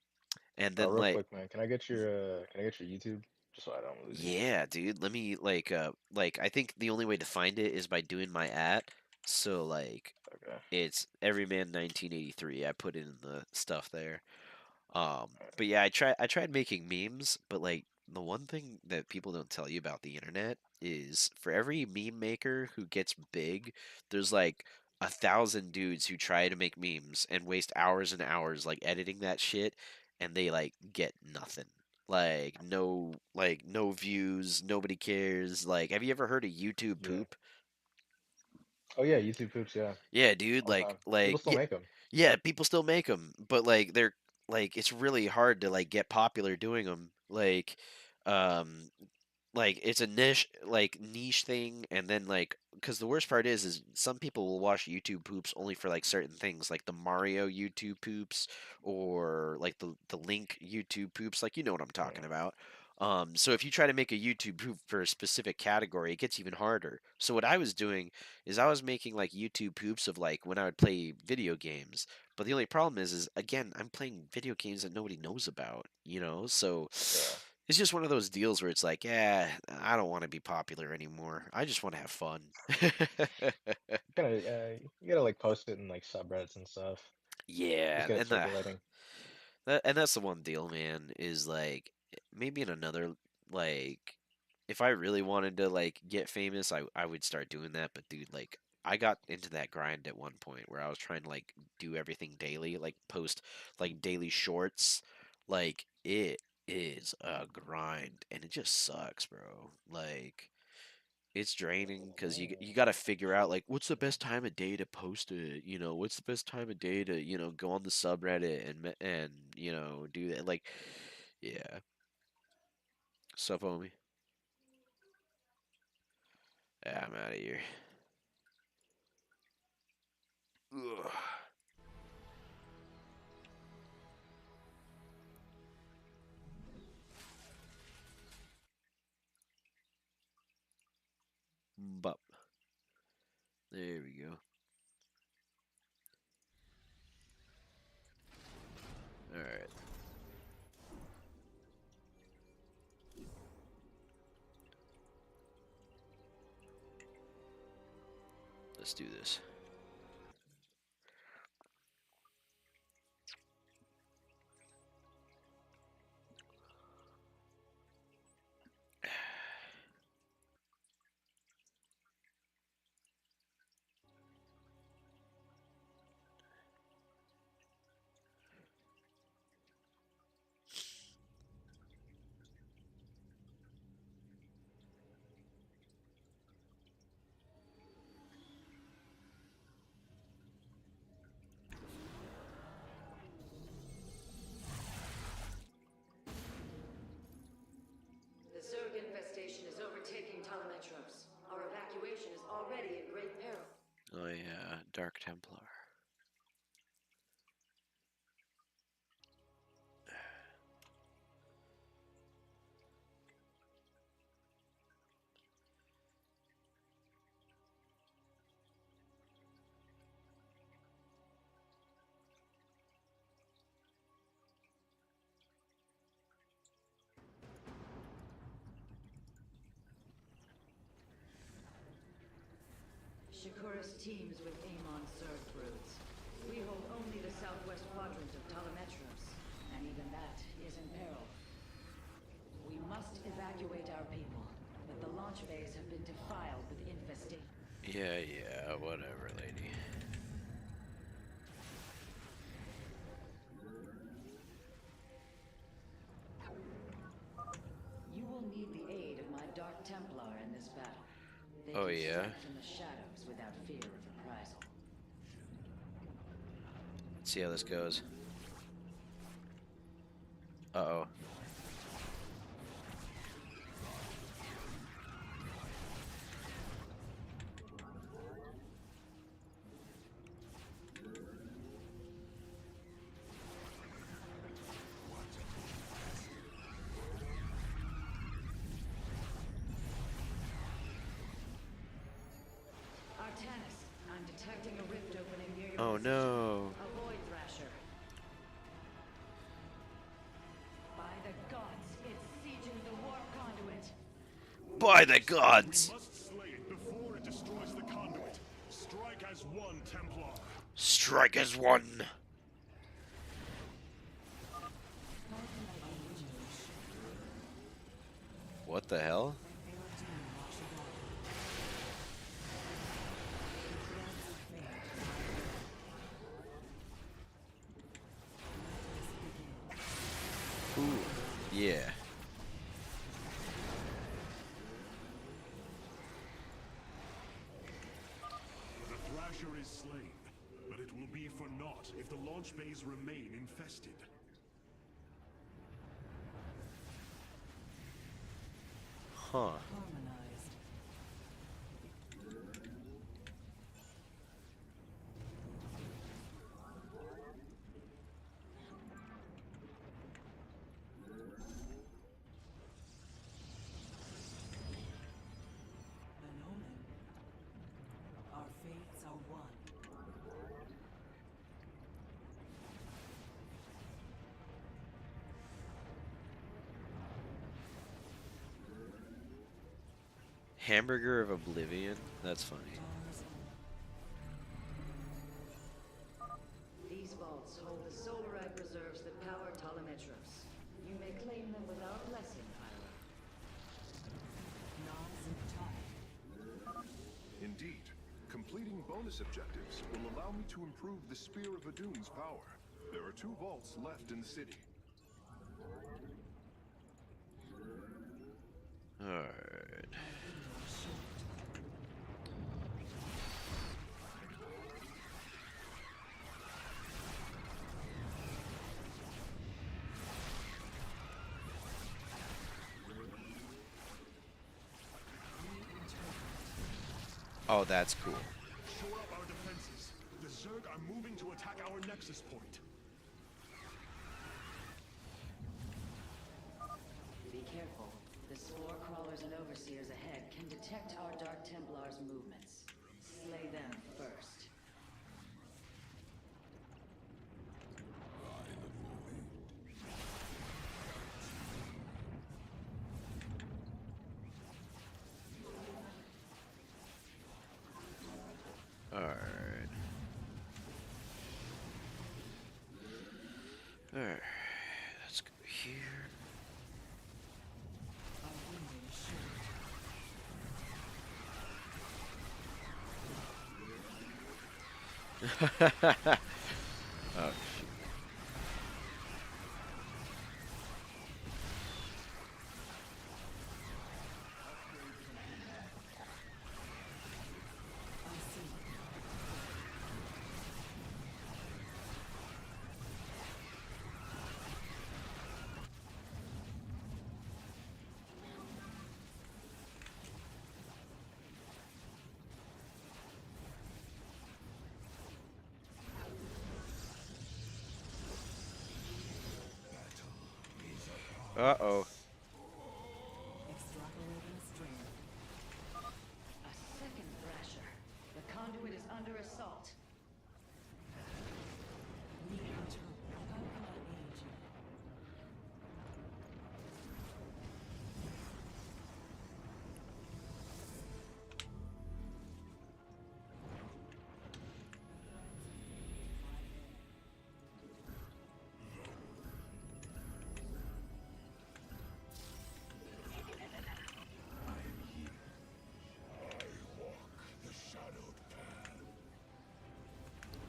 and then Real like, quick, man. Can I get your YouTube just so I don't lose you? yeah, dude, let me like I think the only way to find it is by doing my at. So like Okay. it's Everyman 1983. I put it in the stuff there. Alright. But yeah, I tried making memes, but like the one thing that people don't tell you about the internet is for every meme maker who gets big, there's like 1,000 dudes who try to make memes and waste hours and hours like editing that shit, and they like get nothing. Like no views, nobody cares. Like, have you ever heard of YouTube Yeah. poop? Oh yeah, YouTube poops. Yeah, Yeah, dude, all the time. like People still yeah, make them. yeah, people still make them, but like they're like it's really hard to like get popular doing them. Um like it's a niche thing, and then like because the worst part is some people will watch YouTube poops only for like certain things, like the Mario YouTube poops or like the Link YouTube poops, like you know what I'm talking about. So if you try to make a YouTube poop for a specific category, it gets even harder. So what I was doing is I was making like YouTube poops of like when I would play video games. But the only problem is again, I'm playing video games that nobody knows about, you know? So Yeah. it's just one of those deals where it's like, yeah, I don't want to be popular anymore. I just want to have fun. You gotta like post it in like subreddits and stuff. Just Yeah, get it circulating. and that's the one deal, man, is like maybe in another like if I really wanted to like get famous, I would start doing that, but dude, like I got into that grind at one point where I was trying to like do everything daily, like post like daily shorts. Like it is a grind and it just sucks, bro. Like it's draining because you got to figure out like what's the best time of day to post it. You know, what's the best time of day to go on the subreddit and do that. Like, yeah, sup, homie. Yeah, I'm out of here. Ugh. But there we go. All right. Let's do this. The Zerg infestation is overtaking Telemetros. Our evacuation is already in great peril. Oh yeah, Dark Templar. Shakura's teams with Amon Zerg broods. We hold only the southwest quadrant of Telemetros, and even that is in peril. We must evacuate our people, but the launch bays have been defiled with infestation. Yeah, whatever, lady. You will need the aid of my Dark Templar in this battle. They Oh, can yeah? strike from the shadows without fear of reprisal. Let's see how this goes. Uh-oh. Artanis, I'm detecting a rift opening near your Oh position. no. Avoid Thrasher. By the gods, it's sieging the warp conduit. By the gods! We must slay it before it destroys the conduit. Strike as one, Templar. Strike as one! What the hell? Ooh, yeah. The Thrasher is slain, but it will be for naught if the launch bays remain infested. Huh. Harmonized. An omen. Our fates are one. Hamburger of Oblivion? That's funny. Stars These vaults hold the solarite reserves that power Telemetros. You may claim them without blessing, Ira. Nas and Ty. Indeed, completing bonus objectives will allow me to improve the Spear of Adun's power. There are 2 vaults left in the city. Alright. Oh, that's cool. Shore up our defenses. The Zerg are moving to attack our nexus point. Be careful. The spore crawlers and overseers ahead can detect our Dark Templars' movements. Slay them first. Alright. Alright. Let's go here. Our window is short. Oh, shoot. I see. Uh-oh. Extrapolating strength. A second Thrasher. The conduit is under assault. Need return. How can I aid you?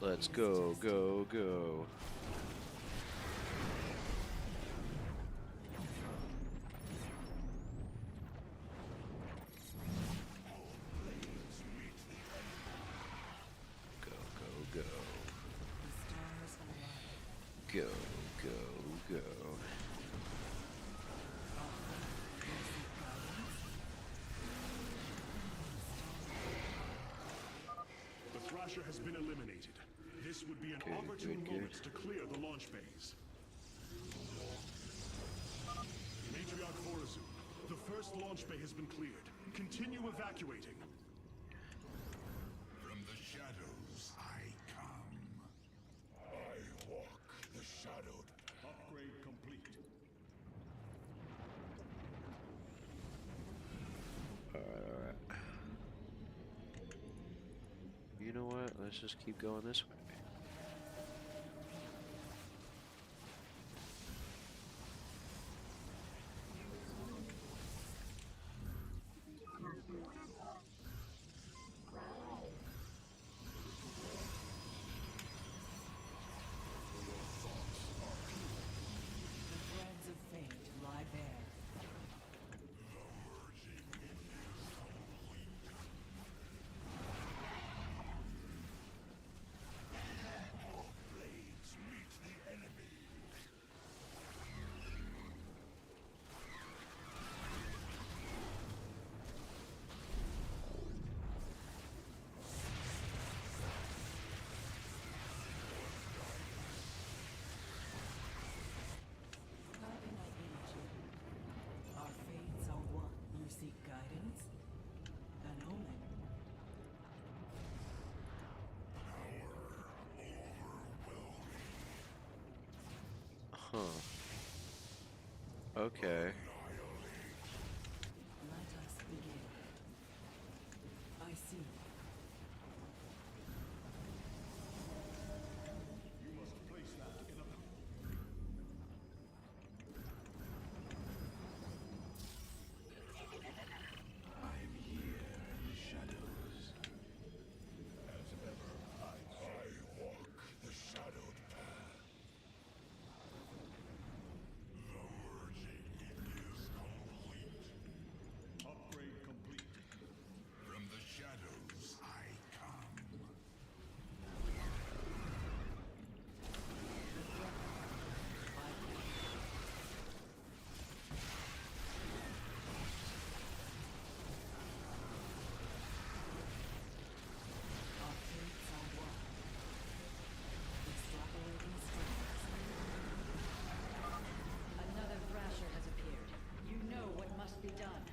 Let's go, go, go. Go, go, go. The stars align. Go, go, go. The Thrasher has been eliminated. This would be an Good, opportune good, moment good. to clear the launch bays. Matriarch Horazu, the first launch bay has been cleared. Continue evacuating. From the shadows I come. I walk the shadowed path. Upgrade complete. Alright. You know what? Let's just keep going this way. The threads of fate lie bare. Huh. Okay. Let us begin. I see. Upgrade complete. From the shadows I come. Our fates are one. Extrapolating strings. Another Thrasher has appeared. You know what must be done.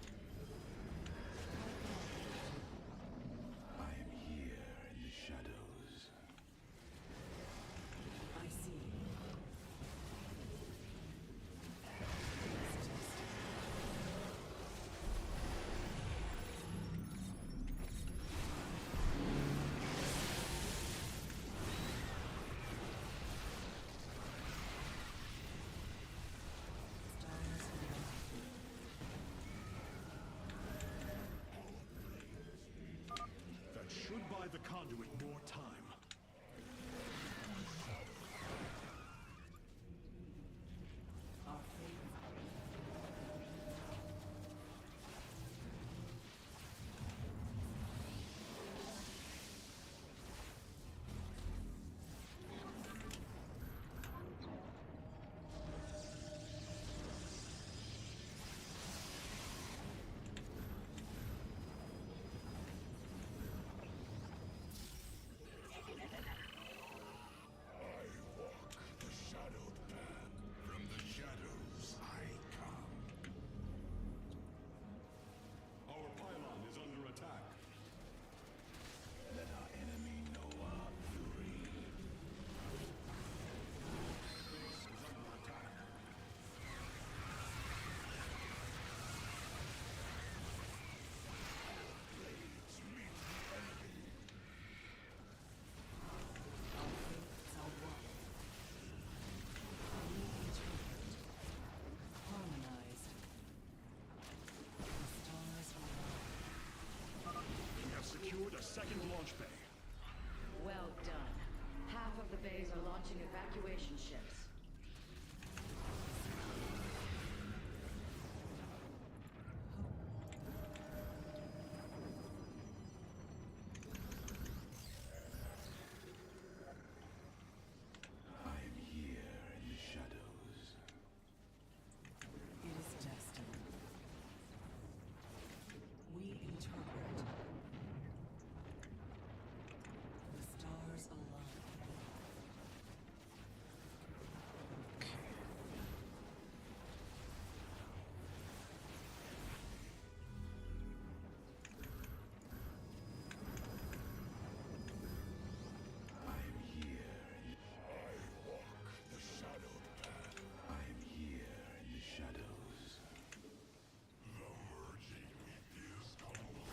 I am here in the shadows. I see. That should buy the conduit more time. Our fate. The shadowed path. From the shadows I come. Our pylon is under attack. Let our enemy know our fury. Base is under attack. Blades meet the enemy. Our fates are one. We interpret. Harmonized. The stars align. We have secured a second launch bay. Well done. Half of the bays are launching evacuation ships. I am here in the shadows. It is destined. We interpret. The stars align. I am here. I walk the shadowed path. I am here in the shadows. The merging is complete.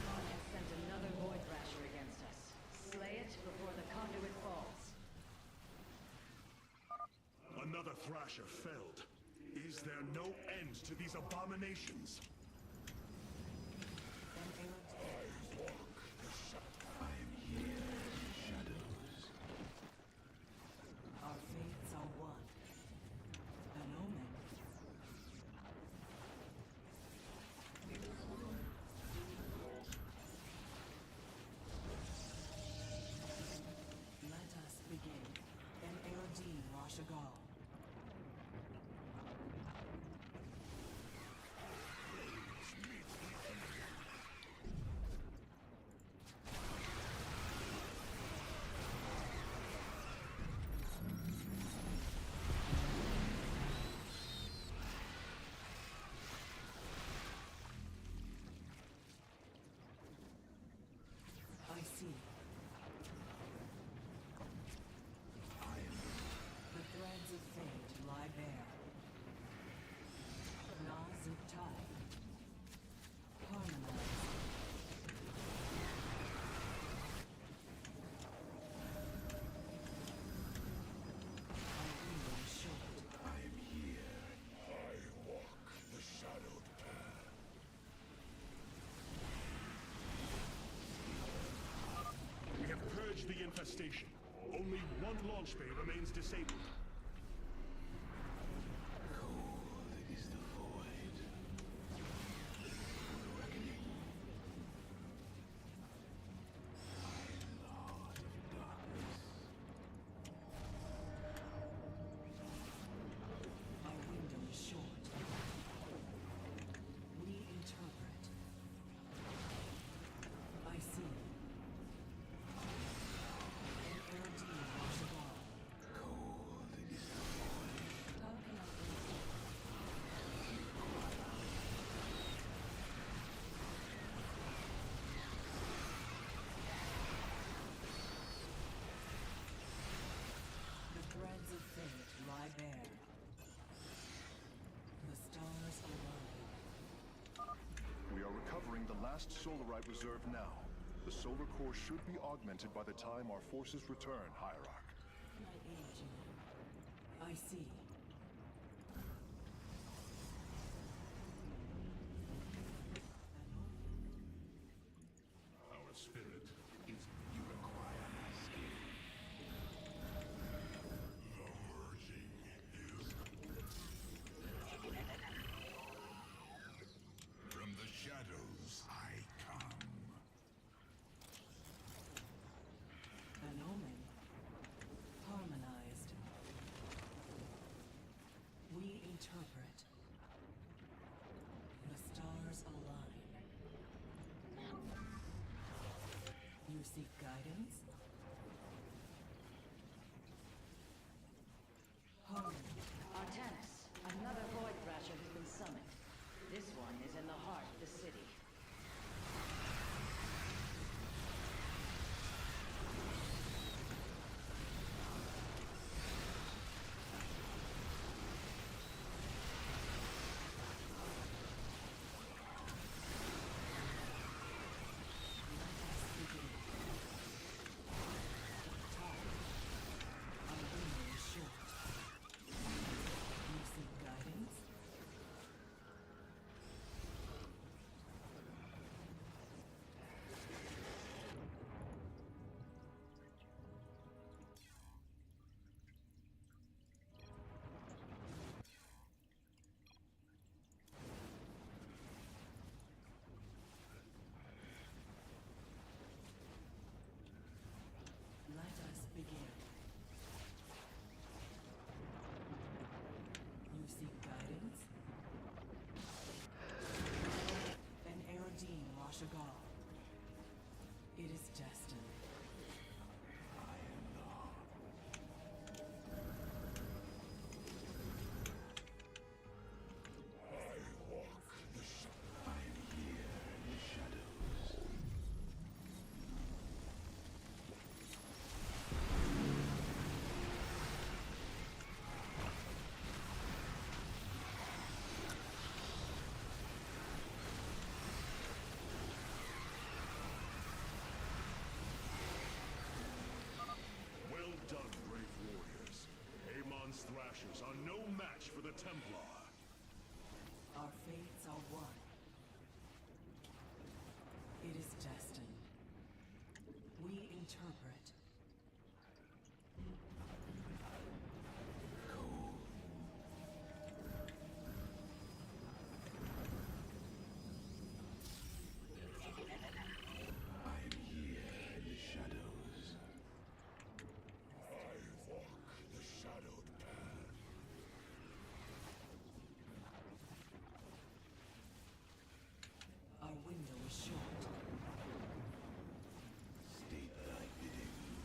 Amon has sent another Void Thrasher against us. Slay it before the conduit falls. Another Thrasher felled. Is there no end to these abominations? I am here in the shadows. Our fates are one. An omen. Let the infestation. Only one launch bay remains disabled. Cold is the void. Reckoning. Lord of darkness. Our window is short. We interpret. I see. An Aerodine Rashadar. Cold is the void. How can I proceed? The threads of fate lie bare. The stars align. We are recovering the last solarite reserve now. The solar core should be augmented by the time our forces return, Hierarch. Can I aid you? I see. Our spirit is you require my skill. The merging is from the shadows I come. An omen. Harmonized. We interpret. The stars align. You seek guidance? Harmony. Artanis, another Void Thrasher has been summoned. This one is in the heart of the city. Our window is short. You seek guidance? Let us begin. You seek guidance? An Aerodine Rashagal. It is destined. Well done, brave warriors. Amon's Thrashers are no match for the Templar. Our fates are one. It is destined. We interpret. I am here in the shadows. I walk the shadowed path. Our window is short. State thy bidding.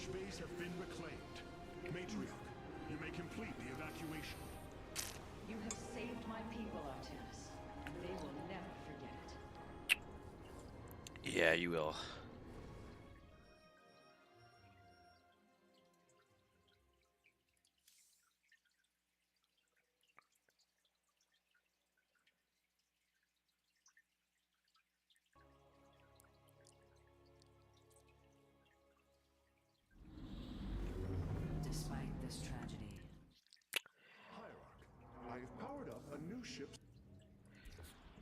Launch base have been reclaimed. Matriarch, you may complete the evacuation. You have saved my people, Artemis, and they will never forget it. Yeah, you will. Despite this tragedy, Hierarch, I've powered up a new ship.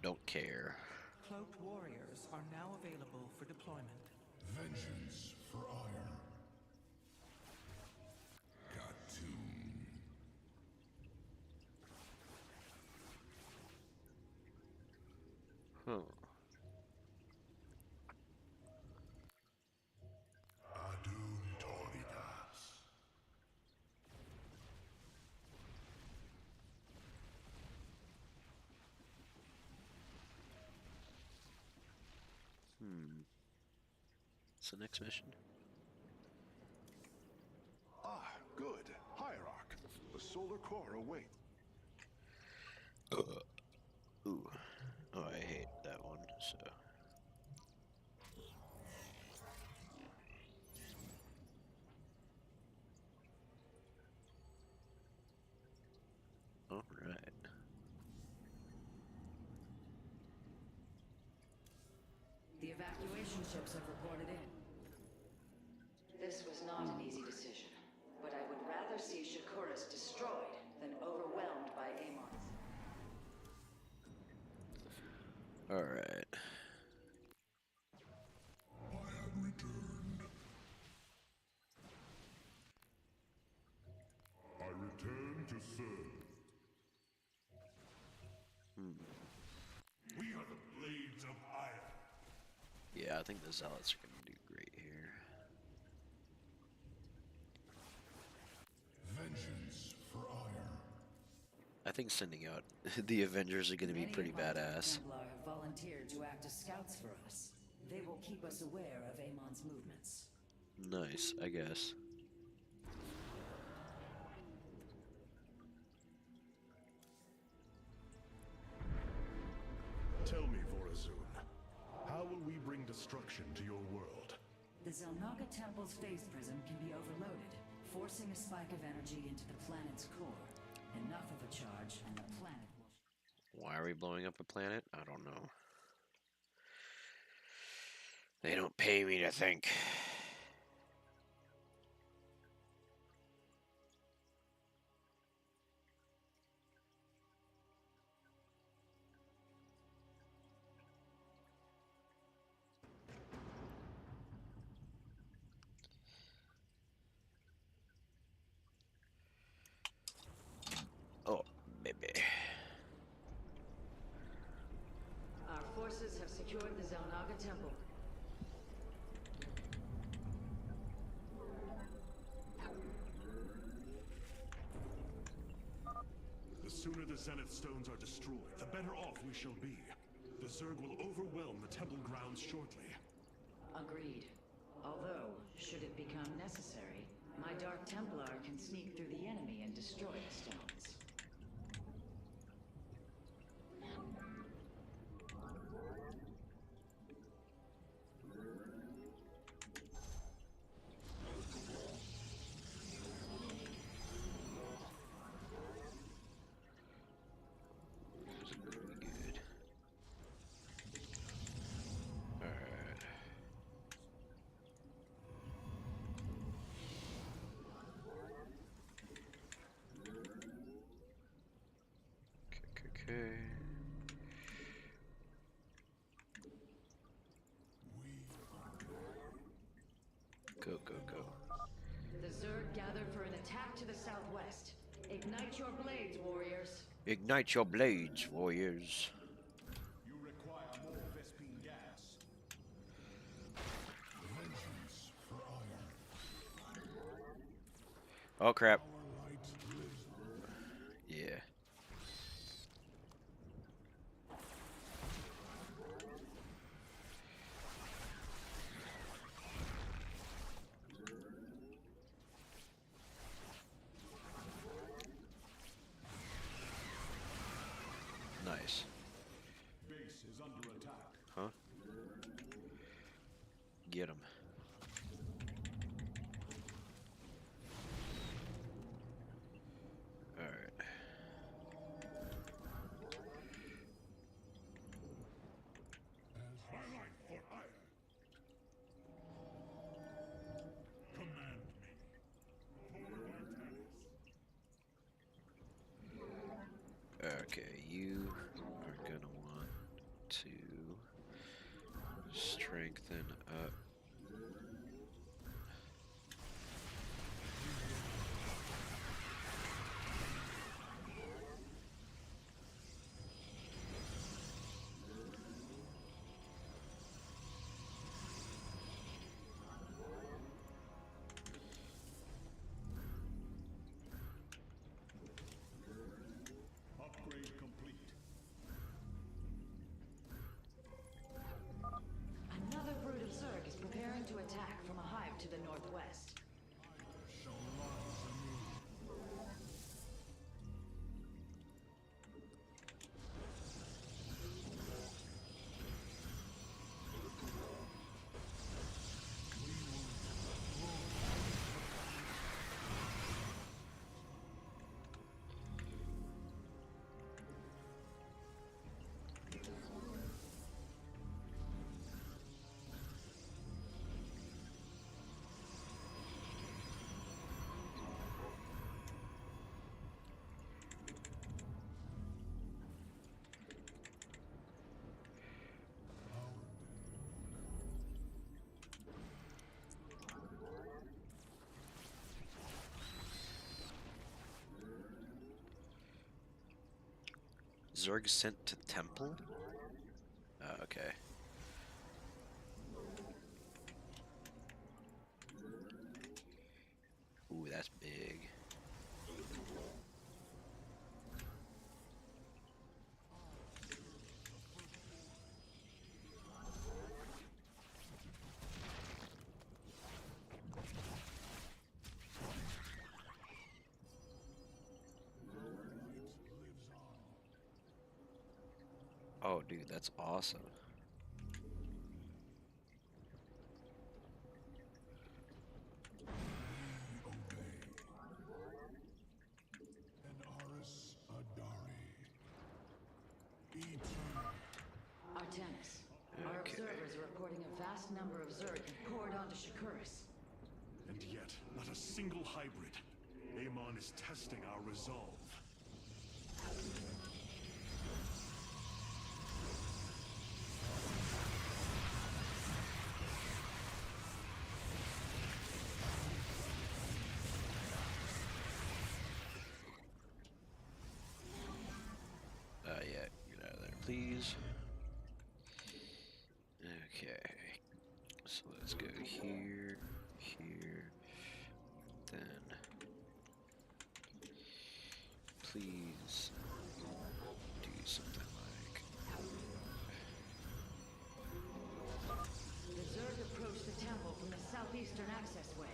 Don't care. Cloaked warriors are now available for deployment. Vengeance for ire. Khatun. Huh. Adun Toridas. What's the next mission? Ah, good. Hierarch. The solar core awaits. Ooh. Oh, I hate that one, so. Alright. the evacuation ships have reported in. This was not an easy decision, but I would rather see Shakuras destroyed than overwhelmed by Amons. Alright. I have returned. I return to serve. We are the blades of iron. Yeah, I think the Zealots are gonna do great here. Vengeance for ire. I think sending out the Avengers are gonna be Many pretty of my Dark badass. Templar have volunteered to act as scouts for us. They will keep us aware of Amon's movements. Nice, I guess. Tell me, Vorazun, how will we bring destruction to your world? The Zelnaga Temple's phase prism can be overloaded, forcing a spike of energy into the planet's core. Enough of a charge, and the planet will... Why are we blowing up a planet? I don't know. They don't pay me to think. Oh, baby. Our forces have secured the Zelnaga Temple. The sooner the Zenith Stones are destroyed, the better off we shall be. The Zerg will overwhelm the temple grounds shortly. Agreed. Although, should it become necessary, my Dark Templar can sneak through the enemy and destroy the stones. This is really good. Alright. Okay. Go, go, go. The Zerg gathered for an attack to the southwest. Ignite your blades, warriors. Ignite your blades, warriors. You require more Vespine gas. Vengeance for ire. Oh crap. Our light lives. Yeah. Nice. Base is under attack. Huh? Get him. Alright. I like for hire. Command me. For my task. Okay, you are gonna want to strengthen up. Upgrade complete. Another brood of Zerg is preparing to attack from a hive to the northwest. Shall rise anew. Zerg sent to temple? Oh, okay. Ooh, that's big. Oh, dude, that's awesome. Enaris Adari. Artanis, our Okay. observers are reporting a vast number of Zerg have poured onto Shakuris. And yet, not a single hybrid. Amon is testing our resolve. Yeah, get out of there, please. Okay. So let's go here, here, then please do something like The Zerg approach the temple from the southeastern access way.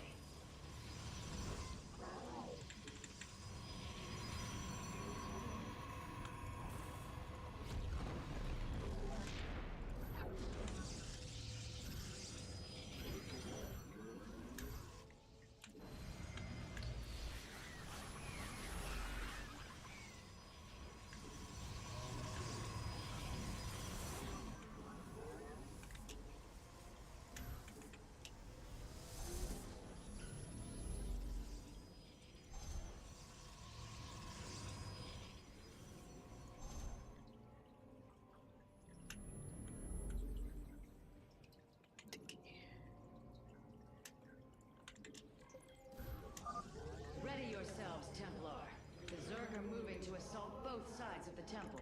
Ready yourselves, Templar. The Zerg are moving to assault both sides of the temple.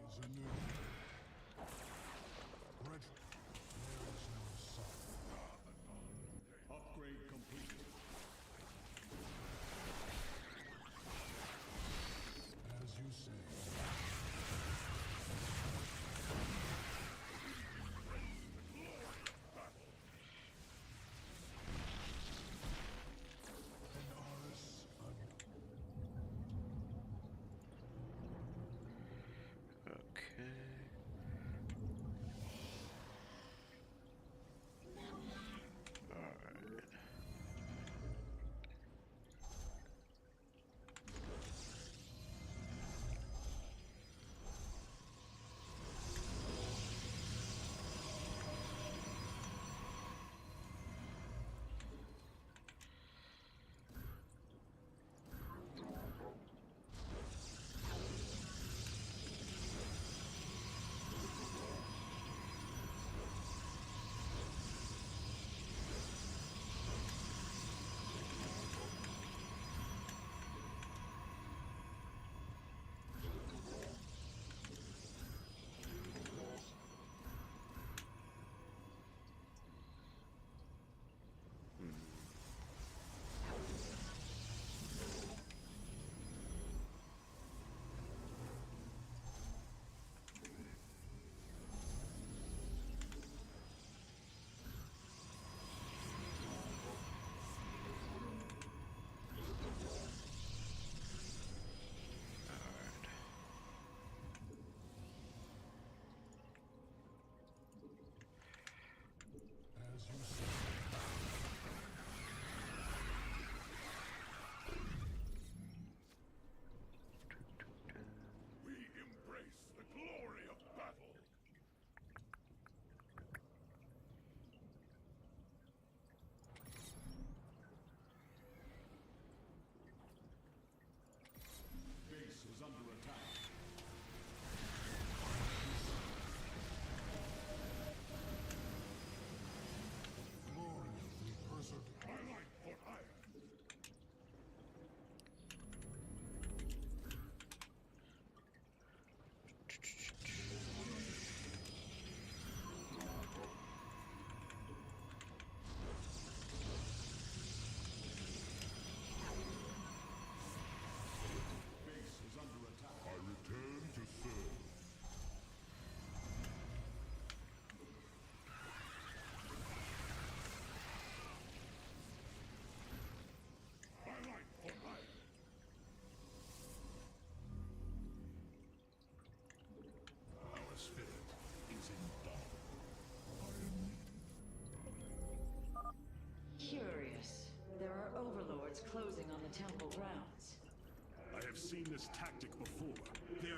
Rise anew. Brethren, there is no sun. Upgrade complete. As you say.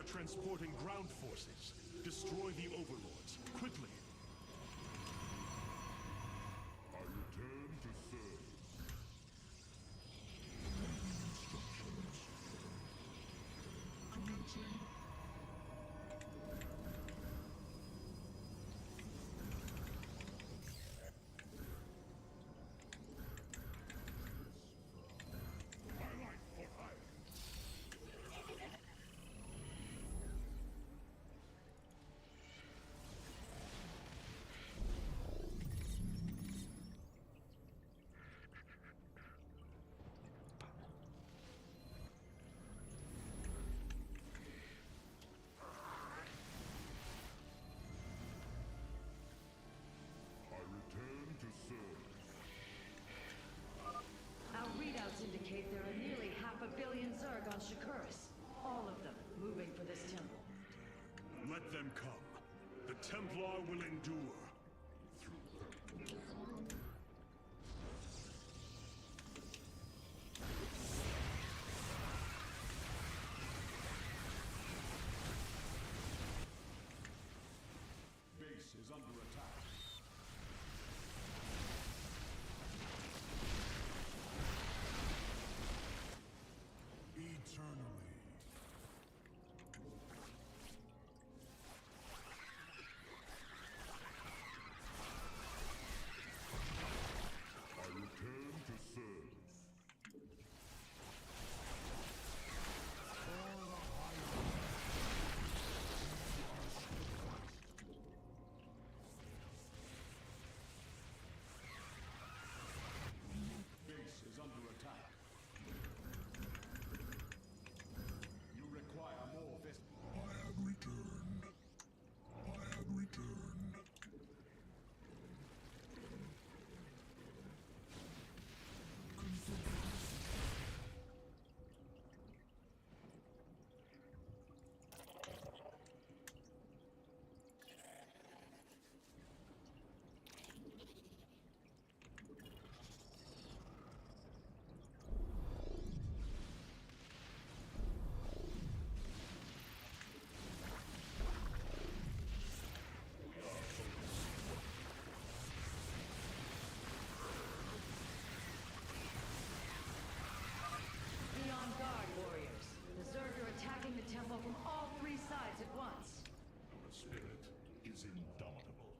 are transporting ground forces. Destroy the overlords, quickly. I return to serve. Instructions. Commencing. My life for hire. I return to serve. Our readouts indicate there are nearly 500 million Zerg on Shakuris. All of them moving for this temple. Let them come. The Templar will endure. Base is under attack. Eternally. I return to serve. For the higher. Base is under attack. You require more vest. I have returned. I have returned. Be on guard, warriors. The Zerg are attacking the temple from all three sides at once. The spirit is indomitable.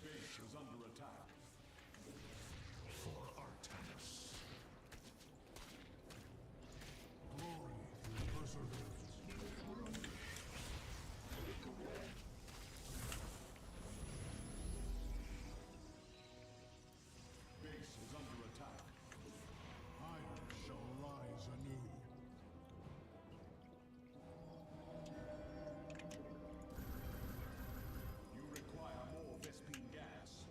Base is under attack. For Artemis. Glory through perseverance. Base is under attack. Iron shall rise anew. You require more Vespine gas.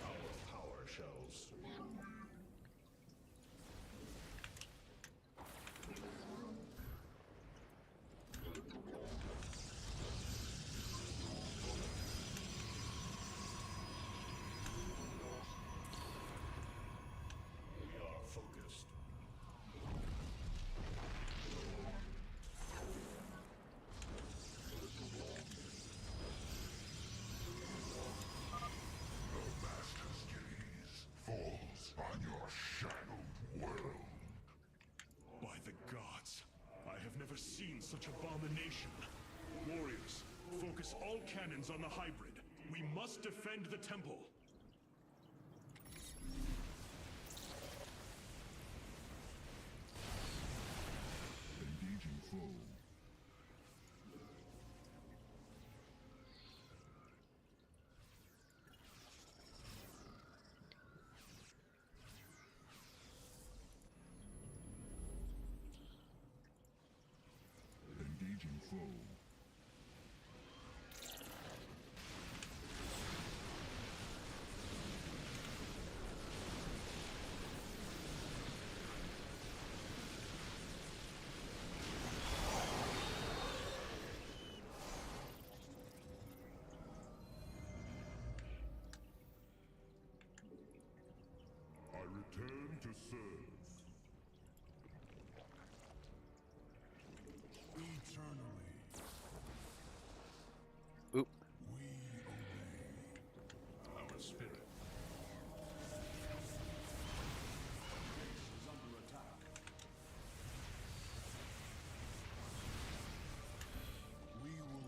Our power shells. We are focused. The Master's gaze falls on your shadowed world. By the gods, I have never seen such abomination. Warriors, focus all cannons on the hybrid. We must defend the temple. Engaging foe. raging foe. I return to serve. Eternally. Oop. We obey. Our spirit. Base is under attack. We will.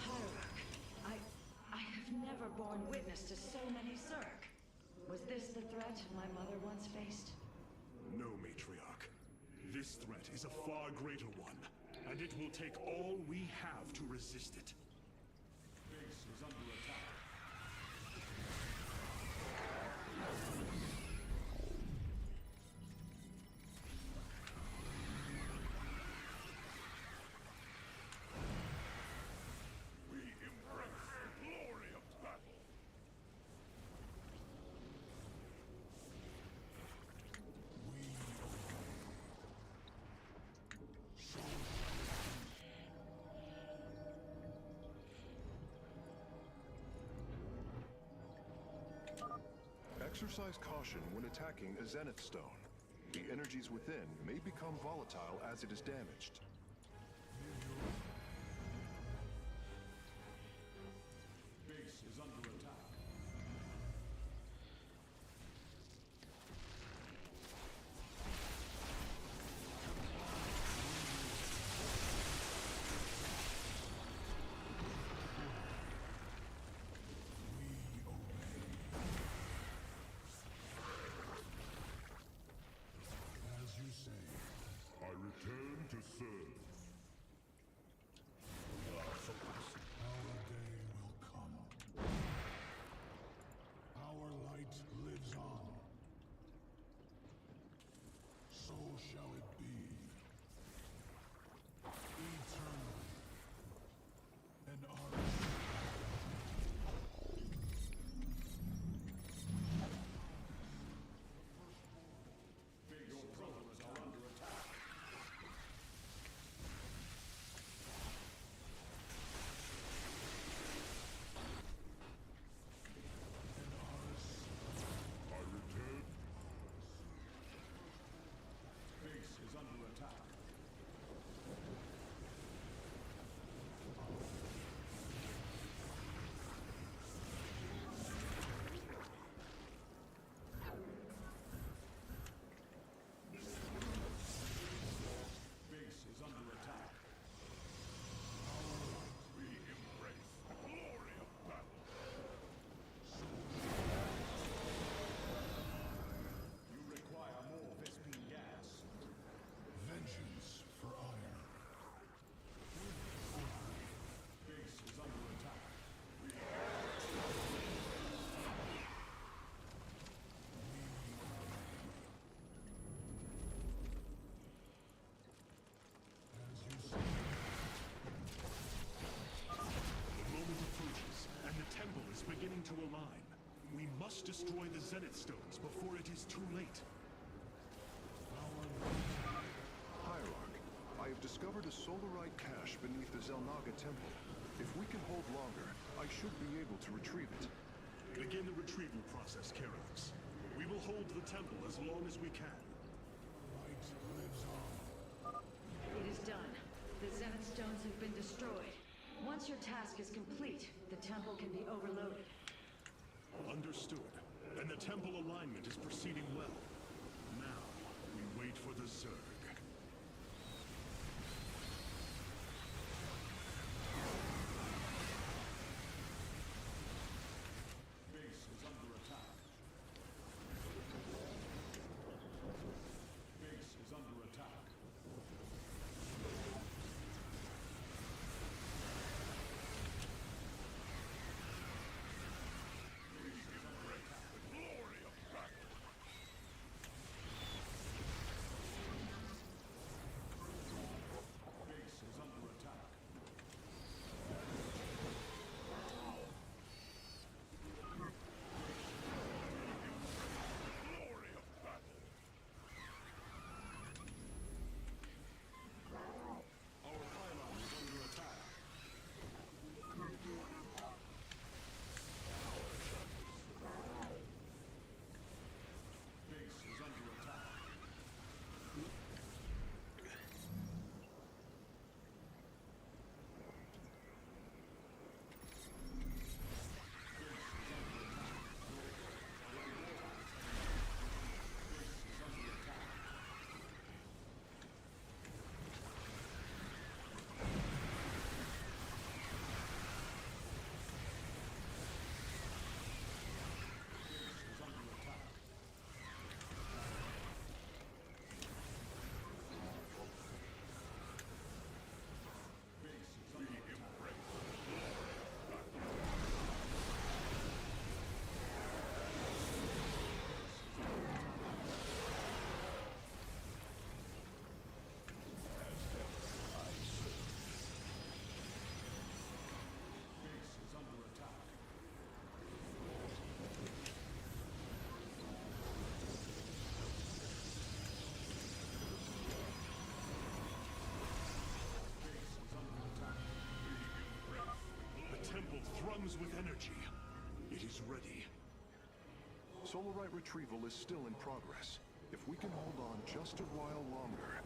Hierarch, I have never borne witness to so many Zerg. Was this the threat my mother once faced? No, matriarch. This threat is a far greater one, and it will take all we have to resist it. Base is under attack. We embrace the glory of battle. We Exercise caution when attacking a Zenith Stone. The energies within may become volatile as it is damaged. Base is under attack. As you say, I return to serve. Our day will come. Our light lives on. So shall it be. Eternally. And our your brothers are under attack. I return. Base is under attack. Base is under attack. We embrace the glory of battle. You require more Vespine gas. Vengeance for ire. Base is under attack. As you say. The moment approaches, and the temple is beginning to align. We must destroy the Zenith Stones before it is too late. Hierarch, I have discovered a solarite cache beneath the Zelnaga temple. If we can hold longer, I should be able to retrieve it. Begin the retrieval process, Karax. We will hold the temple as long as we can. Light lives on. It is done. The Zenith Stones have been destroyed. Once your task is complete, the temple can be overloaded. Understood. And the temple alignment is proceeding well. Now, we wait for the Zerg. temple thruns with energy. It is ready. Solarite retrieval is still in progress. If we can hold on just a while longer.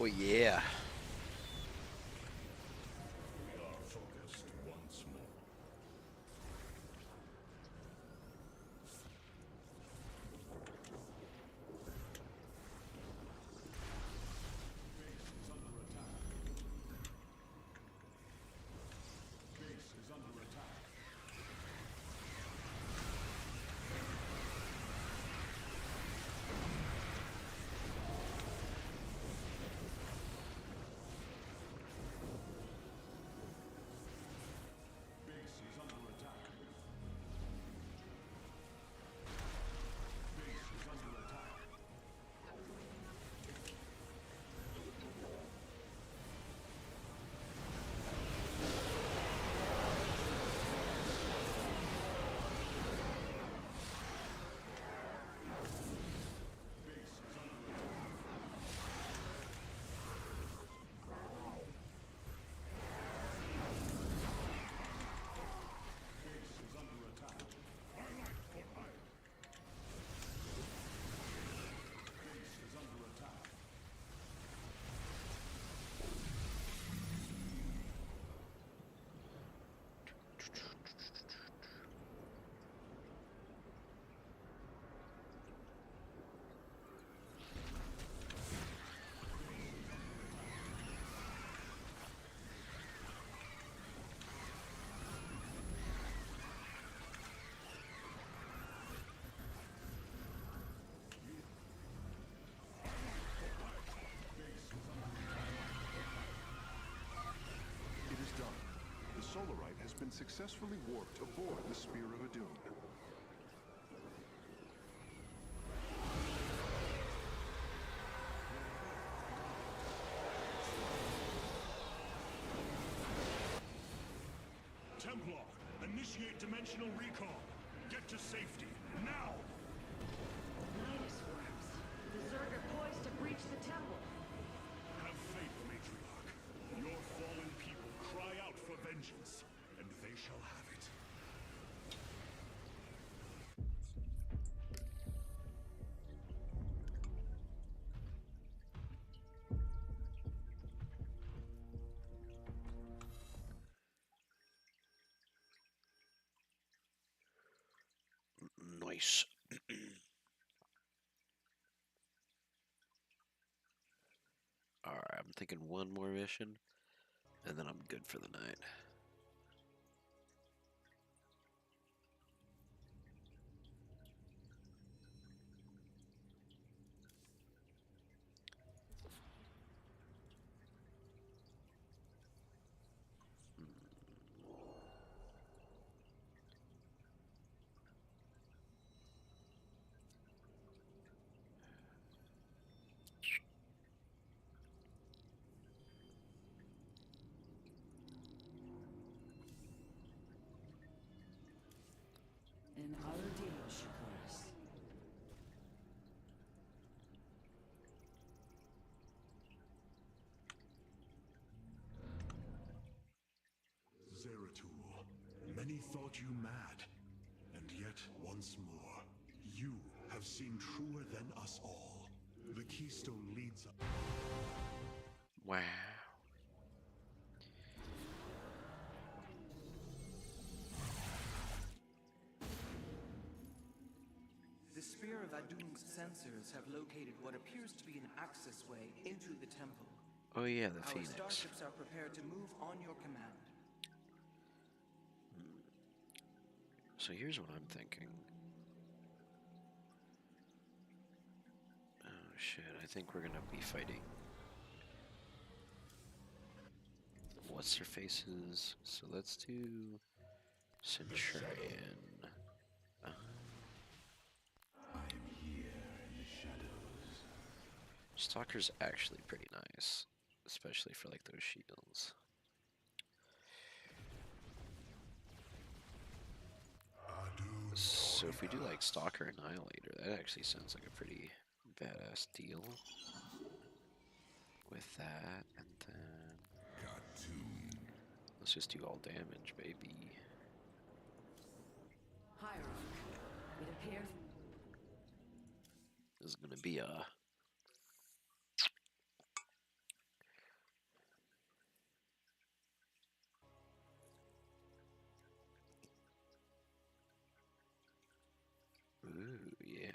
Oh yeah. We are focused once more. Solarite has been successfully warped aboard the Spear of Adun. Templar, initiate dimensional recon. Get to safety, now! Midas worms. The Zerg are poised to breach the temple. Have faith, Matriarch. Your fallen people cry out for vengeance. shall have it. Nice. Alright, I'm thinking one more mission, and then I'm good for the night. In our deal, Shakuras. Zeratul, many thought you mad, and yet once more, you have seen truer than us all. The keystone leads us. Wow. The Spear of Adun's sensors have located what appears to be an access way into the temple. Oh yeah, the Our Phoenix. starships are prepared to move on your command. So here's what I'm thinking. Oh shit, I think we're gonna be fighting. What's their faces? So let's do Centurion. Stalker's actually pretty nice, especially for like those shields. So if we do like Stalker Annihilator, that actually sounds like a pretty badass deal. With that, and then let's just do all damage, baby. Hierarch, it appears. This is gonna be a ooh, yeah.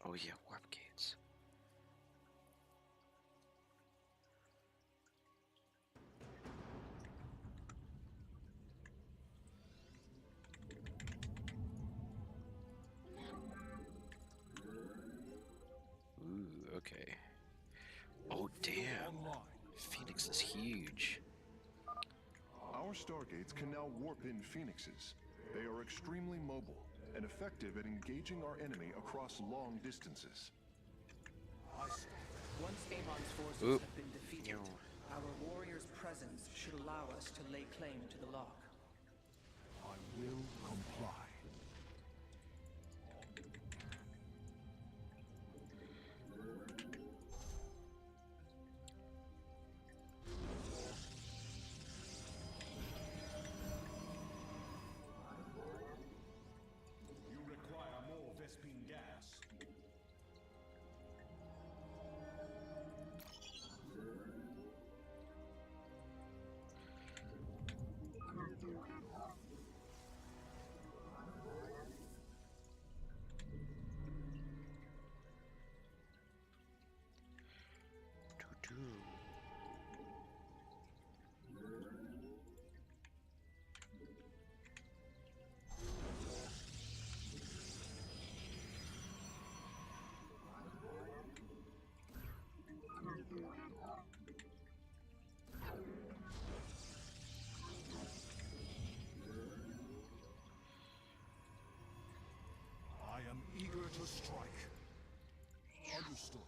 Oh yeah, warp gates. Ooh, okay. Oh damn. Phoenix is huge. Our stargates can now warp in phoenixes. They are extremely mobile and effective at engaging our enemy across long distances. Once Amon's forces Oop. have been defeated, our warriors' presence should allow us to lay claim to the lock. I will comply. You require more Vespine gas. I am eager to strike. Understood.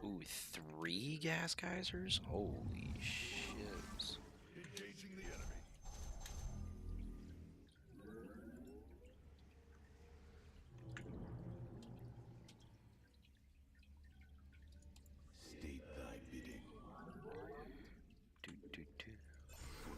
Ooh, 3 gas geysers? Holy shit. Engaging the enemy. State thy bidding. Do, do, do. For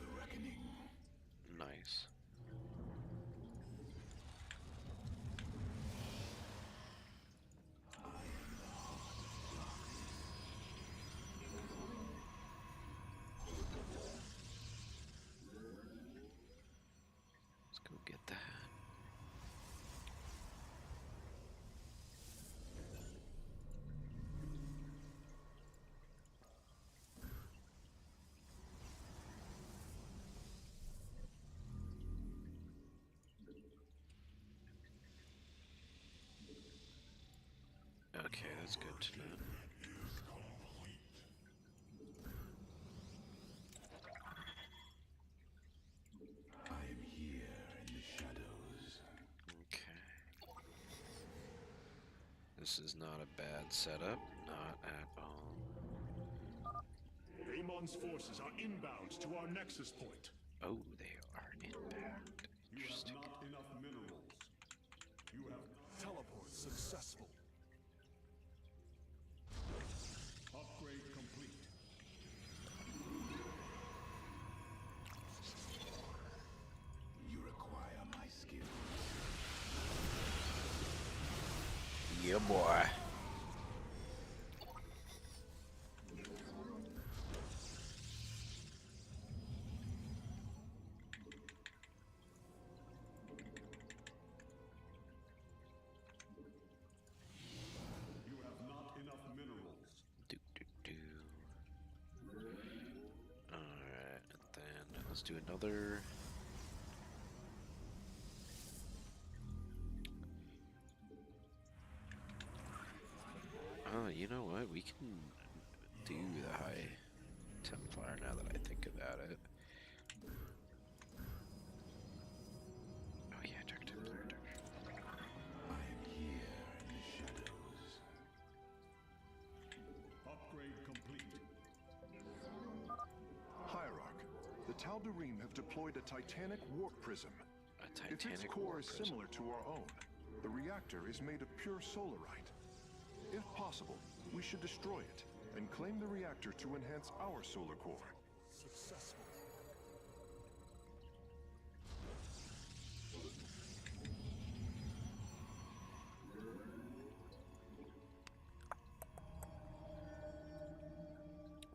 Okay, that's good to know. I am here in the shadows. Okay. This is not a bad setup. Not at all. Amon's forces are inbound to our nexus point. Oh, they are inbound. You have Interesting. not enough minerals. You have teleport successful. Upgrade complete. You require my skill. Yeah, boy. You have not enough minerals. Do do do. Alright, and then let's do another. Oh, you know what? We can do the High Templar now that I think about it. Oh yeah, Dark Templar. I am here in the shadows. Upgrade complete. Hierarch, the Tal'Darim have deployed a titanic warp prism. A If its Titanic core War is Prism. similar to our own, the reactor is made of pure solarite. If possible, we should destroy it and claim the reactor to enhance our solar core. Successful.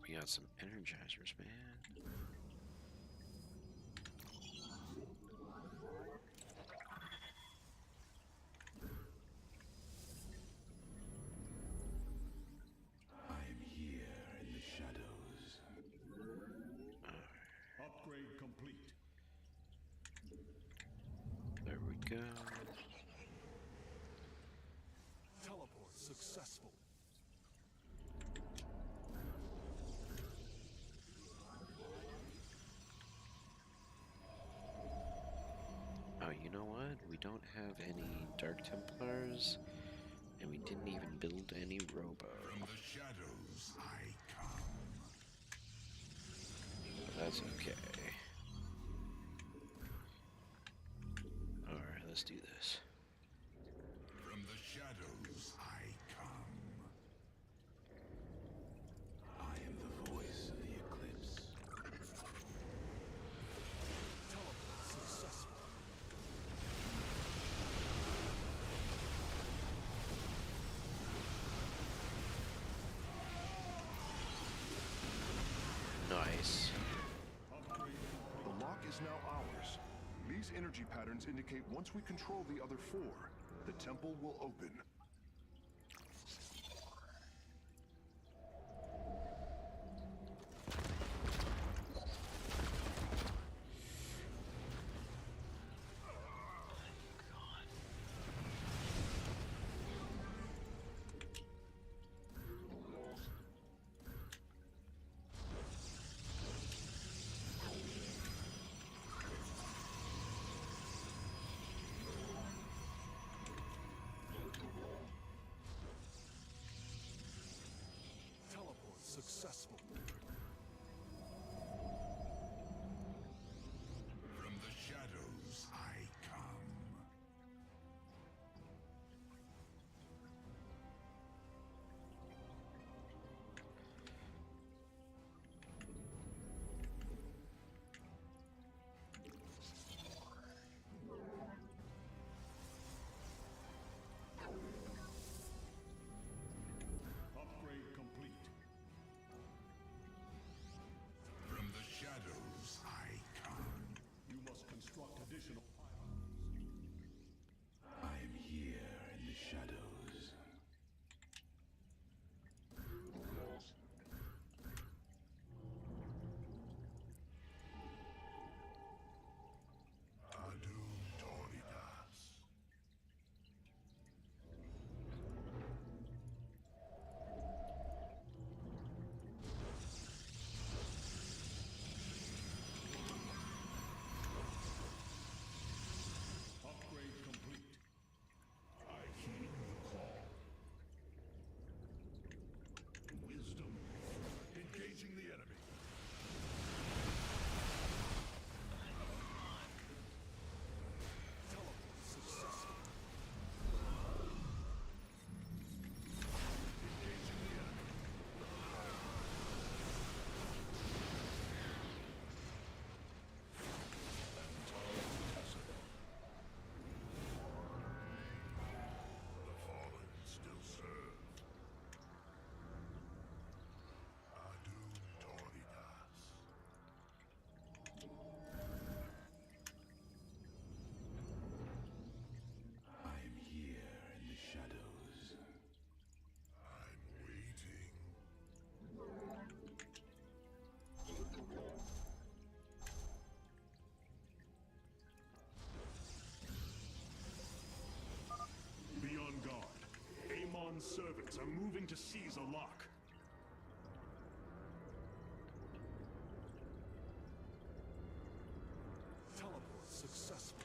We got some energizers, man. I am here in the shadows. Upgrade complete. There we go. Teleport successful. Oh, you know what? We don't have any Dark Templars, and we didn't even build any Robo. From the shadows I come. But that's okay. Alright, let's do this. From the shadows I come. I am the voice of the eclipse. Teleport successful. Nice. The lock is now ours. These energy patterns indicate once we control the other four, the temple will open. is a lock. Teleport successful.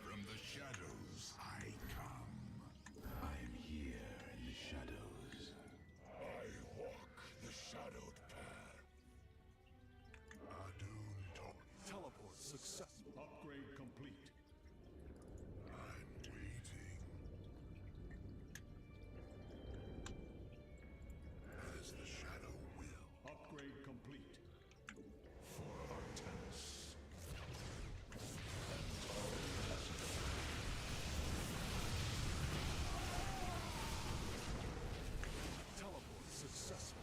From the shadows I come. I'm here in the shadows. I walk the shadowed path. Teleport successful. Upgrade complete. I'm waiting. As the shadow will. Upgrade complete. For Artemis. Teleport successful.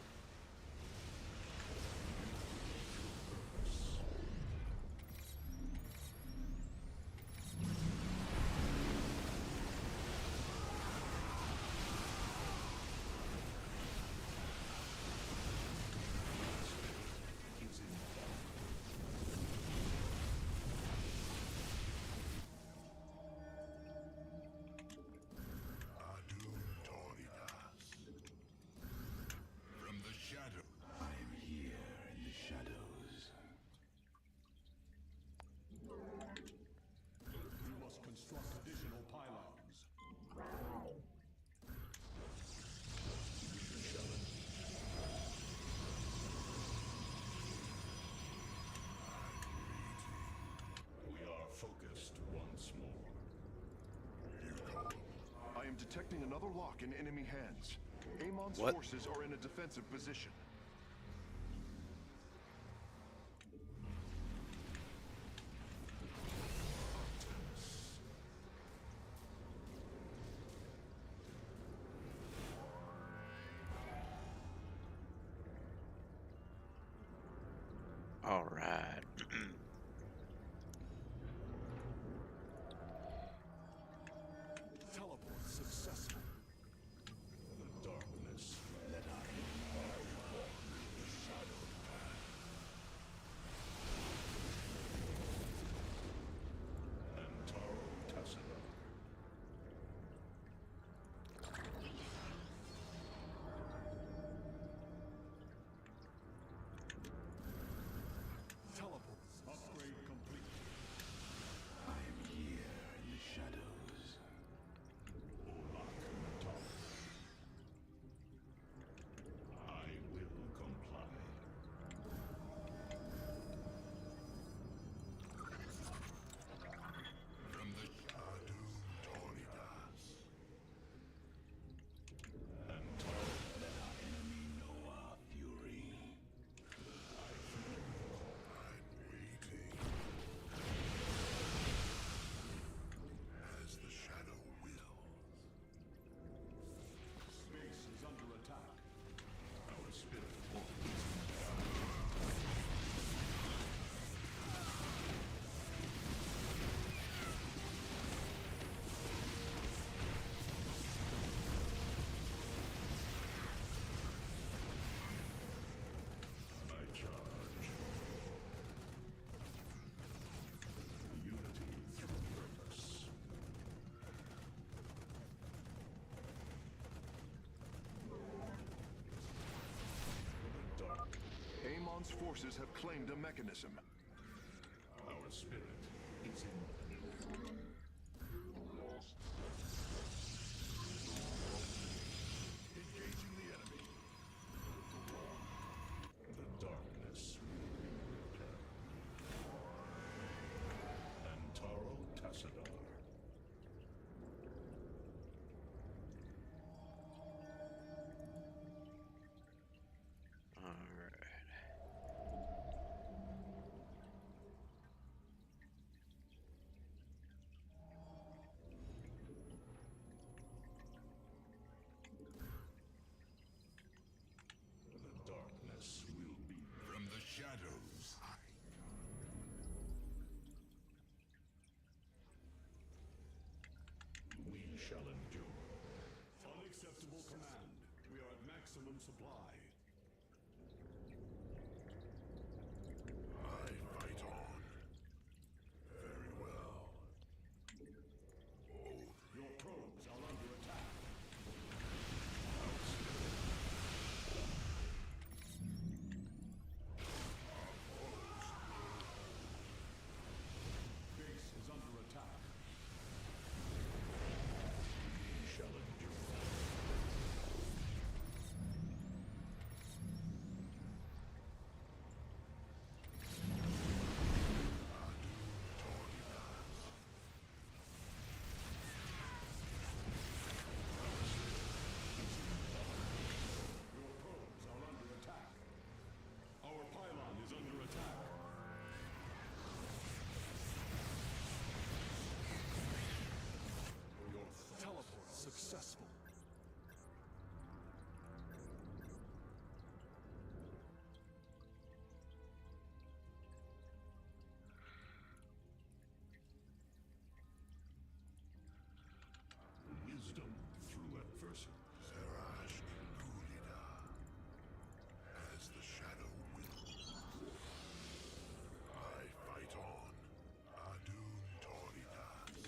From the shadow. I'm here in the shadows. We must construct additional pylons. We are focused once more. I am detecting another lock in enemy hands. Amon's What? forces are in a defensive position. All right. Teleport successful. The darkness that I walk the shadowed path. Antaro Tassila. Teleport. Upgrade complete. I am here in the shadows. I will comply. From the Adun Toridas. And let our enemy know our fury. I'm waiting. As the shadow wills. Space is under attack. Our spirit I charge. Unity through purpose. The dark. Amon's forces have claimed a mechanism. Our spirit is in. Engaging the enemy. The darkness will repel. Antaro Tassadar. maximum supply. I fight on. Very well. Your probes are under attack. Base is under attack. We shall endure. Your probes are under attack. Our pylon is under attack. Your teleport successful. Wisdom through adversity. Zerash Gulida. As the shadow wills. I fight on. Adun Toridas.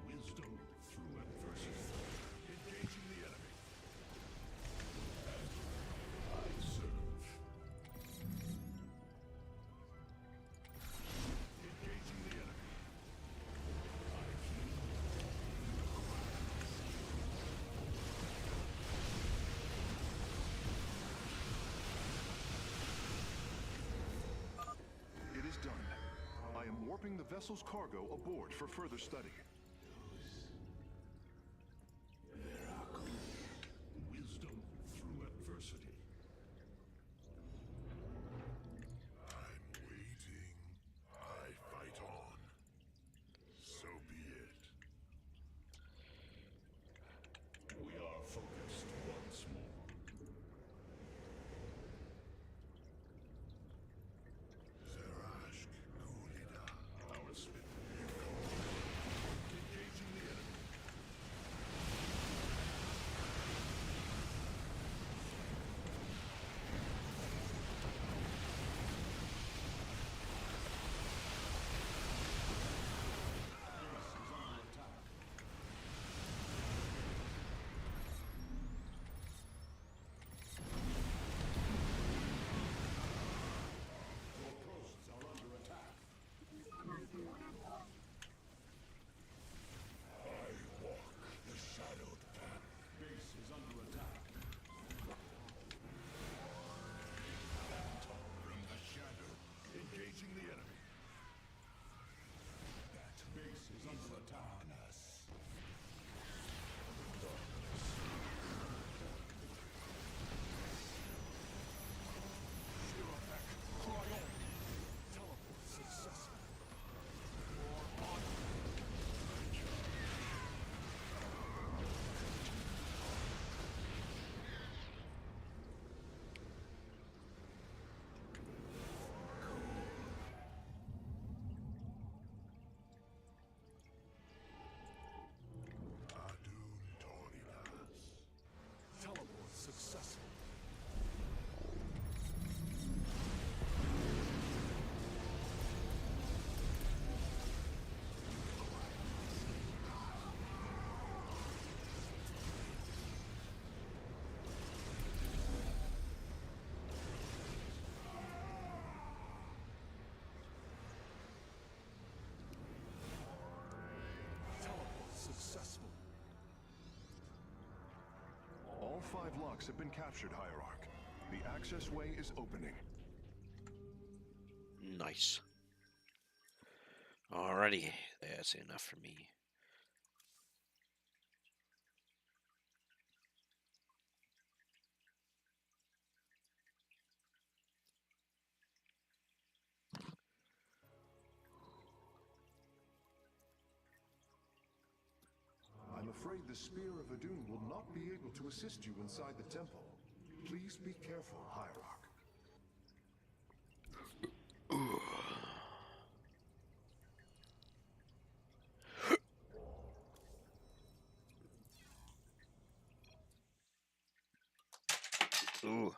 Wisdom through adversity. Engaging the enemy. I serve. Engaging the enemy. I heal. It is done. I am warping the vessel's cargo aboard for further study. Wisdom through adversity. I'm waiting. I fight on. So be it. We are focused once more. Zerash Gulida. Our spin. Engaging the enemy. Your posts are under attack. I walk the shadowed path. Base is under attack. From the shadow. Engaging the enemy. That base is under attack. Shirafek, Cryon. Teleport successful. For honor. Adun Toridas. Teleport successful. Teleport successful. All 5 locks have been captured, Hierarch. The access way is opening. Nice. Alrighty, that's enough for me. I'm afraid the Spear of Adun will not be able to assist you inside the temple. Please be careful, Hierarch. Ooh.